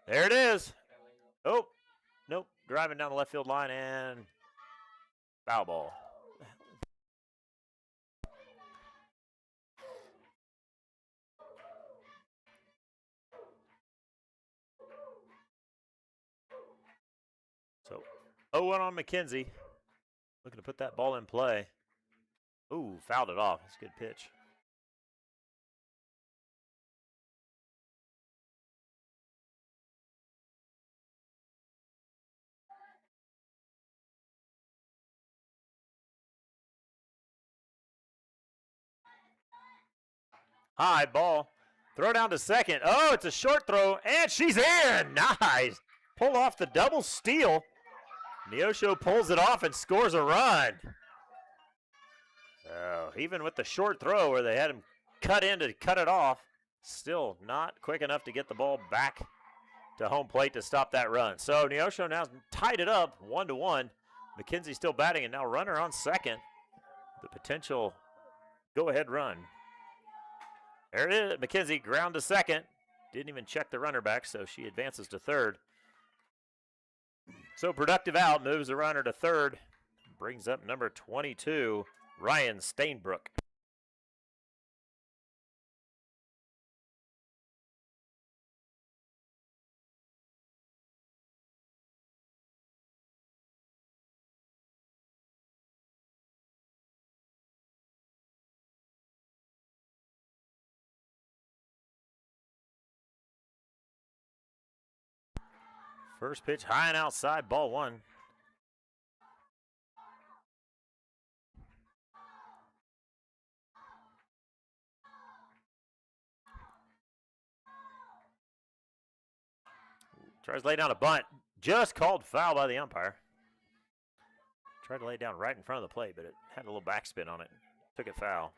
There it is. Oh, nope. Driving down the left field line and foul ball. So 0-1 on McKenzie. Looking to put that ball in play. Ooh, fouled it off. That's a good pitch. High ball. Throw down to second. Oh, it's a short throw, and she's in. Nice. Pull off the double steal. Neosho pulls it off and scores a run. So even with the short throw where they had him cut in to cut it off, still not quick enough to get the ball back to home plate to stop that run. So Neosho now tied it up 1-1. McKenzie still batting, and now runner on second. The potential go-ahead run. There it is. McKenzie ground to second. Didn't even check the runner back, so she advances to third. So productive out, moves the runner to third. Brings up number 22, Ryan Stainbrook. First pitch high and outside, ball one. Tries to lay down a bunt. Just called foul by the umpire. Tried to lay it down right in front of the plate, but it had a little backspin on it. Took it foul.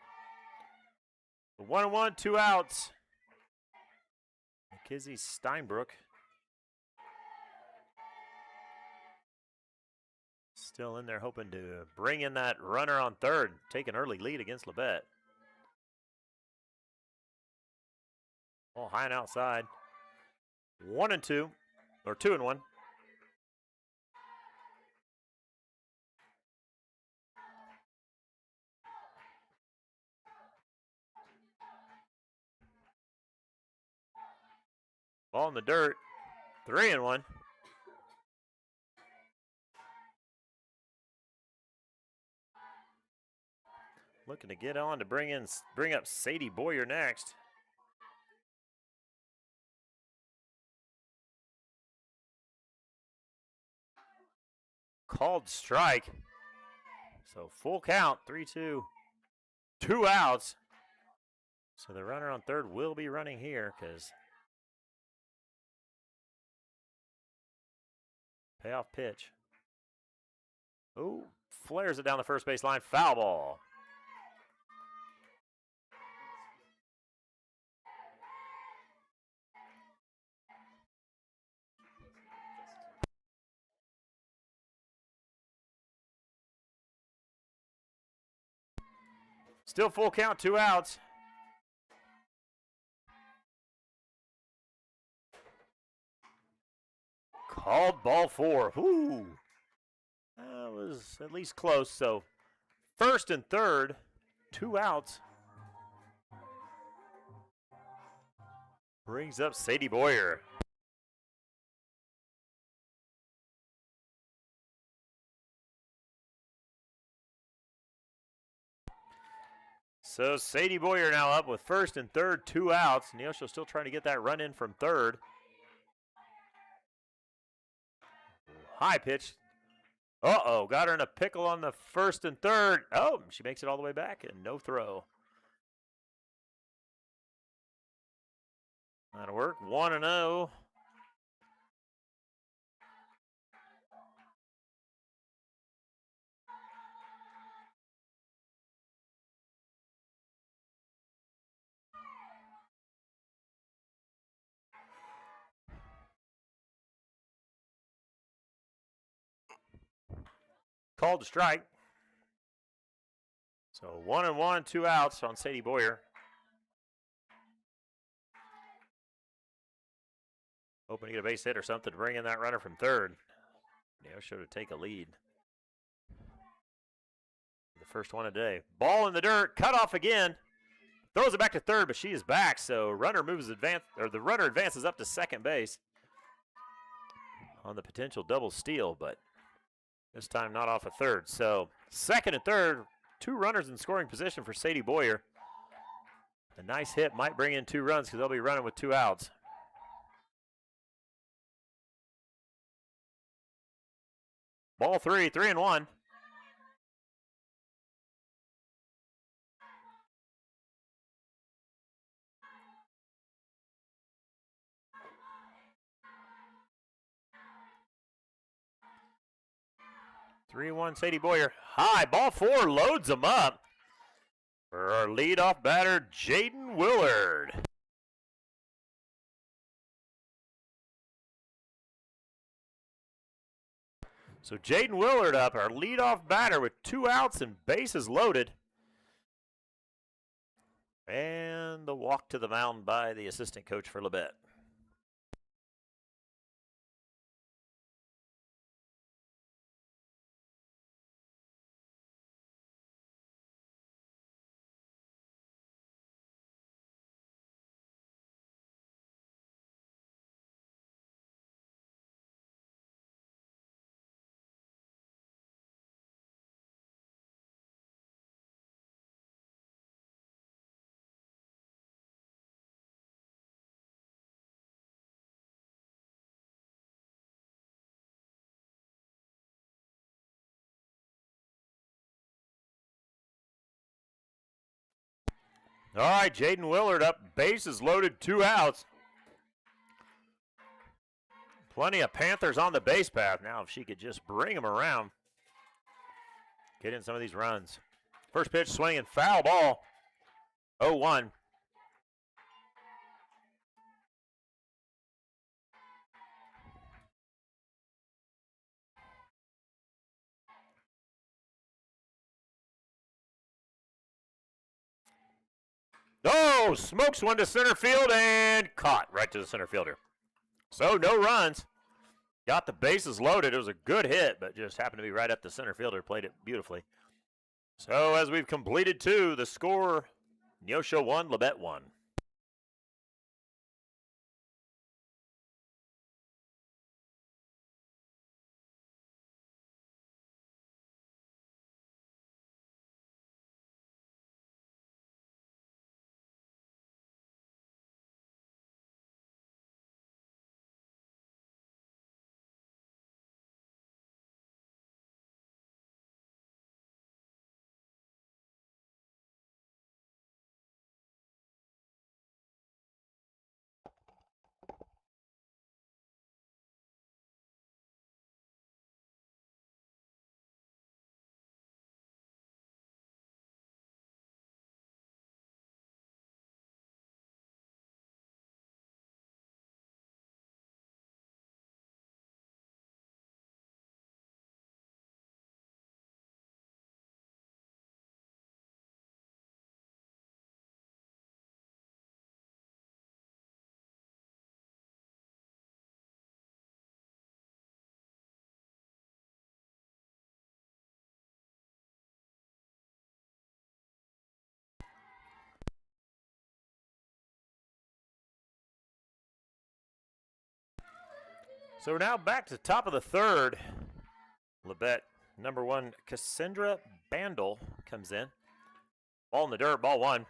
1-1, 2 outs. McKenzie Steinbrook. Still in there hoping to bring in that runner on third. Take an early lead against Labette. Ball high and outside. 1-2. Or 2-1. Ball in the dirt. 3-1. Looking to get on to bring up Sadie Boyer next. Called strike. So full count, 3-2. 2 outs. So the runner on third will be running here because payoff pitch. Oh, flares it down the first base line. Foul ball. Still full count, 2 outs. Called ball 4. Whoo. That was at least close. So first and third, 2 outs. Brings up Sadie Boyer. So Sadie Boyer now up with first and third, 2 outs. Neosho still trying to get that run in from third. High pitch. Uh-oh, got her in a pickle on the first and third. Oh, she makes it all the way back and no throw. That'll work. 1-0. Called to strike. So 1-1, 2 outs on Sadie Boyer. Hoping to get a base hit or something to bring in that runner from third. Neosho to take a lead. The first one today. Ball in the dirt, cut off again. Throws it back to third, but she is back. So the runner advances up to second base on the potential double steal, but this time not off of third. So second and third, 2 runners in scoring position for Sadie Boyer. A nice hit might bring in 2 runs because they'll be running with 2 outs. Ball 3, 3-1. Sadie Boyer. High, ball 4, loads them up for our leadoff batter, Jaden Willard. So Jaden Willard up, our leadoff batter with 2 outs and bases loaded. And the walk to the mound by the assistant coach for Labette. All right, Jaden Willard up, bases loaded, 2 outs. Plenty of Panthers on the base path. Now if she could just bring them around, get in some of these runs. First pitch swinging, foul ball, 0-1. Oh, smokes one to center field and caught right to the center fielder. So no runs. Got the bases loaded. It was a good hit, but just happened to be right at the center fielder. Played it beautifully. So as we've completed 2, the score, Neosho 1, Labette 1. So we're now back to the top of the 3rd. Labette, number 1, Cassandra Bandel comes in. Ball in the dirt, ball 1.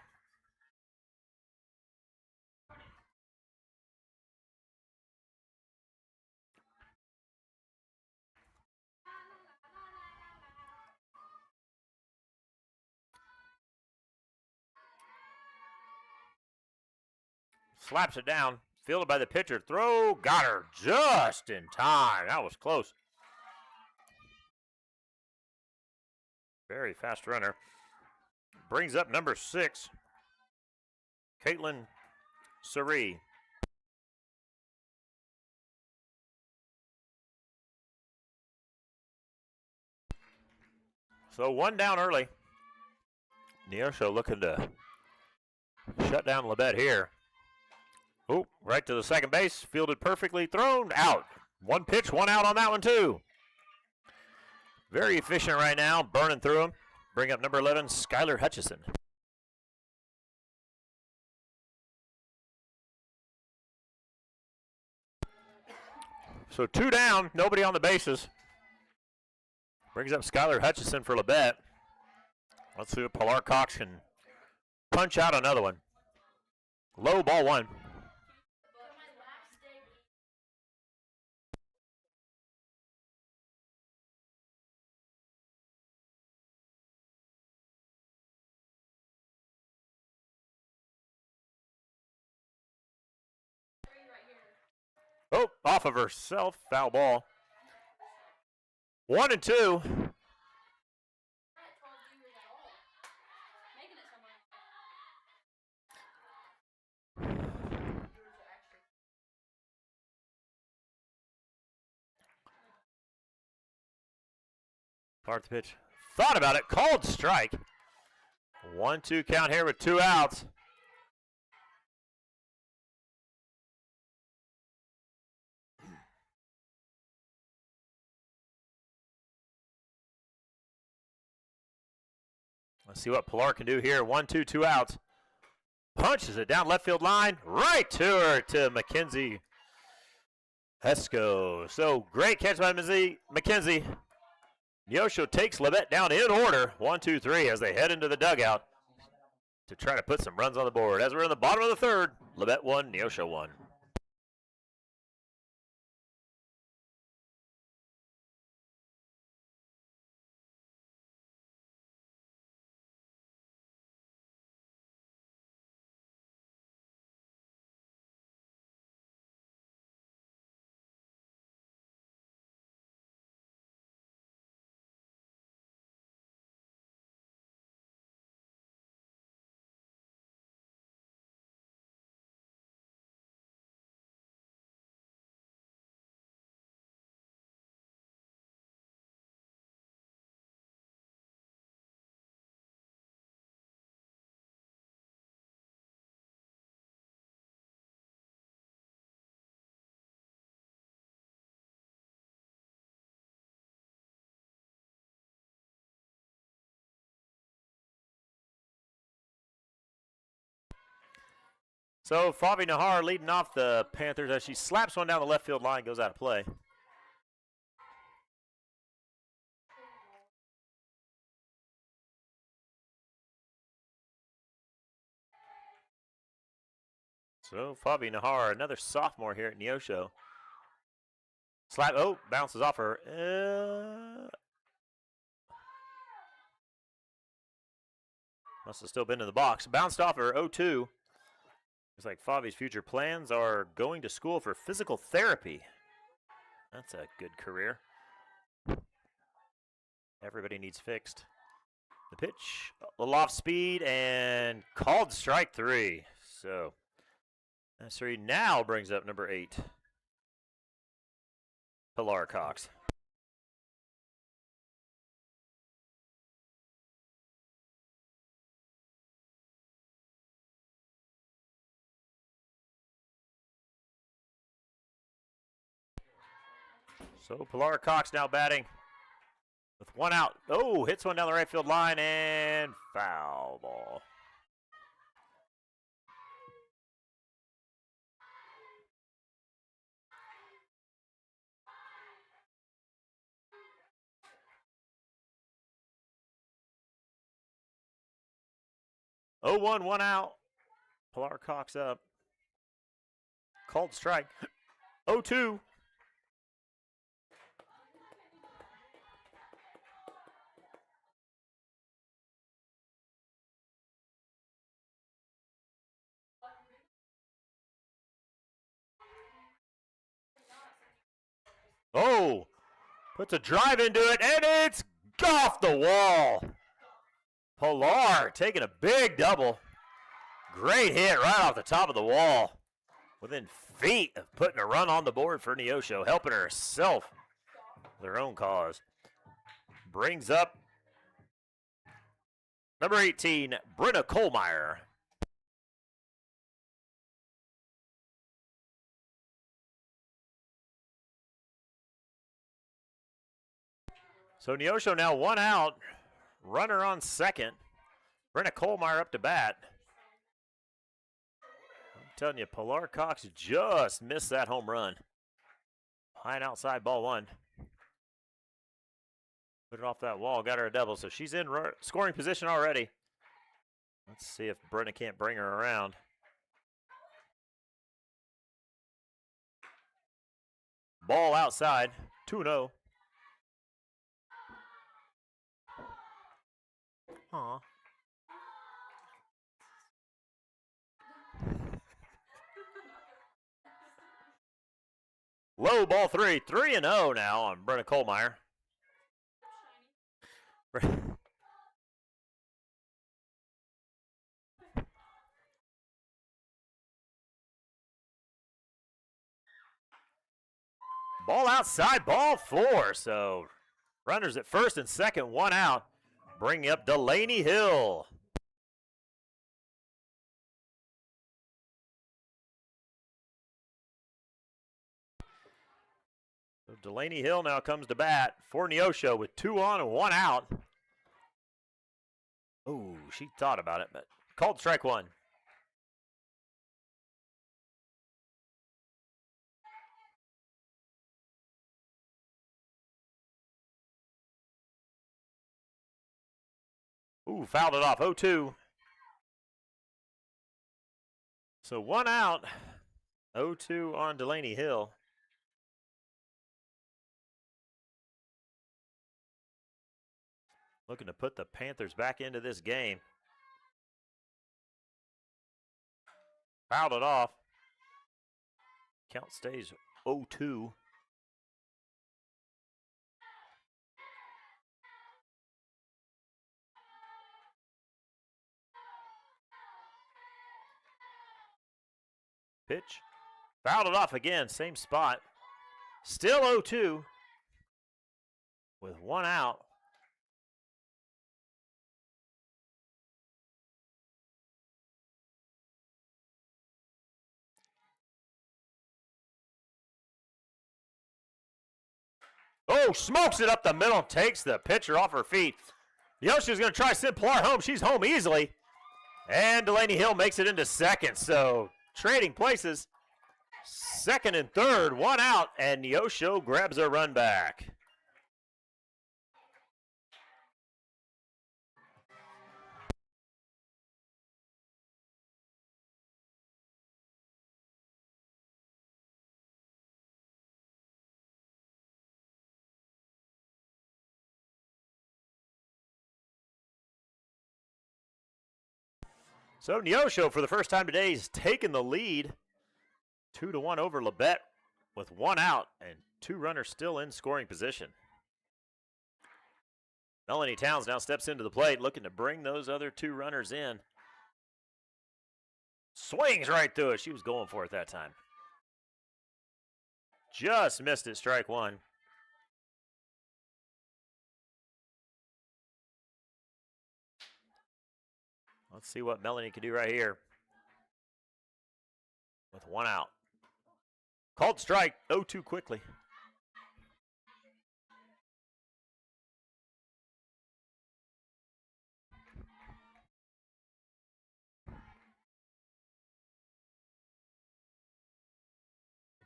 Slaps it down, fielded by the pitcher. Throw, got her just in time. That was close. Very fast runner. Brings up number 6, Caitlin Surrey. So 1 down early. Neosho looking to shut down Labette here. Oh, right to the second base. Fielded perfectly. Thrown out. 1 pitch, 1 out on that one, too. Very efficient right now. Burning through them. Bring up number 11, Skylar Hutchison. So 2 down. Nobody on the bases. Brings up Skylar Hutchison for Labette. Let's see if Pilar Cox can punch out another one. Low, ball 1. Oh, off of herself. Foul ball. 1 and 2. Part the pitch. Thought about it. Called strike. 1-2 count here with 2 outs. Let's see what Pilar can do here. 1-2, 2 outs. Punches it down left field line. Right to her, to Mackenzie Hesco. So great catch by Mackenzie. Neosho takes Labette down in order. 1-2-3 as they head into the dugout to try to put some runs on the board. As we're in the bottom of the third, Labette 1, Neosho 1. So Favi Nahar leading off the Panthers as she slaps one down the left field line, goes out of play. So Favi Nahar, another sophomore here at Neosho. Slap, oh, bounces off her. Must have still been in the box. Bounced off her, 0-2. Looks like Favi's future plans are going to school for physical therapy. That's a good career. Everybody needs fixed. The pitch, a little off speed, and called strike 3. So, Nursery now brings up number 8, Pilar Cox. So Pilar Cox now batting with 1 out. Oh, hits one down the right field line and foul ball. Oh, 1 out. Pilar Cox up. Called strike. 0-2. Oh, puts a drive into it, and it's off the wall. Pilar taking a big double. Great hit right off the top of the wall. Within feet of putting a run on the board for Neosho, helping herself their own cause. Brings up number 18, Brenna Kohlmeyer. So Neosho now 1 out. Runner on second. Brenna Kohlmeyer up to bat. I'm telling you, Pilar Cox just missed that home run. High and outside, ball 1. Put it off that wall, got her a double. So she's in scoring position already. Let's see if Brenna can't bring her around. Ball outside, 2-0. Aw. Low ball 3, 3-0 now on Brenna Kohlmeyer. Ball outside, ball 4. So Runners at first and second, one out. Bringing up Delaney Hill. So Delaney Hill now comes to bat for Neosho with 2 on and 1 out. Oh, she thought about it, but called strike one. Ooh, fouled it off, 0-2. So 1 out, 0-2 on Delaney Hill. Looking to put the Panthers back into this game. Fouled it off. Count stays 0-2. Pitch. Fouled it off again, same spot. Still 0-2 with 1 out. Oh, smokes it up the middle, takes the pitcher off her feet. Neosho's going to try to send Pilar home. She's home easily. And Delaney Hill makes it into second. So trading places. Second and third, 1 out, and Neosho grabs a run back. So Neosho, for the first time today, is taking the lead. 2-1 over Labette with 1 out and 2 runners still in scoring position. Melanie Towns now steps into the plate, looking to bring those other 2 runners in. Swings right through it. She was going for it that time. Just missed it, strike one. Let's see what Melanie can do right here. With 1 out. Called strike, 0-2 quickly.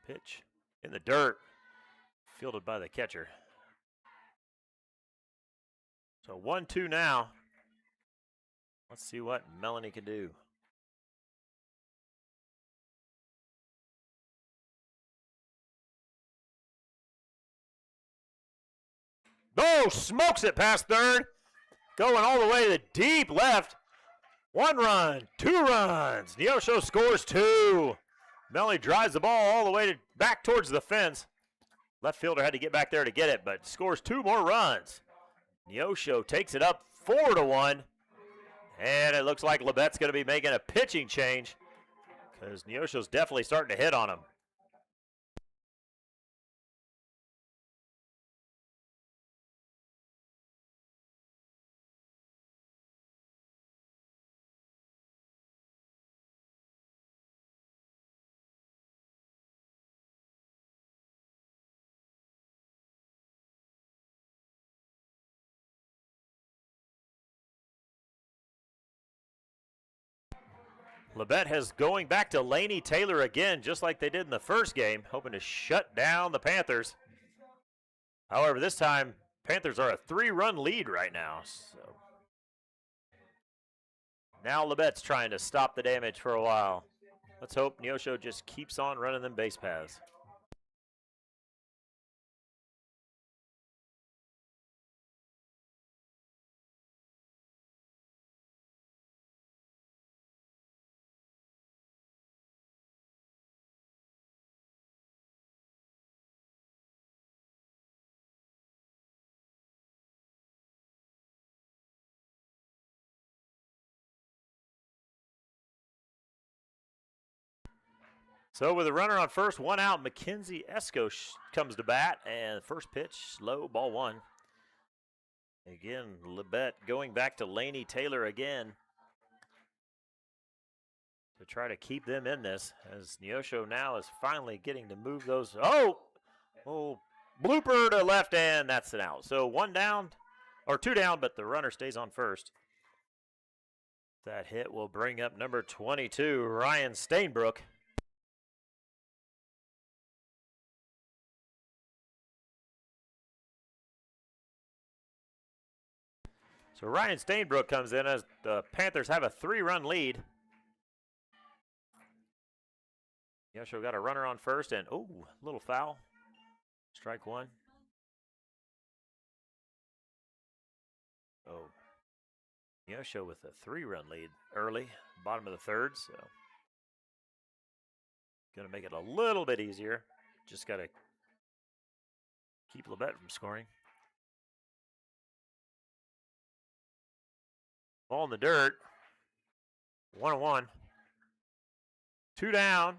Pitch in the dirt, fielded by the catcher. So 1-2 now. Let's see what Melanie can do. Oh, smokes it past third. Going all the way to the deep left. 1 run, 2 runs. Neosho scores 2. Melanie drives the ball all the way back towards the fence. Left fielder had to get back there to get it, but scores 2 more runs. Neosho takes it up 4-1. And it looks like Labette's going to be making a pitching change because Neosho's definitely starting to hit on him. Labette has going back to Lainey Taylor again, just like they did in the first game, hoping to shut down the Panthers. However, this time, Panthers are a 3-run lead right now. So now Labette's trying to stop the damage for a while. Let's hope Neosho just keeps on running them base paths. So with a runner on first, 1 out, Mackenzie Esco comes to bat, and first pitch, low, ball 1. Again, Labette going back to Laney Taylor again to try to keep them in this, as Neosho now is finally getting to move those. Oh, blooper to left, and that's an out. So one down, or two down, but the runner stays on first. That hit will bring up number 22, Ryan Stainbrook. So Ryan Stainbrook comes in as the Panthers have a 3-run lead. Neosho got a runner on first, and little foul. Strike one. Neosho with a 3-run lead early, bottom of the third, so going to make it a little bit easier. Just got to keep Labette from scoring. Ball in the dirt. 1-1. 2 down.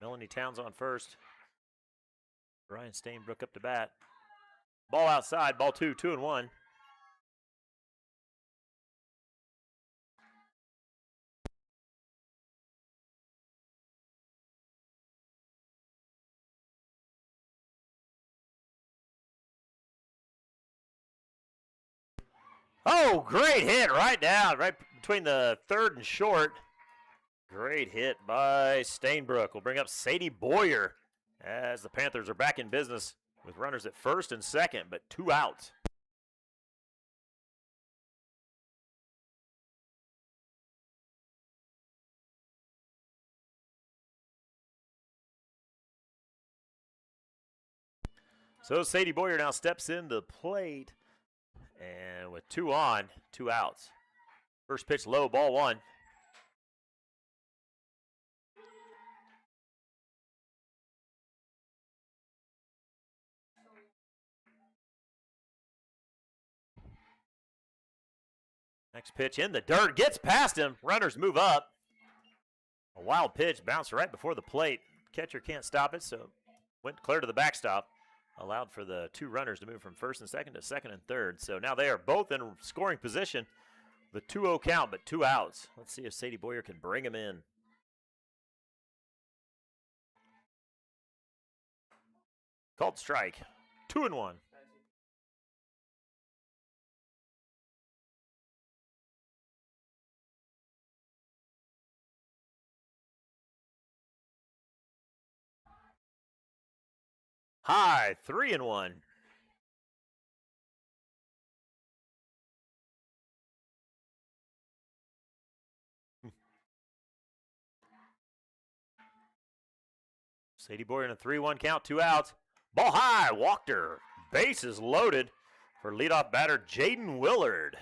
Melanie Towns on first. Ryan Stainbrook up to bat. Ball outside, ball 2, 2-1. Oh, great hit right down, right between the third and short. Great hit by Stainbrook. Will bring up Sadie Boyer as the Panthers are back in business with runners at first and second, but 2 outs. So Sadie Boyer now steps in the plate, and with 2 on, 2 outs. First pitch low, ball 1. Next pitch in the dirt, gets past him. Runners move up. A wild pitch bounced right before the plate. Catcher can't stop it, so went clear to the backstop. Allowed for the 2 runners to move from first and second to second and third. So now they are both in scoring position. The 2-0 count, but 2 outs. Let's see if Sadie Boyer can bring him in. Called strike. 2-1. High, 3-1. Sadie Boyer in a 3-1 count, 2 outs. Ball high, walked her. Bases loaded for leadoff batter Jaden Willard.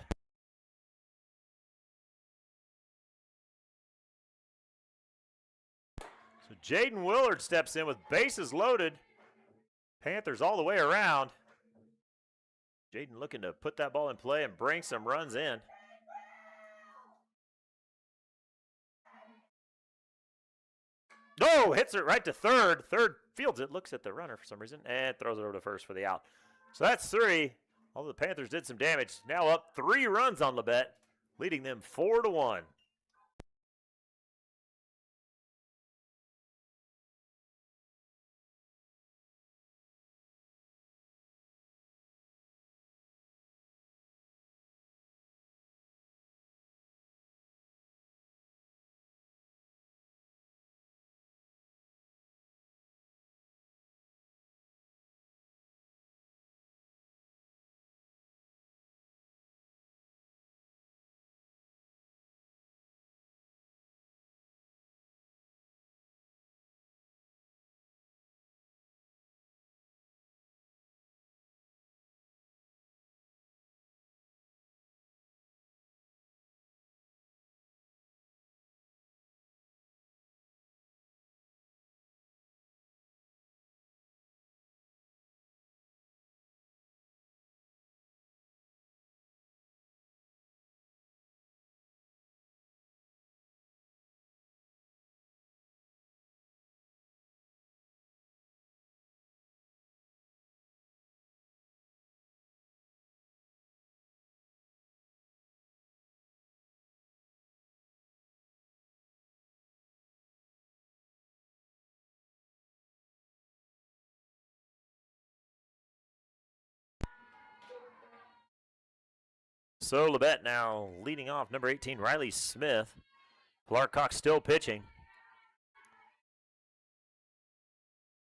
So Jaden Willard steps in with bases loaded. Panthers all the way around. Jaden looking to put that ball in play and bring some runs in. No, hits it right to third. Third fields it, looks at the runner for some reason, and throws it over to first for the out. So that's 3. Although the Panthers did some damage, now up 3 runs on Labette, leading them 4-1. So Labette now leading off, number 18, Riley Smith. Pilar Cox still pitching.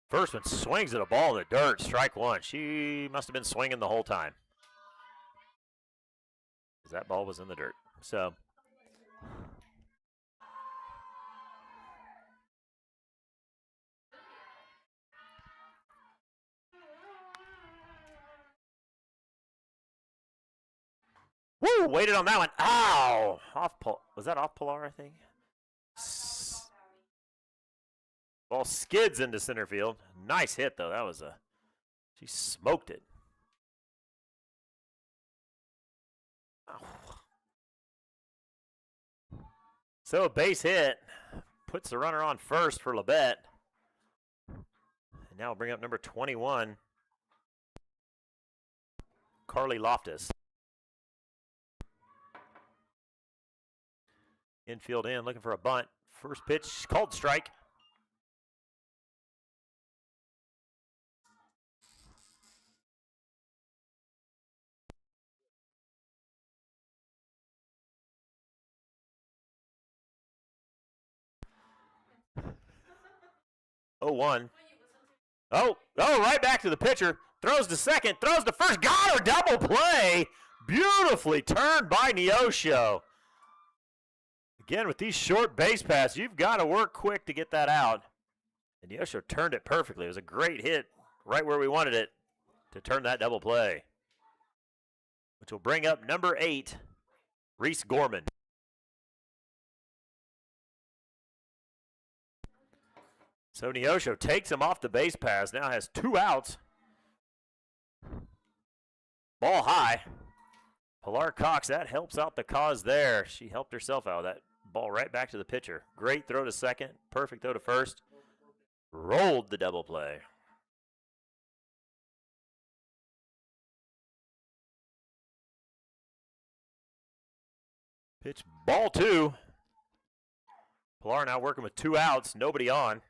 First one swings at a ball in the dirt, strike one. She must have been swinging the whole time, because that ball was in the dirt. So woo, waited on that one. Ow! Was that off Pilar, I think? Ball skids into center field. Nice hit, though. That was she smoked it. Ow. So a base hit puts the runner on first for Labette. And now we'll bring up number 21, Carly Loftus. Infield in, looking for a bunt. First pitch called strike. Oh, 1. Oh, right back to the pitcher. Throws to second, throws to first. Got her, double play. Beautifully turned by Neosho. Again, with these short base paths, you've got to work quick to get that out. And Neosho turned it perfectly. It was a great hit right where we wanted it to turn that double play. Which will bring up number 8, Reese Gorman. So Neosho takes him off the base pass, now has 2 outs. Ball high. Pilar Cox, that helps out the cause there. She helped herself out. That ball right back to the pitcher. Great throw to second, perfect throw to first. Rolled the double play. Pitch ball 2. Pilar now working with 2 outs, nobody on.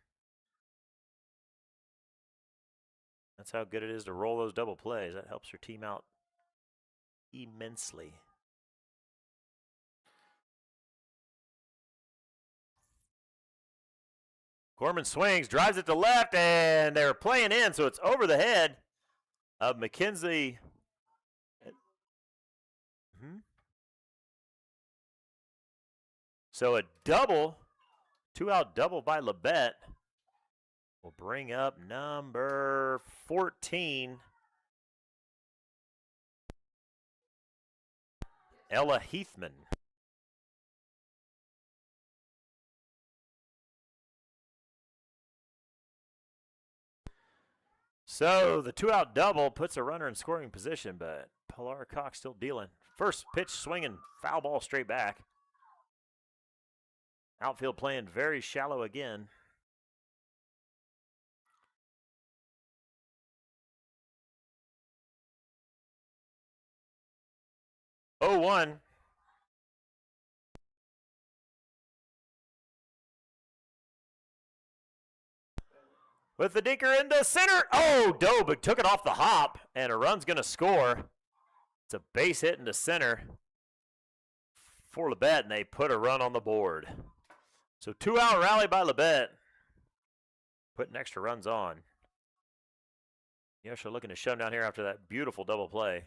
That's how good it is to roll those double plays. That helps your team out immensely. Gorman swings, drives it to left, and they're playing in, so it's over the head of McKenzie. So a double, 2-out double by Labette will bring up number 14, Ella Heathman. So the 2-out double puts a runner in scoring position, but Pilar Cox still dealing. First pitch swinging, foul ball straight back. Outfield playing very shallow again. Oh, 1. With the dinker into center. Oh, Dobik took it off the hop, and a run's going to score. It's a base hit into center for Labette, and they put a run on the board. So 2-out rally by Labette, putting extra runs on. Neosho looking to shut him down here after that beautiful double play.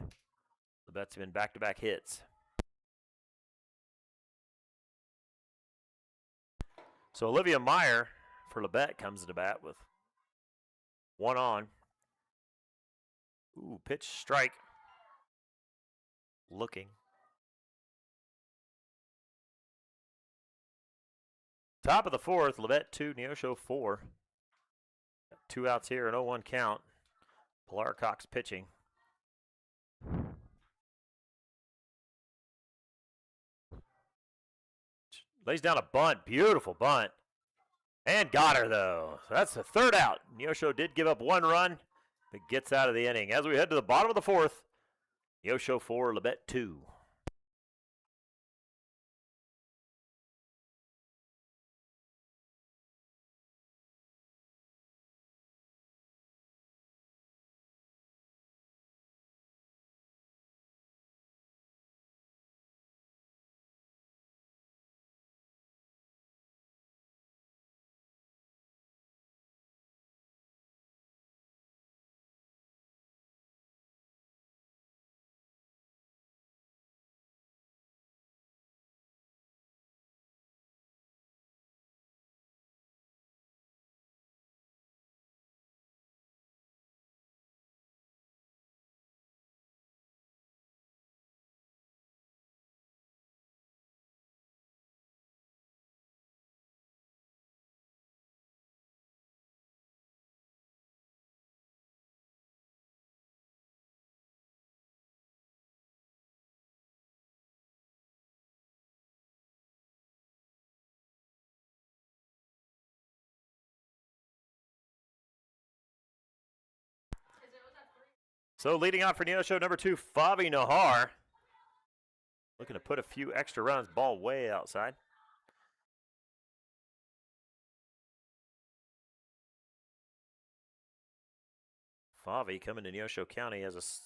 Labette's been back-to-back hits. So Olivia Meyer for Labette comes to bat with 1 on. Ooh, pitch strike. Looking. Top of the 4th, Labette 2, Neosho 4. 2 outs here, an 0-1 count. Pilar Cox pitching. Lays down a bunt, beautiful bunt. And got her, though. So that's the 3rd out. Neosho did give up 1 run, but gets out of the inning. As we head to the bottom of the 4th, Neosho 4, Labette 2. So leading off for Neosho, number 2, Favi Nahar. Looking to put a few extra runs, ball way outside. Favi coming to Neosho County as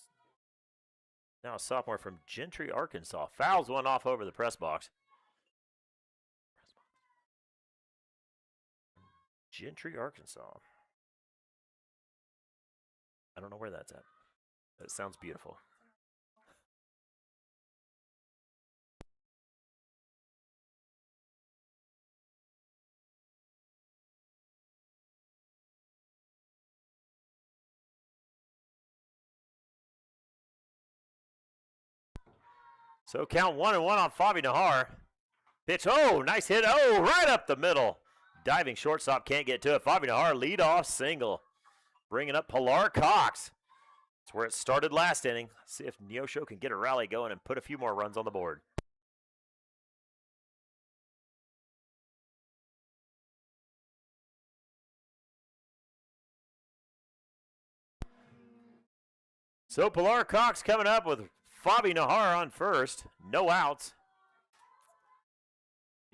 now a sophomore from Gentry, Arkansas. Fouls one off over the press box. Gentry, Arkansas. I don't know where that's at. That sounds beautiful. So count 1-1 on Favi Nahar. Pitch, oh, nice hit. Oh, right up the middle. Diving shortstop can't get to it. Favi Nahar leadoff single. Bringing up Pilar Cox. That's where it started last inning. See if Neosho can get a rally going and put a few more runs on the board. So Pilar Cox coming up with Favi Nahar on first. No outs.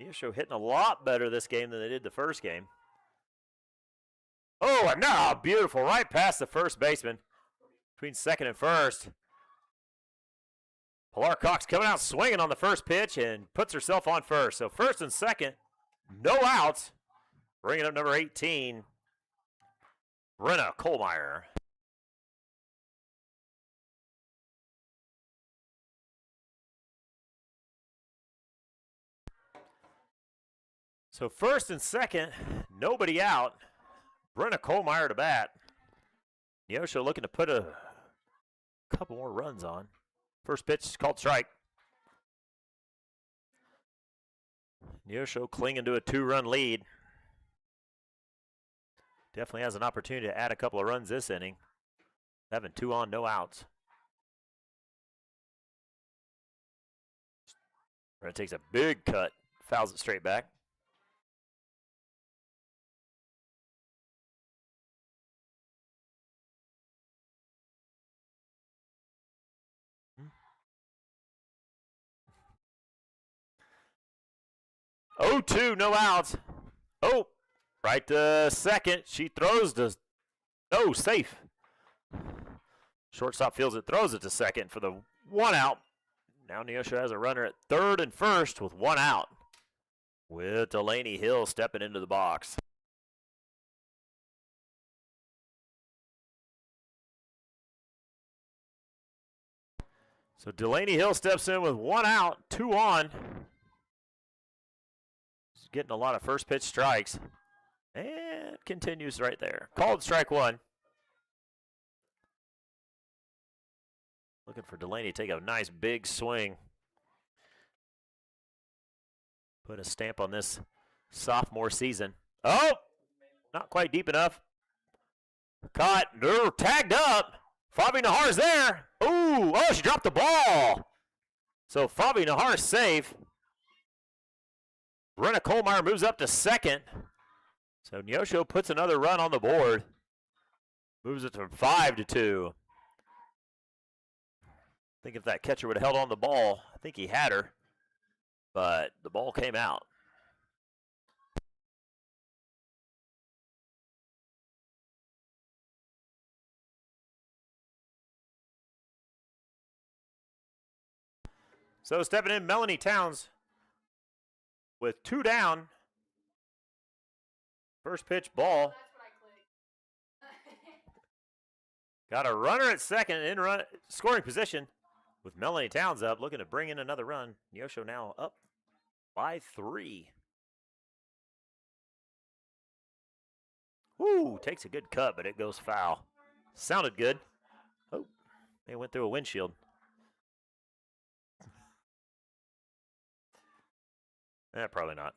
Neosho hitting a lot better this game than they did the first game. Oh, and now beautiful. Right past the first baseman. Between second and first. Pilar Cox coming out swinging on the first pitch and puts herself on first. So first and second, no outs. Bringing up number 18, Brenna Kohlmeyer. So first and second, nobody out. Brenna Kohlmeyer to bat. Neosho looking to put a couple more runs on. First pitch is called strike. Neosho clinging to a 2-run lead. Definitely has an opportunity to add a couple of runs this inning. Having 2 on, no outs. Brenna takes a big cut, fouls it straight back. Oh, 2, no outs. Oh, right to second. She throws to, oh, safe. Shortstop fields it, throws it to second for the 1 out. Now Neosho has a runner at third and first with 1 out. With Delaney Hill stepping into the box. So Delaney Hill steps in with 1 out, 2 on. Getting a lot of first pitch strikes. And continues right there. Called strike 1. Looking for Delaney to take a nice big swing. Put a stamp on this sophomore season. Oh! Not quite deep enough. Caught. Tagged up. Favi Nahar's there. Ooh! Oh, she dropped the ball. So Favi Nahar's safe. Brenna Kohlmeyer moves up to second. So Neosho puts another run on the board. Moves it to 5-2. I think if that catcher would have held on the ball, I think he had her. But the ball came out. So stepping in, Melanie Towns. With 2 down, first pitch ball. Got a runner at second in run scoring position with Melanie Towns up, looking to bring in another run. Neosho now up by 3. Woo, takes a good cut, but it goes foul. Sounded good. Oh, they went through a windshield. Probably not.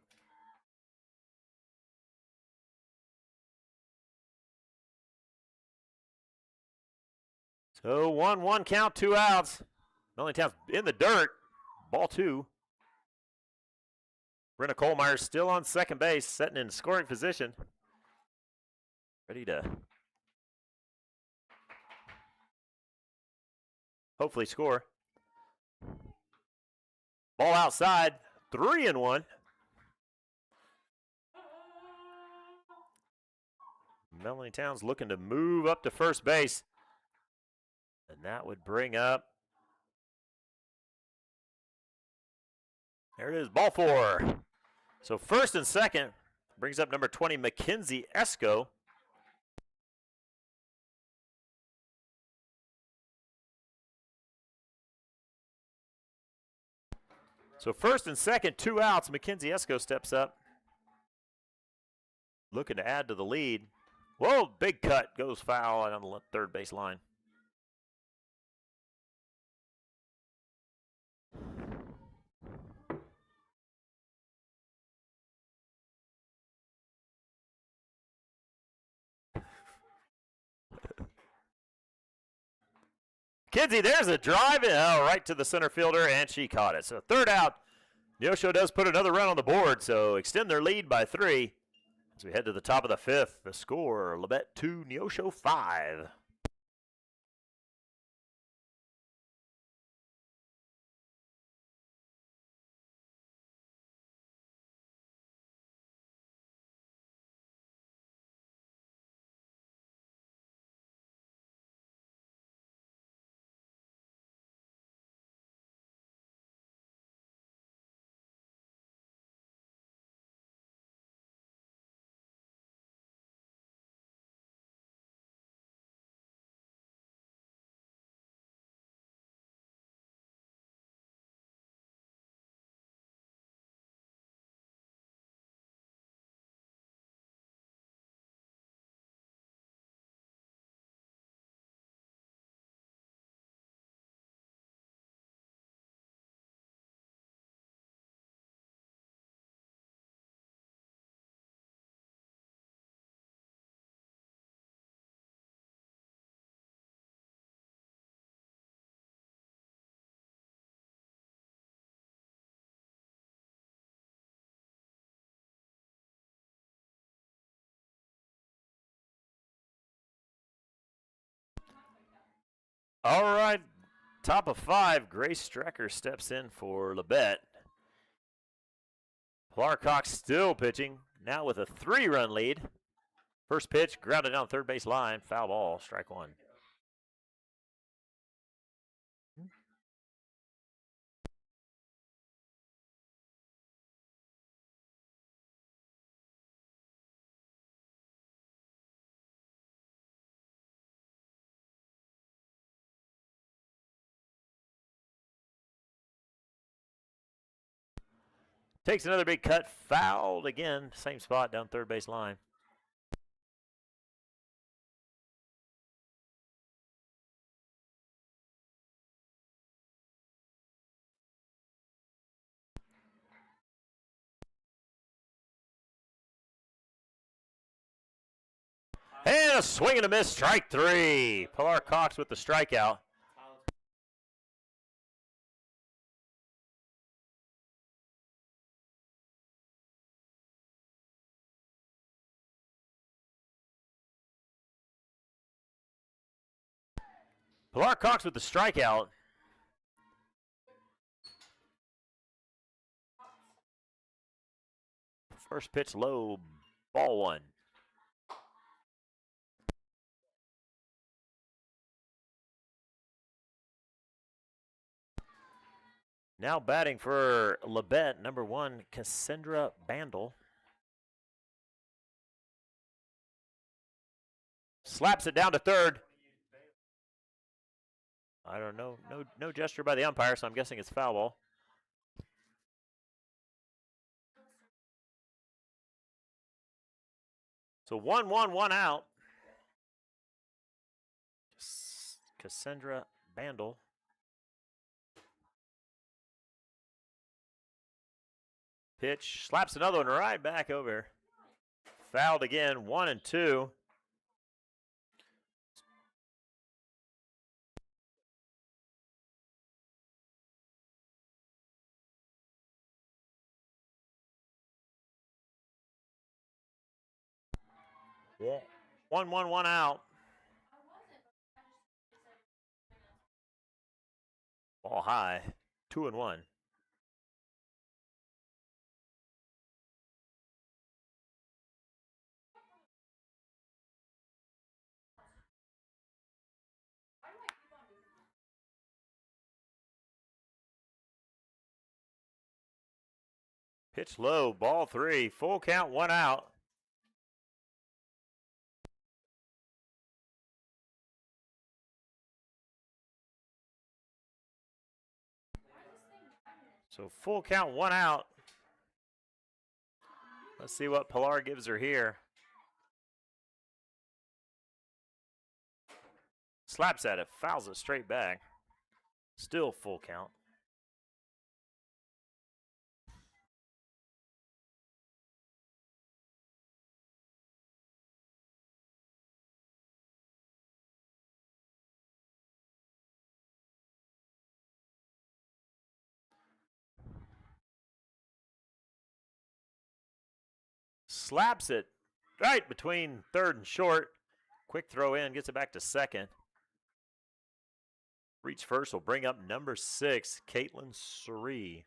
So 1-1 count, 2 outs. Melanie Towns in the dirt. Ball 2. Brenna Kohlmeyer still on second base, setting in scoring position. Ready to hopefully score. Ball outside, 3-1. Melanie Towns looking to move up to first base. And that would bring up, there it is, ball 4. So first and second brings up number 20, Mackenzie Esco. So first and second, 2 outs. Mackenzie Esco steps up, looking to add to the lead. Whoa, big cut, goes foul on the third base line. Kinsey, there's a drive right to the center fielder, and she caught it. So third out. Neosho does put another run on the board, so extend their lead by 3. As we head to the top of the 5th, the score, Labette 2, Neosho 5. All right, top of 5, Grace Strecker steps in for Labette. Pilar Cox still pitching, now with a 3-run lead. First pitch, grounded down third base line, foul ball, strike 1. Takes another big cut, fouled again, same spot down third base line. And a swing and a miss, strike 3. Pilar Cox with the strikeout. Pilar Cox with the strikeout. First pitch low, ball 1. Now batting for Labette, number 1, Cassandra Bandel. Slaps it down to third. I don't know, no gesture by the umpire, so I'm guessing it's foul ball. So 1-1, 1 out. Cassandra Bandel. Pitch, slaps another one right back over. Fouled again, 1-2. Yeah. 1-1, 1 out. Ball high, 2-1. Pitch low, ball 3, full count, 1 out. So full count, 1 out. Let's see what Pilar gives her here. Slaps at it, fouls it straight back. Still full count. Slaps it right between third and short. Quick throw in, gets it back to second. Reach first will bring up number 6, Caitlin Surrey.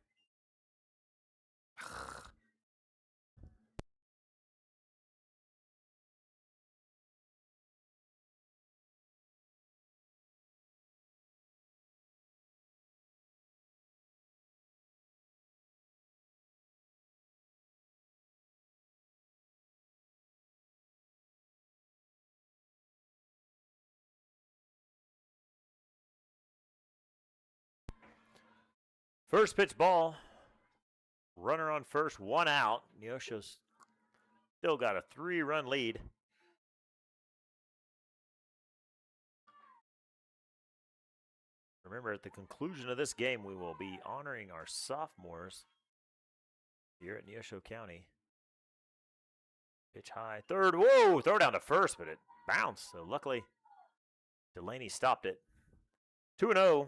First pitch ball. Runner on first, 1 out. Neosho's still got a 3-run lead. Remember, at the conclusion of this game, we will be honoring our sophomores here at Neosho County. Pitch high, third, whoa, throw down to first, but it bounced. So luckily, Delaney stopped it. 2-0.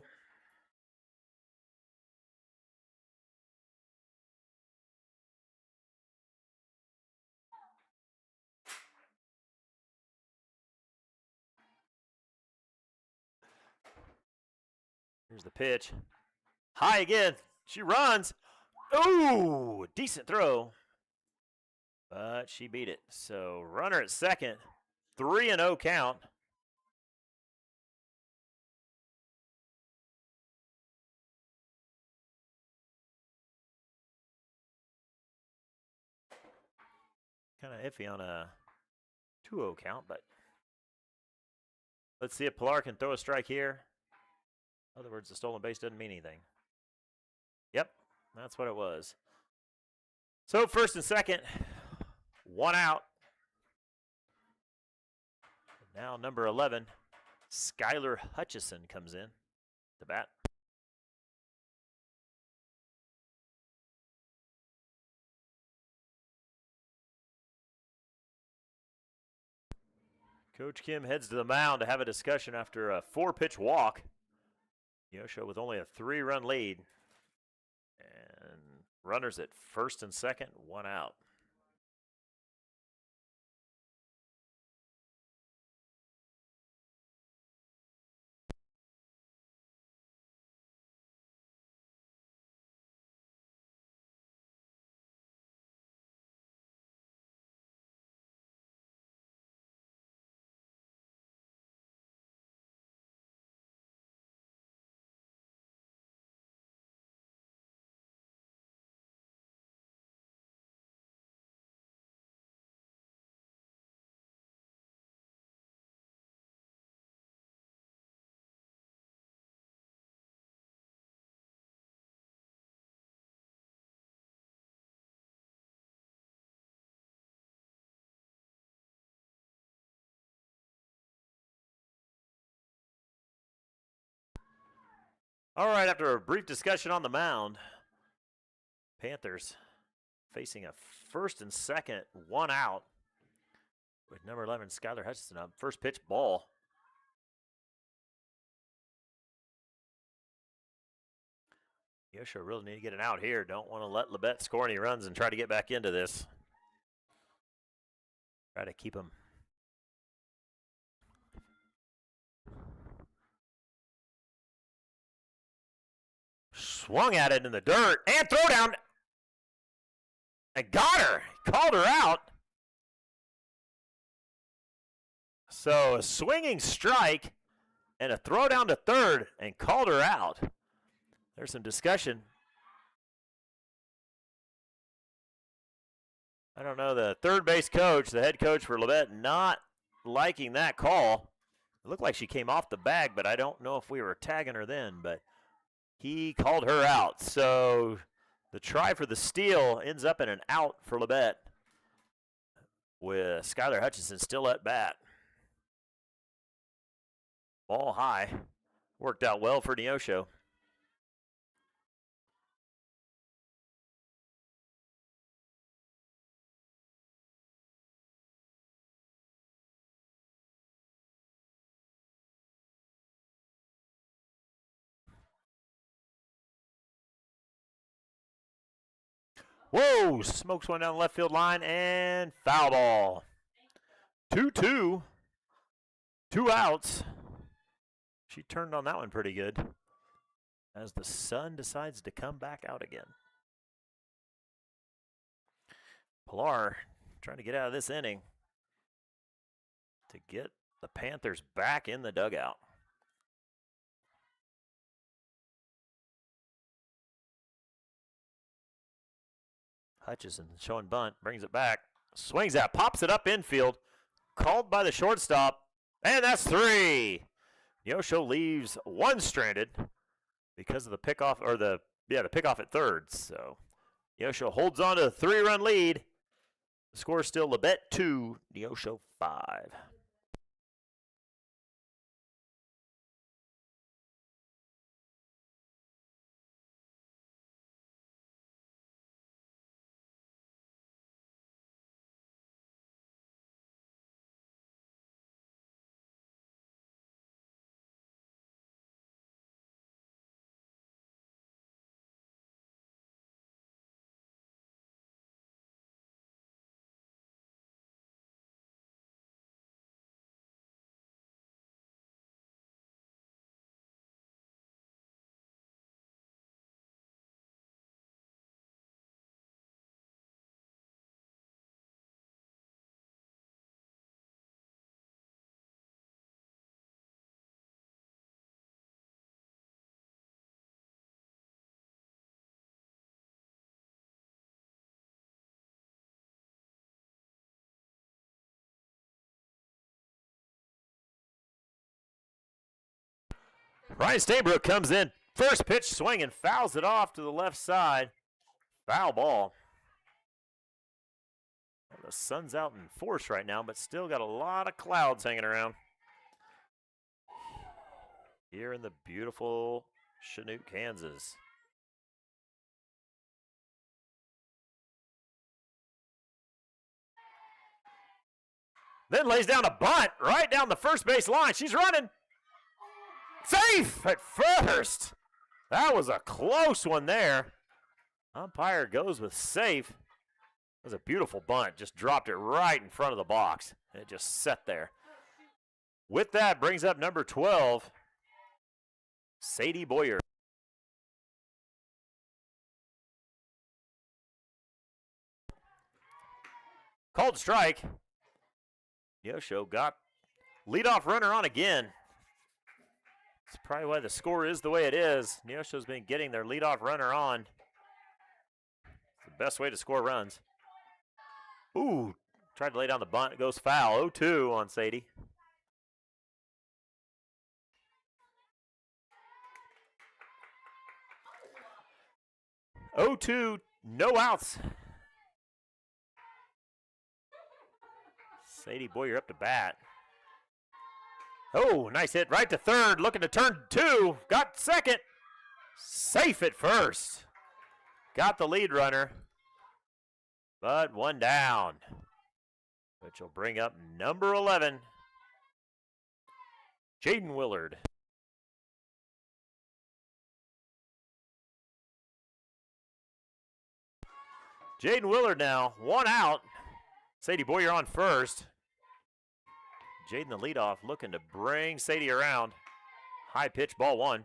Here's the pitch. High again. She runs. Ooh, decent throw. But she beat it. So runner at second. 3-0 count. Kind of iffy on a 2-0 count, but let's see if Pilar can throw a strike here. In other words, the stolen base doesn't mean anything. Yep, that's what it was. So first and second, 1 out. Now number 11, Skylar Hutchison comes in to bat. Coach Kim heads to the mound to have a discussion after a 4-pitch walk. Neosho with only a 3-run lead. And runners at first and second, 1 out. All right, after a brief discussion on the mound, Panthers facing a first and second, 1 out with number 11, Skylar Hutchison up. First pitch, ball. Neosho really need to get an out here. Don't want to let Labette score any runs and try to get back into this. Try to keep him Swung at it in the dirt and throw down. And got her. Called her out. So a swinging strike and a throw down to third and called her out. There's some discussion. I don't know, the third base coach, the head coach for Labette, not liking that call. It looked like she came off the bag, but I don't know if we were tagging her then, but he called her out. So the try for the steal ends up in an out for Labette with Skylar Hutchinson still at bat. Ball high. Worked out well for Neosho. Whoa, smokes one down the left field line and foul ball. 2-2. 2 outs. She turned on that one pretty good as the sun decides to come back out again. Pilar trying to get out of this inning to get the Panthers back in the dugout. Hutchison showing bunt, brings it back, swings at, pops it up infield, called by the shortstop, and that's 3. Neosho leaves 1 stranded because of the pickoff, or the pickoff at third. So Neosho holds on to a 3-run lead. The score is still Labette 2, Neosho 5. Ryan Stainbrook comes in. First pitch swing and fouls it off to the left side. Foul ball. Well, the sun's out in force right now, but still got a lot of clouds hanging around here in the beautiful Chanute, Kansas. Then lays down a bunt right down the first base line. She's running. Safe at first. That was a close one there. Umpire goes with safe. That was a beautiful bunt. Just dropped it right in front of the box. And it just sat there. With that, brings up number 12, Sadie Boyer. Called strike. Neosho got leadoff runner on again. That's probably why the score is the way it is. Neosho's been getting their leadoff runner on. It's the best way to score runs. Ooh, tried to lay down the bunt. It goes foul. 0-2 on Sadie. No outs. Sadie Boyer up to bat. Oh, nice hit right to third. Looking to turn 2. Got second. Safe at first. Got the lead runner. But 1 down. Which will bring up number 11, Jaden Willard. Jaden Willard now, 1 out. Sadie Boyer on first. Jaden the leadoff looking to bring Sadie around. High pitch, ball 1.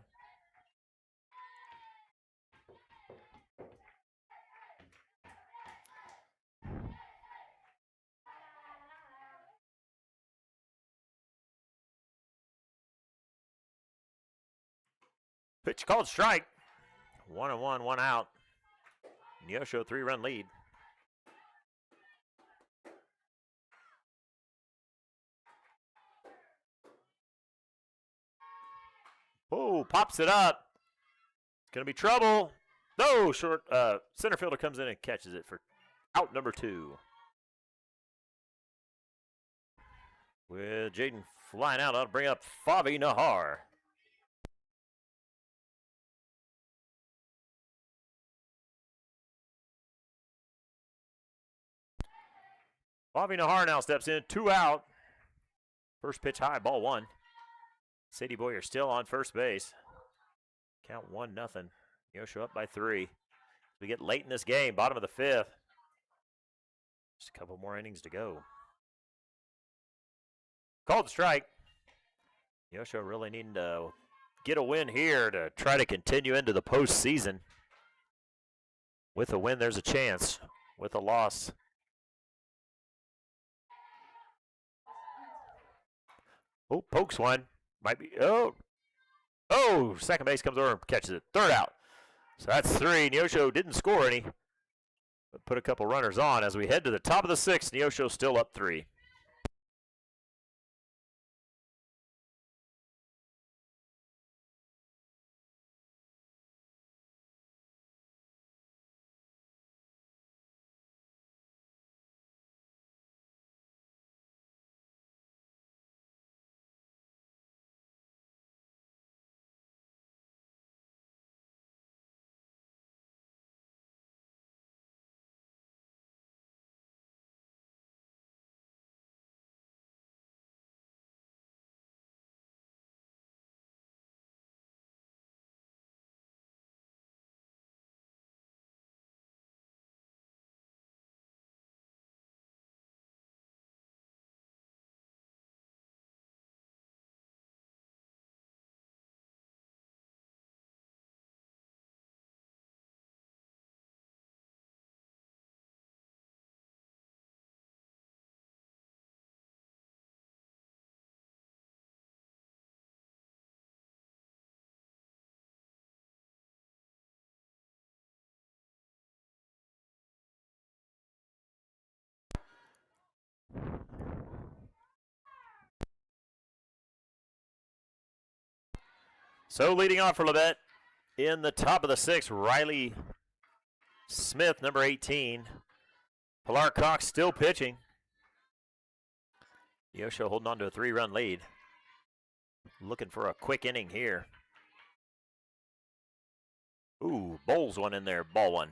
Pitch called strike. 1-1, 1 out. Neosho 3-run lead. Oh, pops it up. It's going to be trouble. No, short center fielder comes in and catches it for out number 2. With Jaden flying out, that'll bring up Favi Nahar. Favi Nahar now steps in, 2 out. First pitch high, ball 1. Sadie Boyer still on first base. Count 1-0. Neosho up by 3. We get late in this game, bottom of the 5th. Just a couple more innings to go. Called strike. Neosho really needing to get a win here to try to continue into the postseason. With a win, there's a chance. With a loss, oh, pokes one. Might be, oh, second base comes over and catches it. 3rd out. So that's 3. Neosho didn't score any, but put a couple runners on. As we head to the top of the 6th, Neosho still up 3. So leading off for Labette in the top of the 6th, Riley Smith, number 18. Pilar Cox still pitching. Neosho holding on to a 3-run lead. Looking for a quick inning here. Ooh, bowls one in there, ball 1.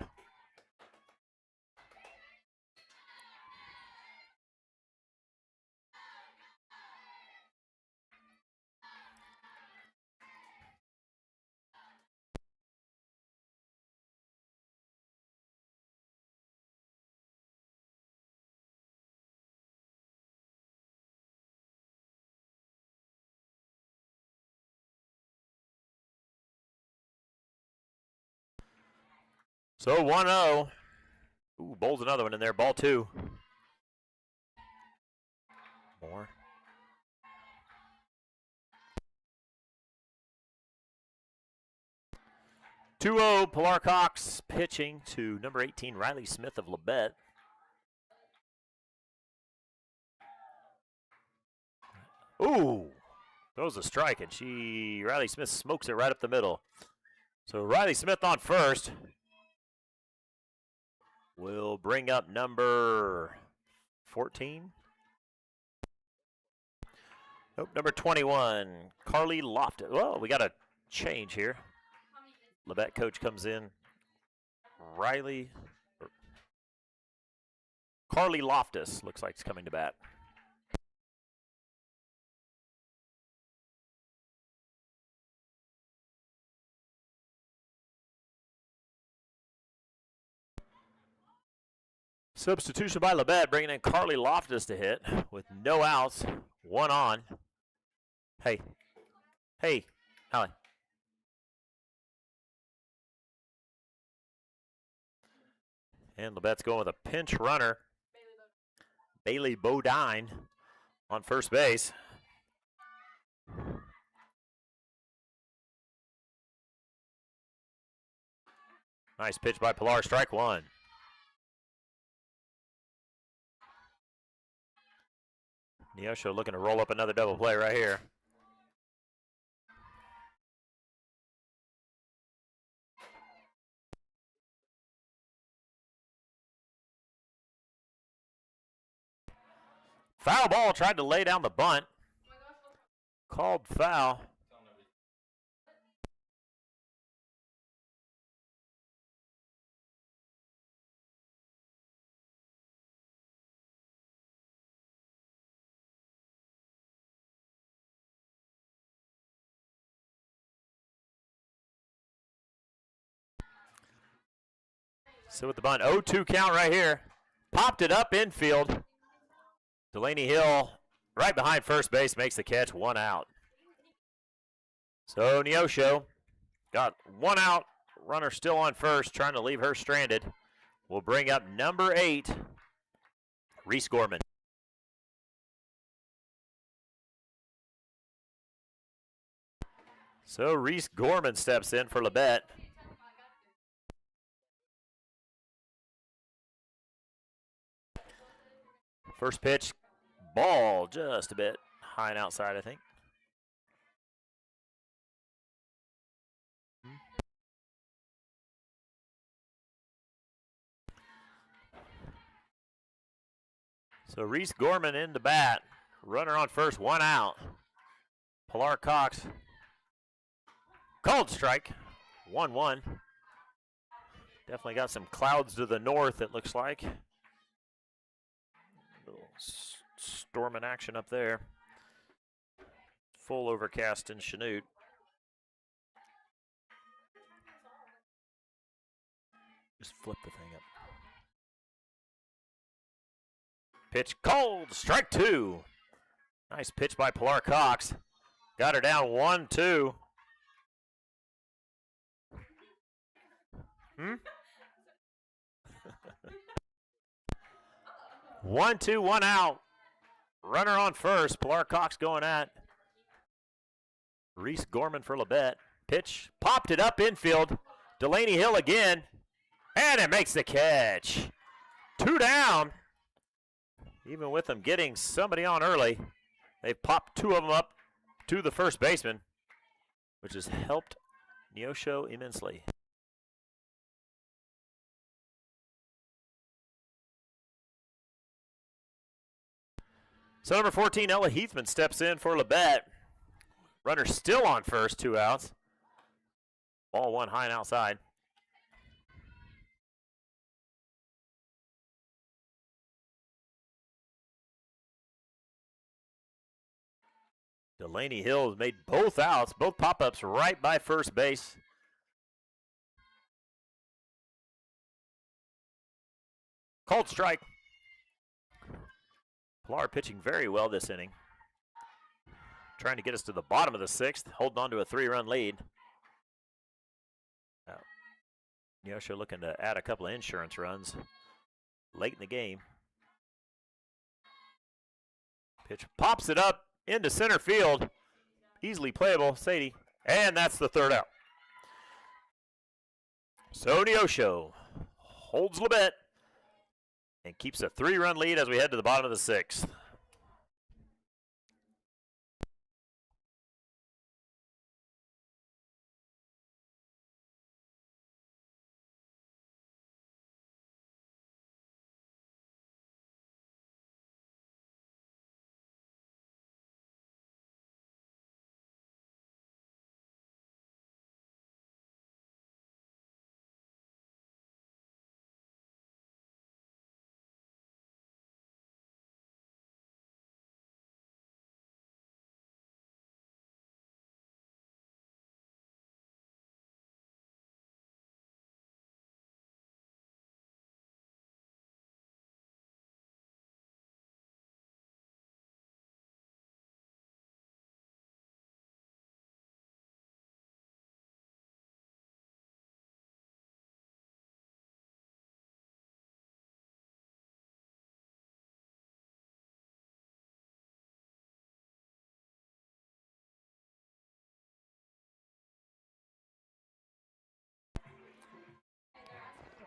So 1-0. Ooh, bowls another one in there, ball 2. More. 2-0, Pilar Cox pitching to number 18, Riley Smith of Labette. Ooh, throws a strike, and Riley Smith smokes it right up the middle. So Riley Smith on first will bring up number 14. Nope, number 21, Carly Loftus. Well, we got a change here. Labette coach comes in. Carly Loftus looks like he's coming to bat. Substitution by Labette, bringing in Carly Loftus to hit with no outs, 1 on. Hey, Allie. And Labette's going with a pinch runner. Bailey Bodine on first base. Nice pitch by Pilar, strike one. Neosho looking to roll up another double play right here. Foul ball, tried to lay down the bunt. Called foul. So with the bunt, 0-2 count right here. Popped it up infield. Delaney Hill right behind first base makes the catch, 1 out. So Neosho got 1 out. Runner still on first, trying to leave her stranded. We'll bring up number 8, Reese Gorman. So Reese Gorman steps in for Labette. First pitch, ball just a bit high and outside, I think. So Reese Gorman in the bat. Runner on first, 1 out. Pilar Cox. Called strike, 1-1. Definitely got some clouds to the north, it looks like. Little storm in action up there. Full overcast in Chanute. Just flip the thing up. Pitch called, strike 2. Nice pitch by Pilar Cox. Got her down 1-2. 1-2, 1 out. Runner on first. Pilar Cox going at Reese Gorman for Labette. Pitch, popped it up infield. Delaney Hill again. And it makes the catch. 2 down. Even with them getting somebody on early, they've popped 2 of them up to the first baseman, which has helped Neosho immensely. So number 14, Ella Heathman steps in for Labette. Runner still on first, 2 outs. Ball 1 high and outside. Delaney Hill has made both outs, both pop-ups right by first base. Called strike. Pilar pitching very well this inning. Trying to get us to the bottom of the 6th, holding on to a 3-run lead. Neosho looking to add a couple of insurance runs late in the game. Pitch pops it up into center field. Easily playable, Sadie. And that's the 3rd out. So Neosho holds Labette and keeps a 3-run lead as we head to the bottom of the 6th.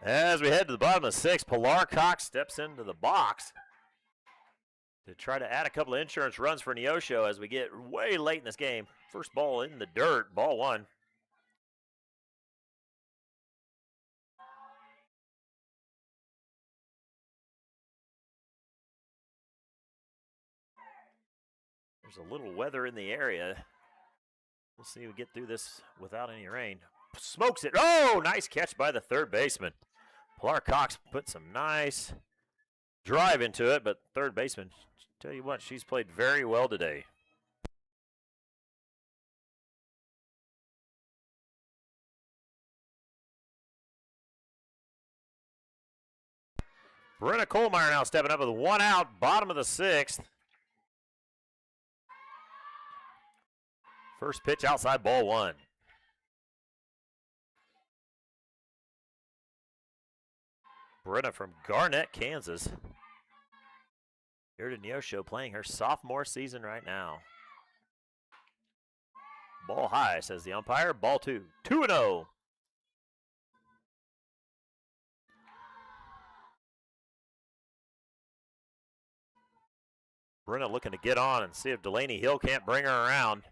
As we head to the bottom of the 6th, Pilar Cox steps into the box to try to add a couple of insurance runs for Neosho as we get way late in this game. First ball in the dirt, ball 1. There's a little weather in the area. We'll see if we get through this without any rain. Smokes it. Oh, nice catch by the third baseman. Pilar Cox put some nice drive into it, but third baseman, tell you what, she's played very well today. Brenna Kohlmeyer now stepping up with 1 out, bottom of the 6th. First pitch outside, ball 1. Brenna from Garnett, Kansas. Here to Neosho, playing her sophomore season right now. Ball high, says the umpire. Ball 2. 2-0. Brenna looking to get on and see if Delaney Hill can't bring her around.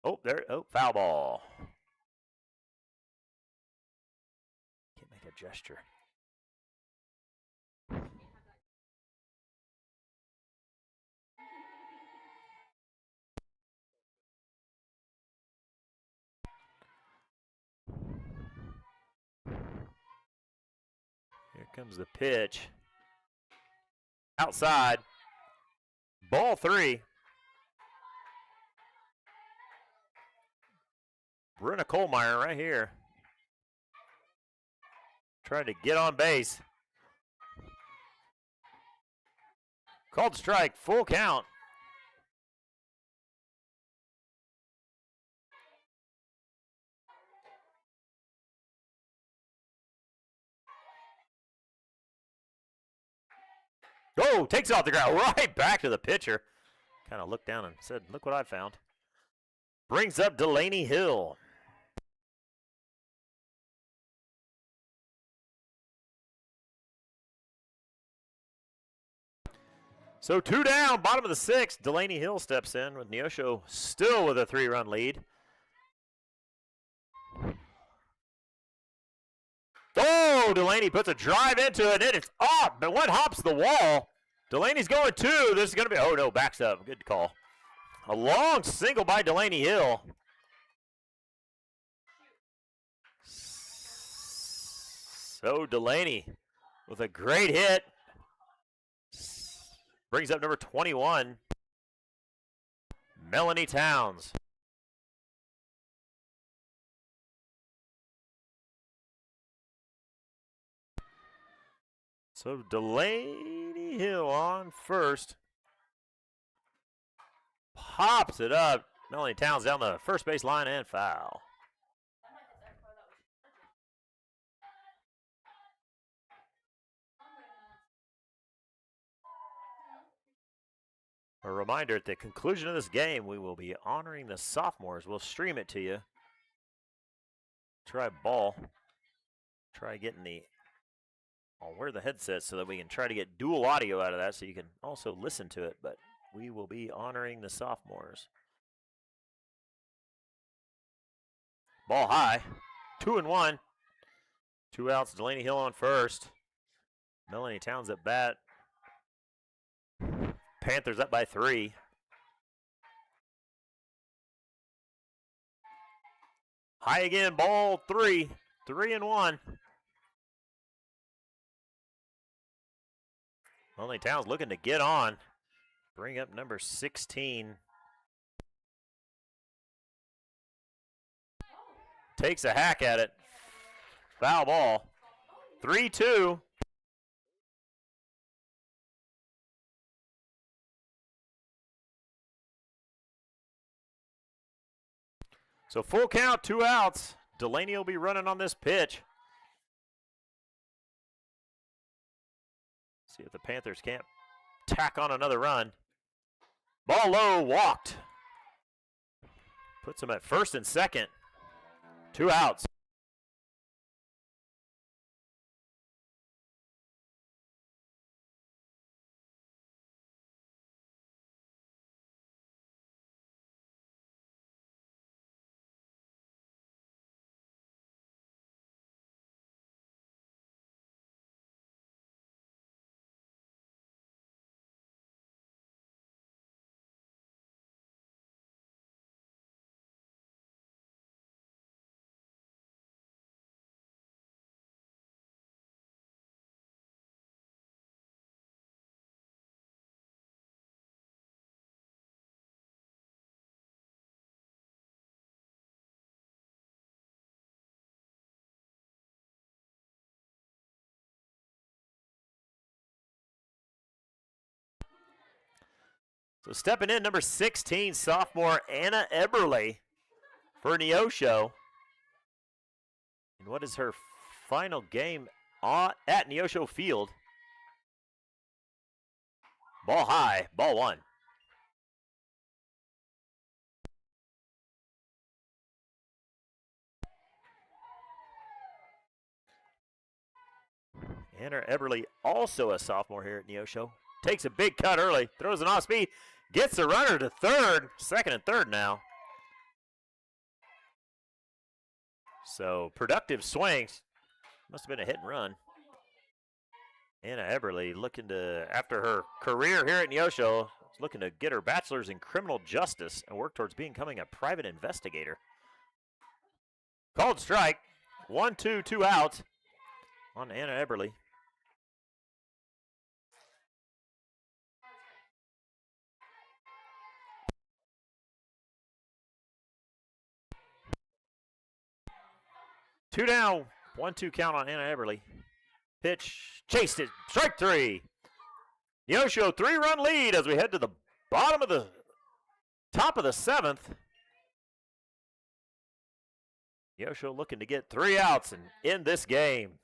Oh, there. Oh, foul ball. Can't make a gesture. Here comes the pitch. Outside. Ball 3. Brenna Kohlmeyer right here. Trying to get on base. Called strike, full count. Oh, takes it off the ground, right back to the pitcher. Kind of looked down and said, look what I found. Brings up Delaney Hill. So 2 down, bottom of the 6th. Delaney Hill steps in with Neosho still with a 3-run lead. Oh, Delaney puts a drive into it, and it's up, but what hops the wall? Delaney's going 2. This is going to be, oh no, backs up. Good call. A long single by Delaney Hill. So Delaney with a great hit. Brings up number 21, Melanie Towns. So Delaney Hill on first. Pops it up. Melanie Towns down the first base line and foul. A reminder, at the conclusion of this game, we will be honoring the sophomores. We'll stream it to you. Try ball. Try getting the, I'll wear the headset so that we can try to get dual audio out of that so you can also listen to it, but we will be honoring the sophomores. Ball high, 2-1. 2 outs, Delaney Hill on first. Melanie Towns at bat. Panthers up by 3. High again, ball 3. 3-1. Melanie Towns looking to get on. Bring up number 16. Takes a hack at it. Foul ball. 3-2. So full count, 2 outs. Delaney will be running on this pitch. See if the Panthers can't tack on another run. Ball low, walked. Puts him at first and second. 2 outs. So stepping in, number 16, sophomore Anna Eberle for Neosho. And what is her final game at Neosho Field? Ball high, ball one. Anna Eberle, also a sophomore here at Neosho. Takes a big cut early, throws an off speed, gets the runner to third, second and third now. So productive swings. Must have been a hit and run. Anna Eberle looking to, after her career here at Neosho, looking to get her bachelor's in criminal justice and work towards becoming a private investigator. Called strike. 1-2, 2 outs on Anna Eberle. Two down, 1-2 count on Anna Eberle. Pitch, chased it, strike three. Neosho 3-run lead as we head to the bottom of the top of the seventh. Neosho looking to get 3 outs and end this game.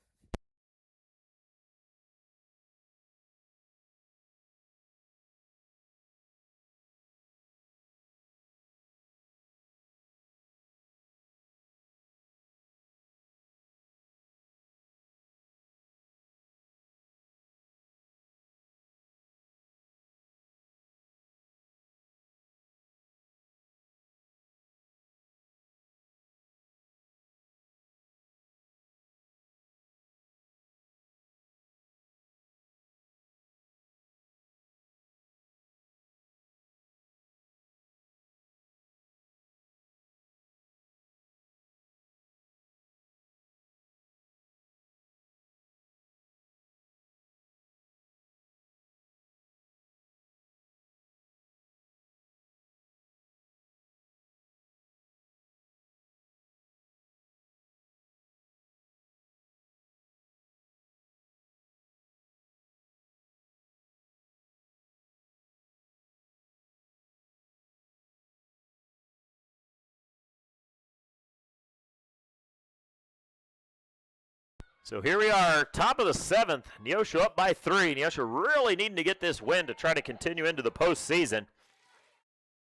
So here we are, top of the seventh. Neosho up by 3. Neosho really needing to get this win to try to continue into the postseason.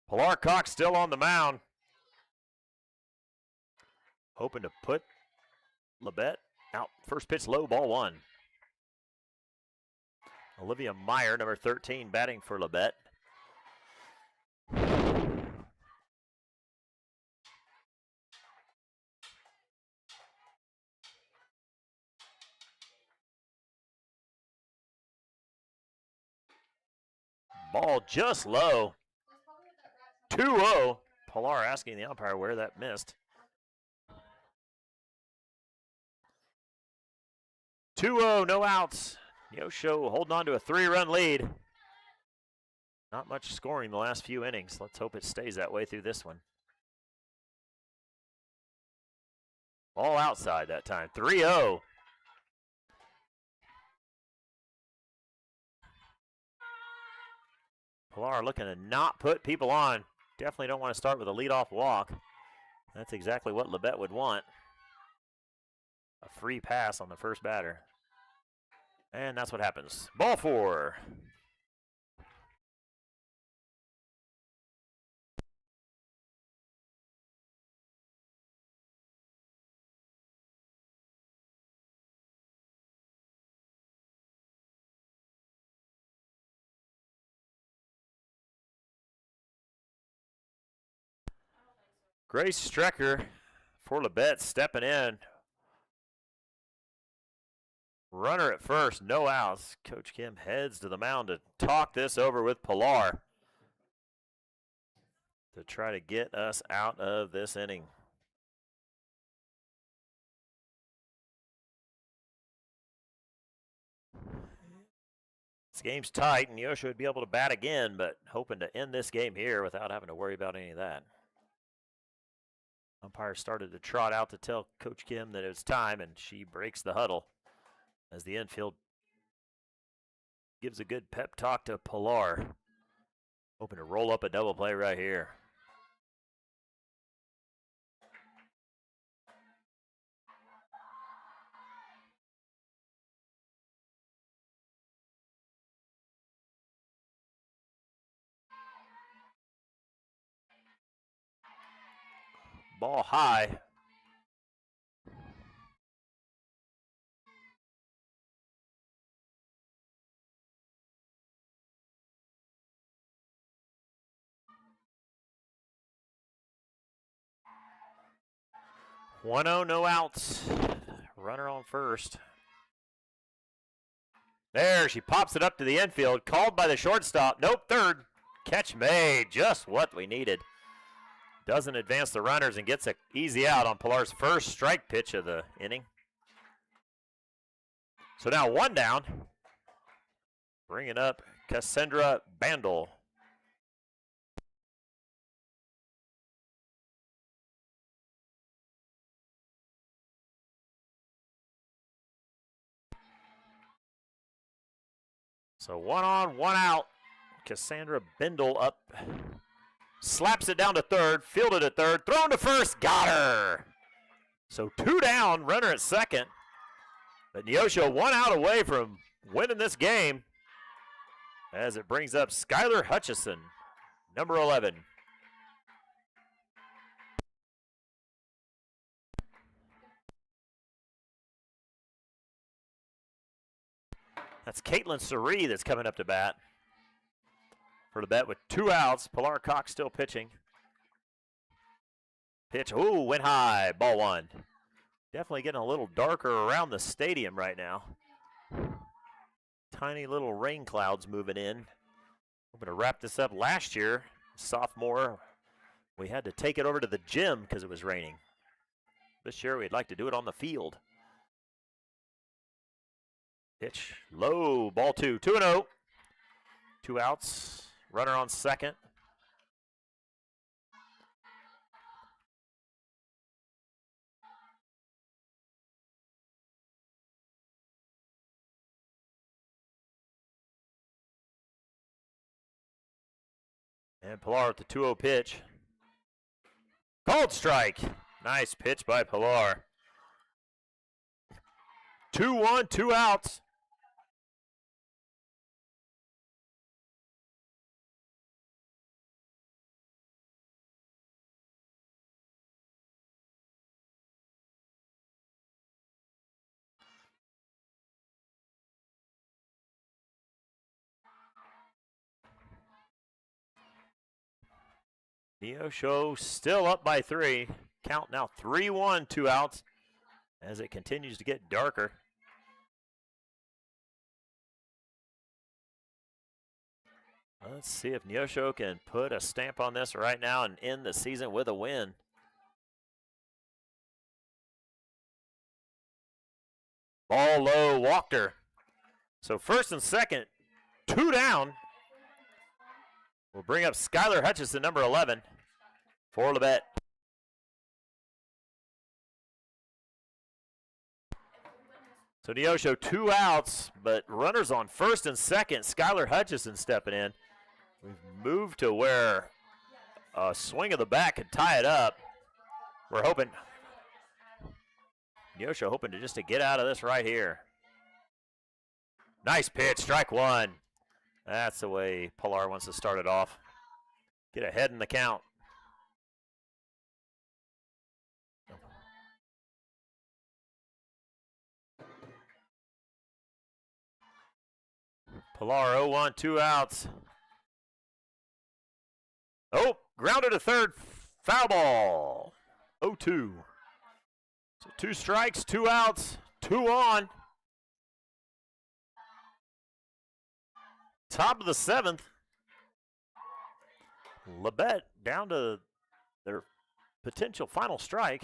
Pilar Cox still on the mound. Hoping to put Labette out. First pitch low, ball one. Olivia Meyer, number 13, batting for Labette. Ball just low. 2-0. Pilar asking the umpire where that missed. 2-0, no outs. Neosho holding on to a 3-run lead. Not much scoring the last few innings. Let's hope it stays that way through this one. Ball outside that time. 3-0. Pilar looking to not put people on. Definitely don't want to start with a leadoff walk. That's exactly what Labette would want. A free pass on the first batter. And that's what happens. Ball 4. Grace Strecker for Labette stepping in. Runner at first, no outs. Coach Kim heads to the mound to talk this over with Pilar to try to get us out of this inning. This game's tight, and Neosho would be able to bat again, but hoping to end this game here without having to worry about any of that. Umpire started to trot out to tell Coach Kim that it was time, and she breaks the huddle as the infield gives a good pep talk to Pilar. Hoping to roll up a double play right here. Ball high. One 0, no outs. Runner on first. There, she pops it up to the infield. Called by the shortstop. Nope, third. Catch made. Just what we needed. Doesn't advance the runners and gets an easy out on Pilar's first strike pitch of the inning. So now one down. Bringing up Cassandra Bandel. So 1 on, 1 out. Cassandra Bindle up. Slaps it down to third, fielded at third, thrown to first, got her. So 2 down, runner at second. But Neosho 1 out away from winning this game as it brings up Skylar Hutchison, number 11. That's Caitlin Surrey that's coming up to bat for Labette with 2 outs. Pilar Cox still pitching. Pitch, ooh, went high, ball 1. Definitely getting a little darker around the stadium right now. Tiny little rain clouds moving in. Hoping to wrap this up. Last year, sophomore, we had to take it over to the gym because it was raining. This year, we'd like to do it on the field. Pitch low, ball 2, 2-0. 2 outs, runner on second. And Pilar at the 2-0 pitch. Called strike. Nice pitch by Pilar. 2-1, 2 outs. Neosho still up by 3. Count now 3-1, 2 outs as it continues to get darker. Let's see if Neosho can put a stamp on this right now and end the season with a win. Ball low, walked her. So first and second, 2 down. We'll bring up Skylar Hutchison, number 11, for Labette. So Neosho 2 outs, but runners on first and second. Skylar Hutchison stepping in. We've moved to where a swing of the bat could tie it up. We're hoping, Neosho hoping to just to get out of this right here. Nice pitch, strike 1. That's the way Pilar wants to start it off. Get ahead in the count. Pilar 0-1, 2 outs. Oh, grounded to third, foul ball. 0-2. So 2 strikes, 2 outs, 2 on. Top of the 7th. Labette down to their potential final strike.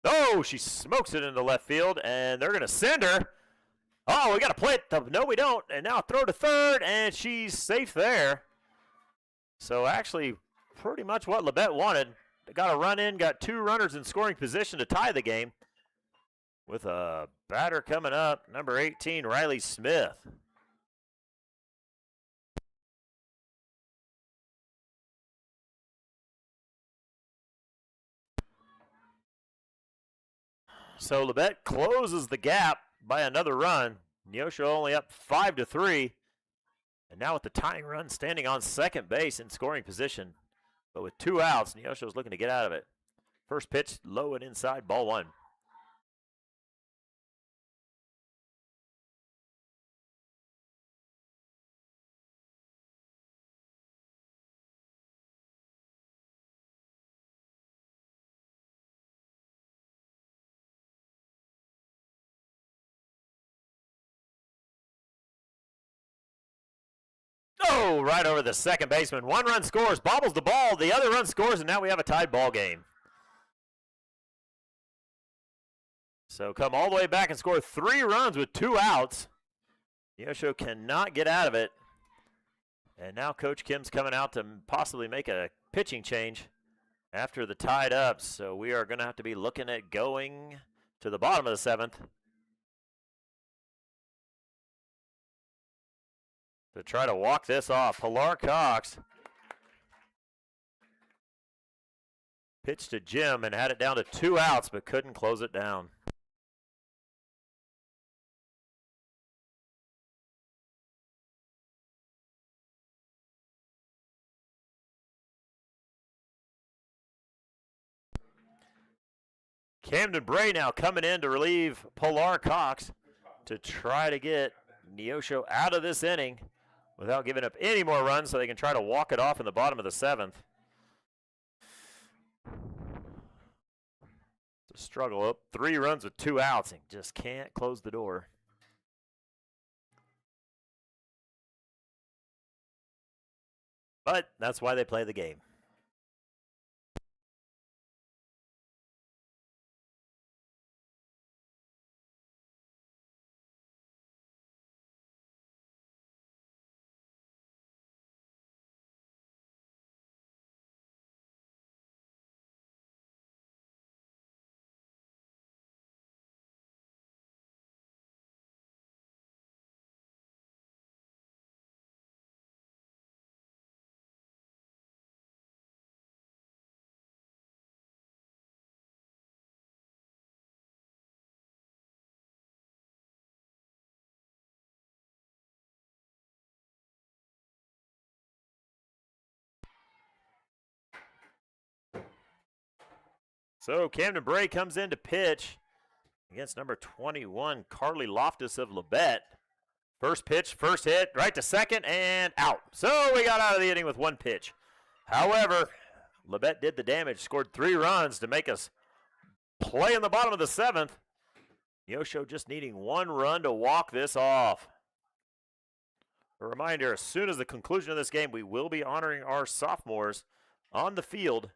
Oh, she smokes it into left field, and they're going to send her. Oh, we got to play it. No, we don't. And now throw to third, and she's safe there. So actually, pretty much what Labette wanted. They got a run in, got 2 runners in scoring position to tie the game. with a batter coming up, number 18, Riley Smith. So Labette closes the gap by another run. Neosho only up 5-3. And now with the tying run standing on second base in scoring position. But with 2 outs, Neosho is looking to get out of it. First pitch, low and inside, ball 1. Oh, right over the second baseman. 1 run scores, bobbles the ball. The other run scores, and now we have a tied ball game. So come all the way back and score 3 runs with 2 outs. Neosho cannot get out of it. And now Coach Kim's coming out to possibly make a pitching change after the tied up. So we are going to have to be looking at going to the bottom of the 7th to try to walk this off. Pilar Cox pitched to Jim and had it down to 2 outs, but couldn't close it down. Camden Bray now coming in to relieve Pilar Cox to try to get Neosho out of this inning without giving up any more runs so they can try to walk it off in the bottom of the 7th. To struggle up 3 runs with 2 outs and just can't close the door. But that's why they play the game. So Camden Bray comes in to pitch against number 21, Carly Loftus of Labette. First pitch, first hit, right to second, and out. So we got out of the inning with 1 pitch. However, Labette did the damage, scored 3 runs to make us play in the bottom of the 7th. Neosho just needing 1 run to walk this off. A reminder, as soon as the conclusion of this game, we will be honoring our sophomores on the field.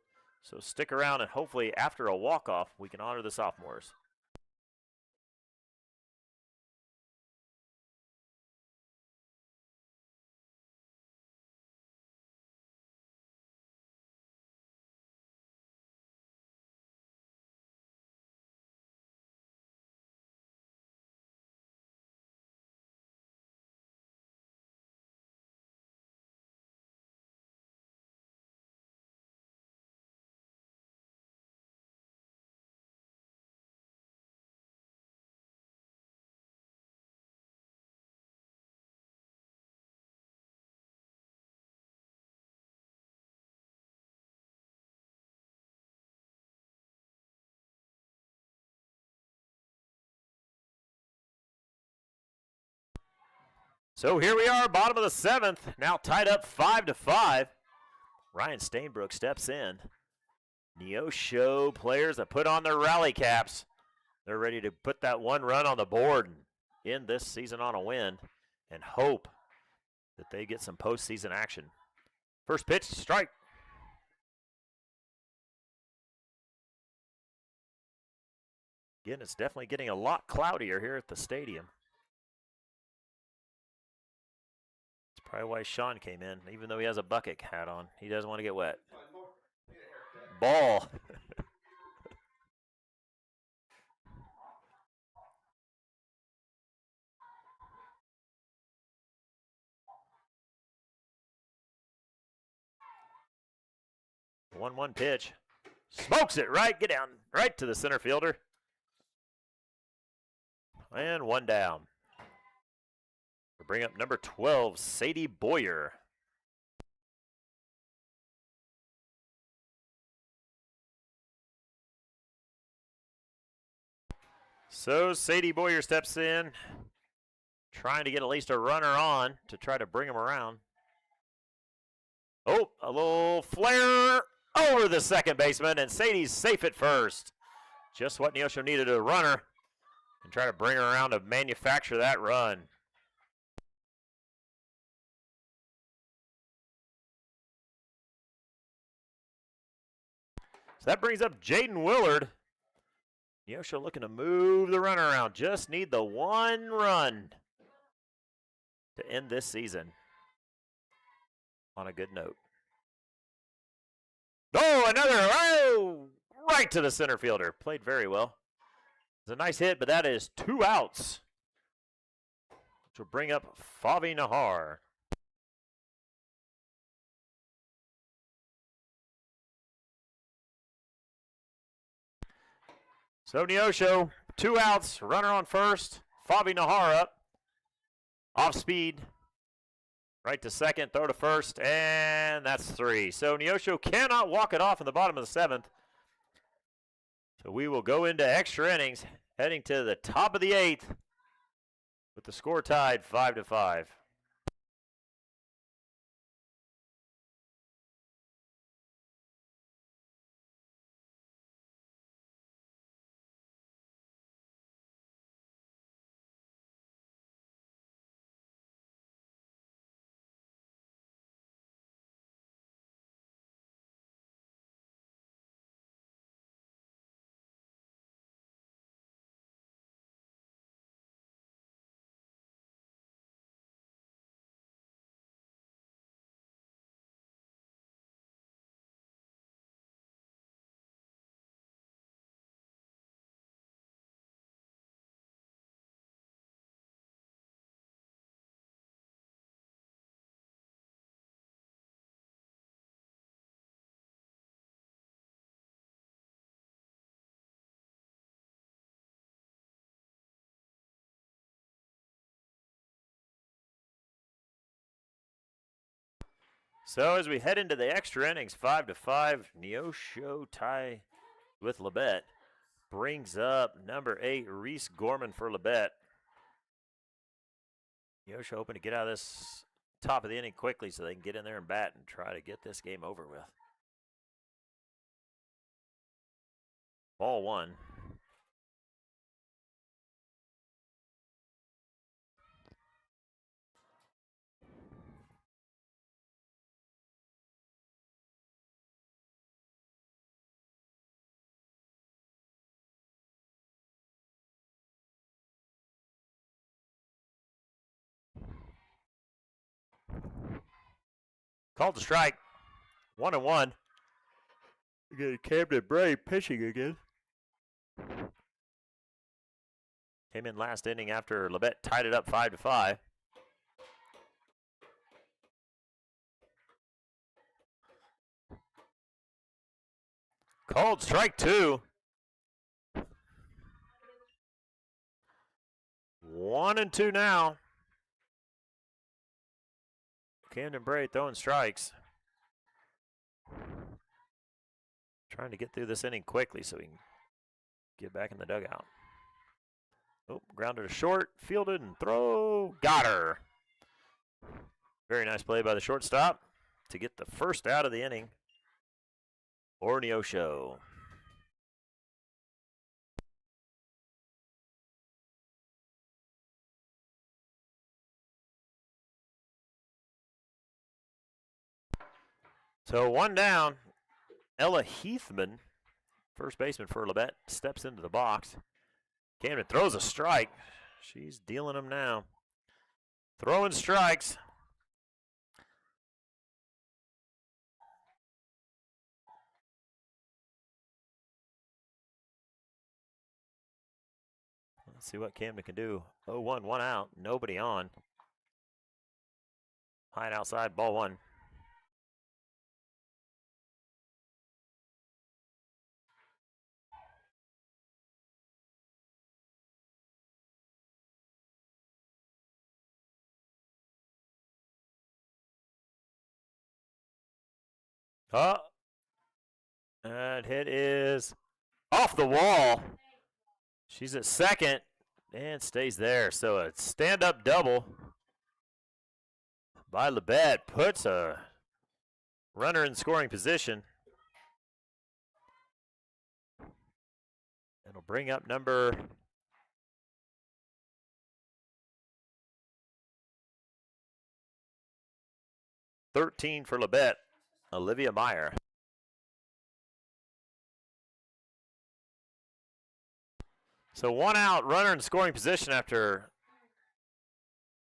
So stick around, and hopefully after a walk-off, we can honor the sophomores. So here we are, bottom of the 7th, now tied up 5-5. Ryan Stainbrook steps in. Neosho players that put on their rally caps. They're ready to put that 1 run on the board and end this season on a win and hope that they get some postseason action. First pitch, strike. Again, it's definitely getting a lot cloudier here at the stadium. Probably why Sean came in, even though he has a bucket hat on. He doesn't want to get wet. Ball. 1-1 pitch. Smokes it right, get down, right to the center fielder. And 1 down. We'll bring up number 12, Sadie Boyer. So Sadie Boyer steps in, trying to get at least a runner on to try to bring him around. Oh, a little flare over the second baseman, and Sadie's safe at first. Just what Neosho needed, a runner, and try to bring her around to manufacture that run. So that brings up Jaden Willard. Neosho looking to move the runner around. Just need the 1 run to end this season on a good note. Oh, another, right to the center fielder. Played very well. It's a nice hit, but that is 2 outs, which will bring up Favi Nahar. So Neosho, 2 outs, runner on first, Favi Nahar up, off speed, right to second, throw to first, and that's 3. So Neosho cannot walk it off in the bottom of the 7th. So we will go into extra innings, heading to the top of the 8th with the score tied 5-5. So as we head into the extra innings, 5-5, Neosho tie with Labette. Brings up number 8, Reese Gorman for Labette. Neosho hoping to get out of this top of the inning quickly so they can get in there and bat and try to get this game over with. Ball 1. Called to strike. 1-1. Again, Camden Bray pitching again. Came in last inning after Labette tied it up 5-5. Called strike 2. 1-2 now. Camden Bray throwing strikes. Trying to get through this inning quickly so he can get back in the dugout. Oh, grounded to short, fielded and throw. Got her. Very nice play by the shortstop to get the first out of the inning for Neosho. So 1 down. Ella Heathman, first baseman for Labette, steps into the box. Camden throws a strike. She's dealing them now. Throwing strikes. Let's see what Camden can do. 0-1, 1 out, nobody on. High and outside, ball 1. Oh, that hit is off the wall. She's at second and stays there. So a stand-up double by Labette puts a runner in scoring position. It'll bring up number 13 for Labette, Olivia Meyer. So 1 out, runner in scoring position after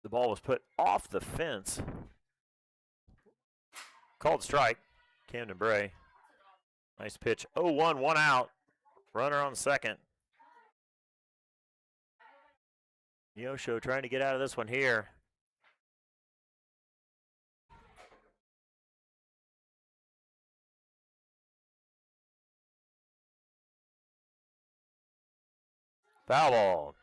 the ball was put off the fence. Called strike, Camden Bray. Nice pitch, 0-1, 1 out. Runner on second. Neosho trying to get out of this one here. Foul ball.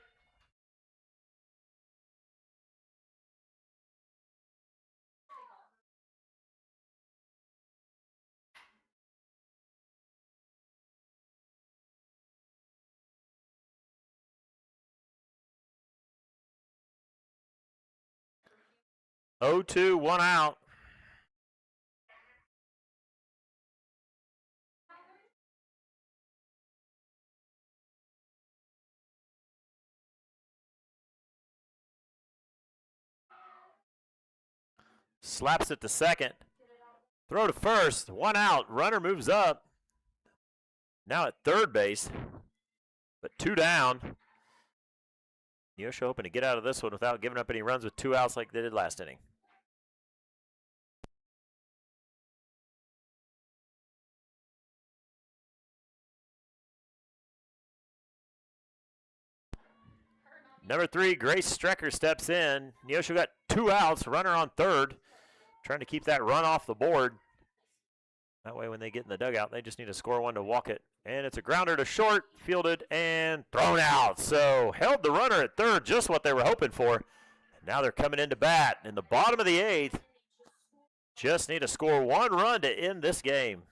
Oh, 2, 1 out. Slaps it to second. Throw to first. 1 out. Runner moves up. Now at third base, but 2 down. Neosho hoping to get out of this one without giving up any runs with 2 outs like they did last inning. Number 3, Grace Strecker steps in. Neosho got 2 outs, runner on third, trying to keep that run off the board. That way when they get in the dugout, they just need to score 1 to walk it. And it's a grounder to short, fielded, and thrown out. So held the runner at third, just what they were hoping for. And now they're coming into bat in the bottom of the 8th. Just need to score 1 run to end this game.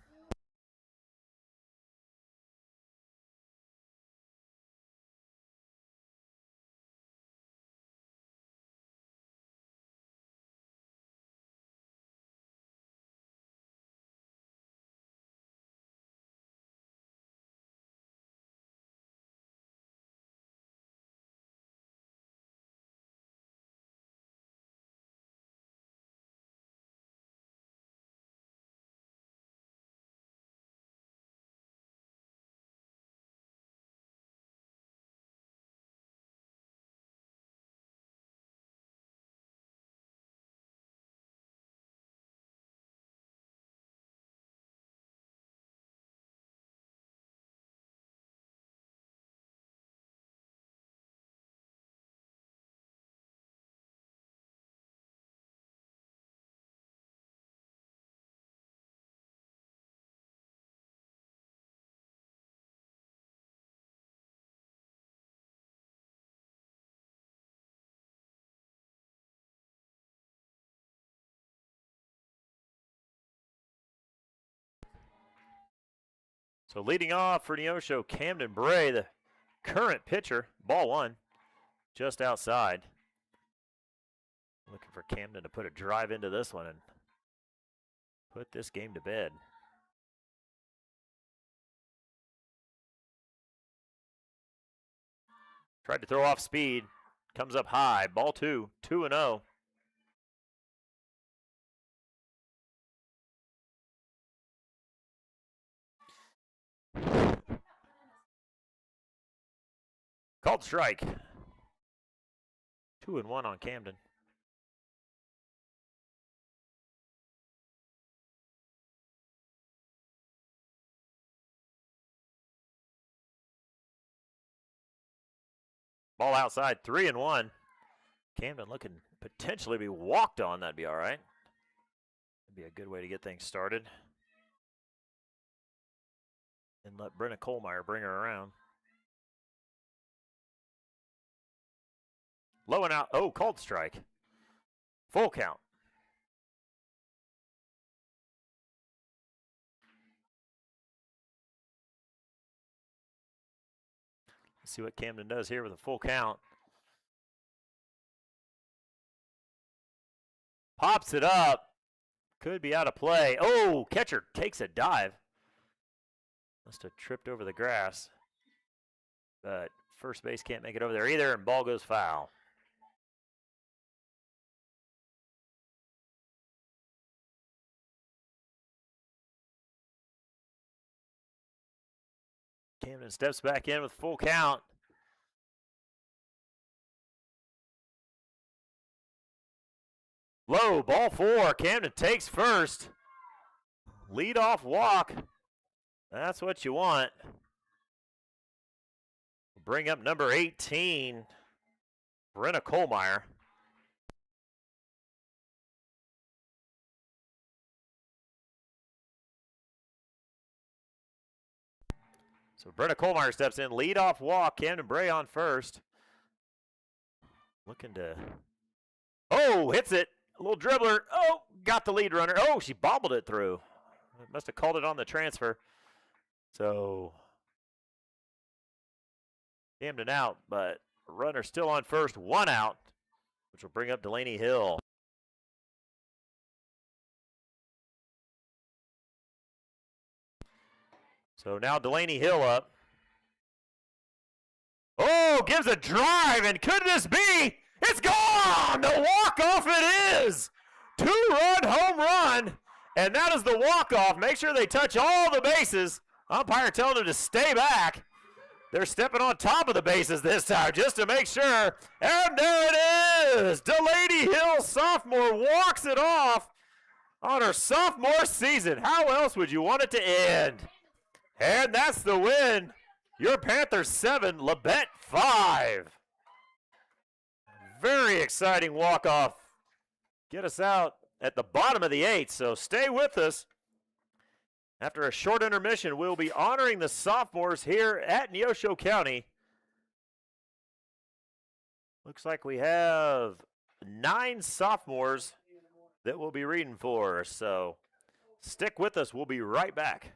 So leading off for Neosho, Camden Bray, the current pitcher. Ball 1, just outside. Looking for Camden to put a drive into this one and put this game to bed. Tried to throw off speed. Comes up high. Ball 2, 2-0. Called strike. 2-1 on Camden. Ball outside, 3-1. Camden looking potentially be walked on. That'd be all right. That'd be a good way to get things started. And let Brenna Kohlmeyer bring her around. Low and out. Oh, called strike. Full count. Let's see what Camden does here with a full count. Pops it up. Could be out of play. Oh, catcher takes a dive. Must have tripped over the grass. But first base can't make it over there either, and ball goes foul. Camden steps back in with full count. Low, ball 4. Camden takes first. Lead-off walk. That's what you want. Bring up number 18, Brenna Kohlmeyer. So Brenna Kohlmeyer steps in, lead-off walk. Camden Bray on first. Looking to, oh, hits it. A little dribbler. Oh, got the lead runner. Oh, she bobbled it through. Must have called it on the transfer. So Camden out, but runner still on first, 1 out, which will bring up Delaney Hill. So now Delaney Hill up. Oh, gives a drive, and could this be? It's gone! The walk-off it is! 2-run home run, and that is the walk-off. Make sure they touch all the bases. Umpire telling them to stay back. They're stepping on top of the bases this time just to make sure. And there it is! Delaney Hill, sophomore, walks it off on her sophomore season. How else would you want it to end? And that's the win. Your Panthers 7, Labette 5. Very exciting walk-off. Get us out at the bottom of the 8th, so stay with us. After a short intermission, we'll be honoring the sophomores here at Neosho County. Looks like we have 9 sophomores that we'll be reading for, so stick with us. We'll be right back.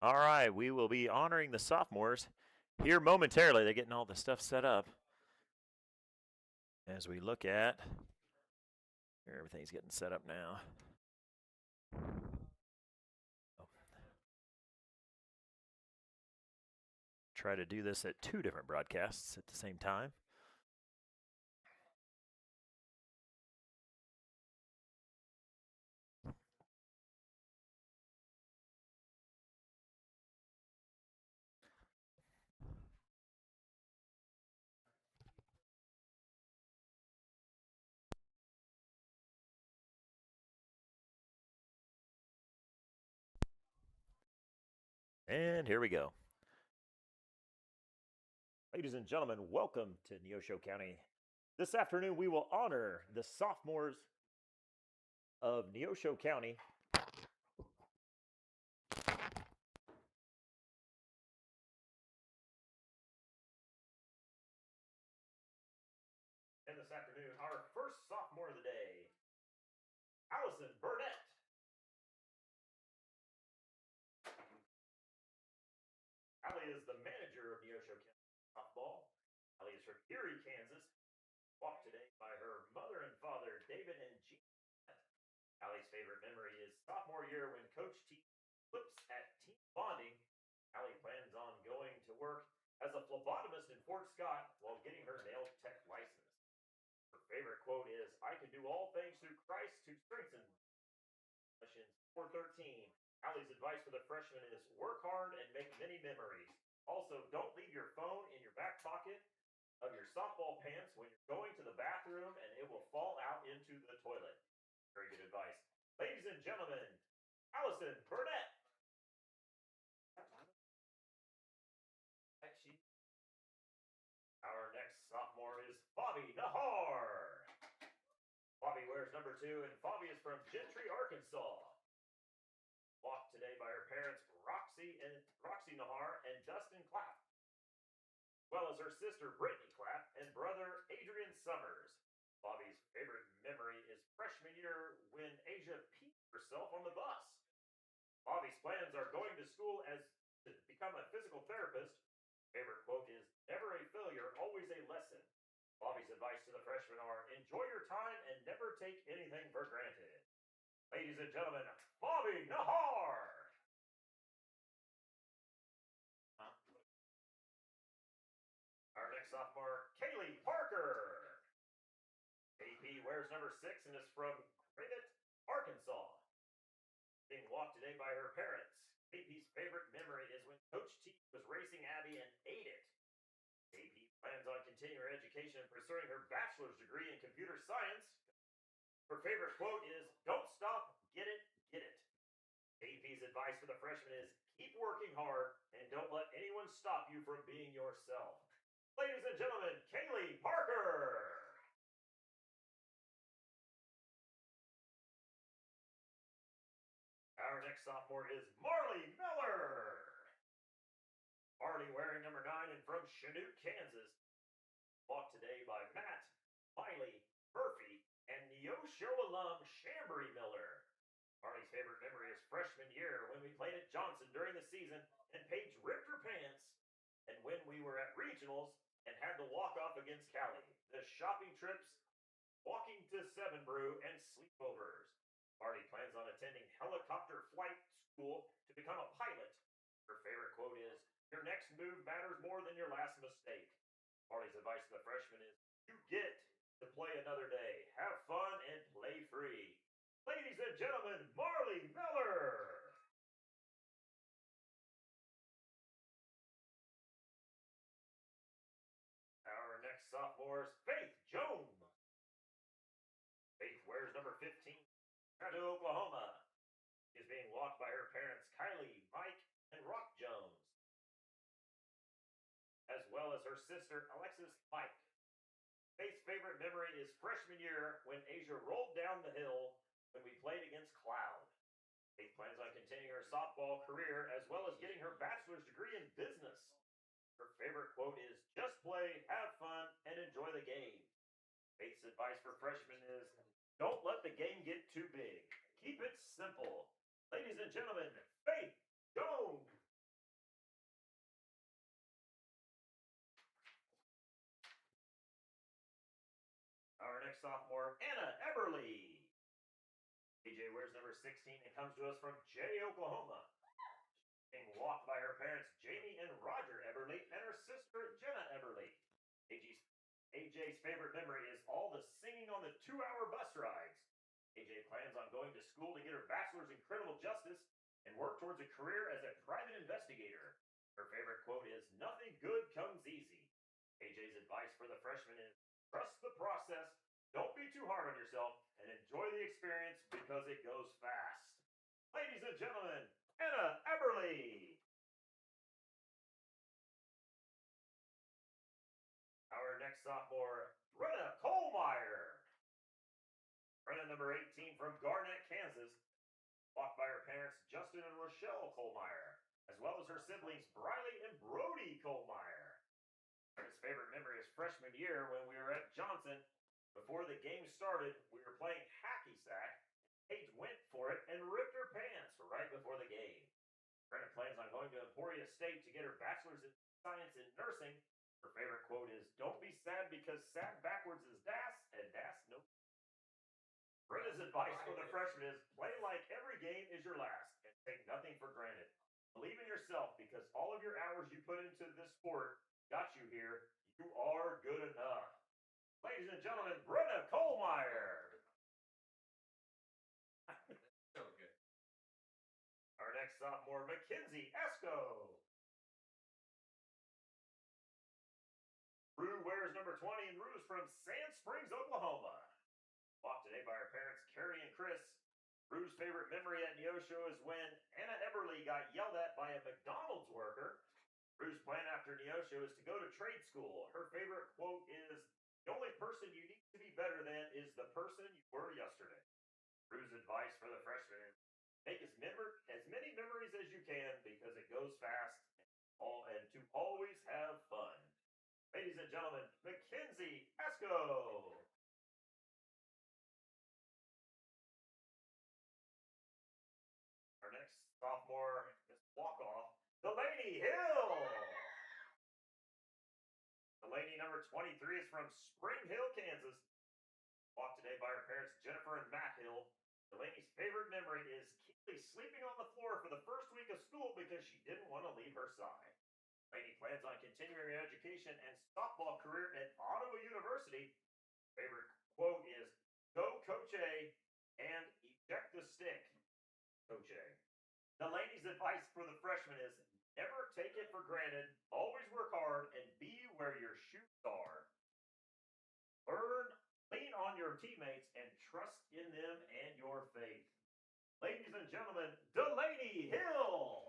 All right, we will be honoring the sophomores here momentarily. They're getting all the stuff set up. As we look at, everything's getting set up now. Oh. Try to do this at 2 different broadcasts at the same time. And here we go. Ladies and gentlemen, welcome to Neosho County. This afternoon, we will honor the sophomores of Neosho County. And this afternoon, our first sophomore of the day, Allison Burnett. Allie is the manager of Neosho County softball. Allie is from Erie, Kansas. Walked today by her mother and father, David and Jean. Allie's favorite memory is sophomore year when Coach T flips at team bonding. Allie plans on going to work as a phlebotomist in Fort Scott while getting her nail tech license. Her favorite quote is, "I can do all things through Christ who strengthens." 413. Allie's advice for the freshmen is work hard and make many memories. Also, don't leave your phone in your back pocket of your softball pants when you're going to the bathroom and it will fall out into the toilet. Very good advice. Ladies and gentlemen, Allison Burnett. Our next sophomore is Bobby Nahar. Bobby wears number 2, and Bobby is from Gentry, Arkansas. Walked today by her parents, Roxy Nahar and Dustin Clapp, as well as her sister, Brittany Clapp, and brother, Adrian Summers. Bobby's favorite memory is freshman year when Asia peed herself on the bus. Bobby's plans are going to school as to become a physical therapist. Favorite quote is, "Never a failure, always a lesson." Bobby's advice to the freshmen are, enjoy your time and never take anything for granted. Ladies and gentlemen, Bobby Nahar. Our next sophomore, Kaylee Parker. AP wears number 6 and is from Labette, Arkansas. Being walked today by her parents. AP's favorite memory is when Coach T was racing Abby and ate it. AP plans on continuing her education and pursuing her bachelor's degree in computer science. Her favorite quote is, don't stop, get it, get it. AP's advice for the freshmen is, keep working hard and don't let anyone stop you from being yourself. Ladies and gentlemen, Kaylee Parker. Our next sophomore is Marley Miller. Marley wearing number 9 and from Chanute, Kansas. Walked today by Matt, Miley, Murphy, and Neosho alum Chambry Miller. Marley's favorite memory is freshman year when we played at Johnson during the season and Paige ripped her pants, and when we were at regionals and had to walk off against Cali. The shopping trips, walking to Seven Brew, and sleepovers. Marty plans on attending helicopter flight school to become a pilot. Her favorite quote is, your next move matters more than your last mistake. Marty's advice to the freshmen is, you get to play another day. Have fun and play free. Ladies and gentlemen, Marley Miller. Our next sophomore is Faith Jones. Faith wears number 15, to Oklahoma. She is being walked by her parents, Kylie, Mike, and Rock Jones, as well as her sister, Alexis Mike. Faith's favorite memory is freshman year when Asia rolled down the hill when we played against Cloud. Faith plans on continuing her softball career as well as getting her bachelor's degree in business. Her favorite quote is, just play, have fun, and enjoy the game. Faith's advice for freshmen is, don't let the game get too big. Keep it simple. Ladies and gentlemen, Faith Jones. next sophomore, Anna Eberly. AJ wears number 16 and comes to us from Jay, Oklahoma. Being walked by her parents, Jamie and Roger Eberly, and her sister, Jenna Eberly. AJ's favorite memory is all the singing on the 2-hour bus rides. AJ plans on going to school to get her bachelor's in criminal justice and work towards a career as a private investigator. Her favorite quote is, "Nothing good comes easy." AJ's advice for the freshman is, trust the process, don't be too hard on yourself, and enjoy the experience because it goes fast. Ladies and gentlemen, Anna Eberly. Our next sophomore, Brenna Kohlmeyer. Brenna, number 18 from Garnett, Kansas, walked by her parents, Justin and Rochelle Kohlmeyer, as well as her siblings, Briley and Brody Kohlmeyer. Brenna's favorite memory is freshman year when we were at Johnson. Before the game started, we were playing hacky sack. Paige went for it and ripped her pants right before the game. Brenna plans on going to Emporia State to get her bachelor's in science in nursing. Her favorite quote is, don't be sad because sad backwards is das, and das no. Brenna's advice for the freshmen is, play like every game is your last, and take nothing for granted. Believe in yourself because all of your hours you put into this sport got you here. You are good enough. Ladies and gentlemen, Brenna Kohlmeyer. So good. Our next sophomore, Mackenzie Esco. Rue wears number 20 and Rue's from Sand Springs, Oklahoma. Walked today by her parents, Carrie and Chris. Rue's favorite memory at Neosho is when Anna Eberly got yelled at by a McDonald's worker. Rue's plan after Neosho is to go to trade school. Her favorite quote is, the only person you need to be better than is the person you were yesterday. Rue's advice for the freshmen is, make as many memories as you can because it goes fast and to always have fun. Ladies and gentlemen, Mackenzie Esco. Our next sophomore is walk-off, Delaney Hill. Delaney, number 23, is from Spring Hill, Kansas. Walked today by her parents, Jennifer and Matt Hill. Delaney's favorite memory is Keely sleeping on the floor for the first week of school because she didn't want to leave her side. Delaney plans on continuing her education and softball career at Ottawa University. Favorite quote is, go Coach A and eject the stick, Coach A. Delaney's advice for the freshmen is, never take it for granted, always work hard, and be where your shoes are. Lean on your teammates and trust in them and your faith. Ladies and gentlemen, Delaney Hill.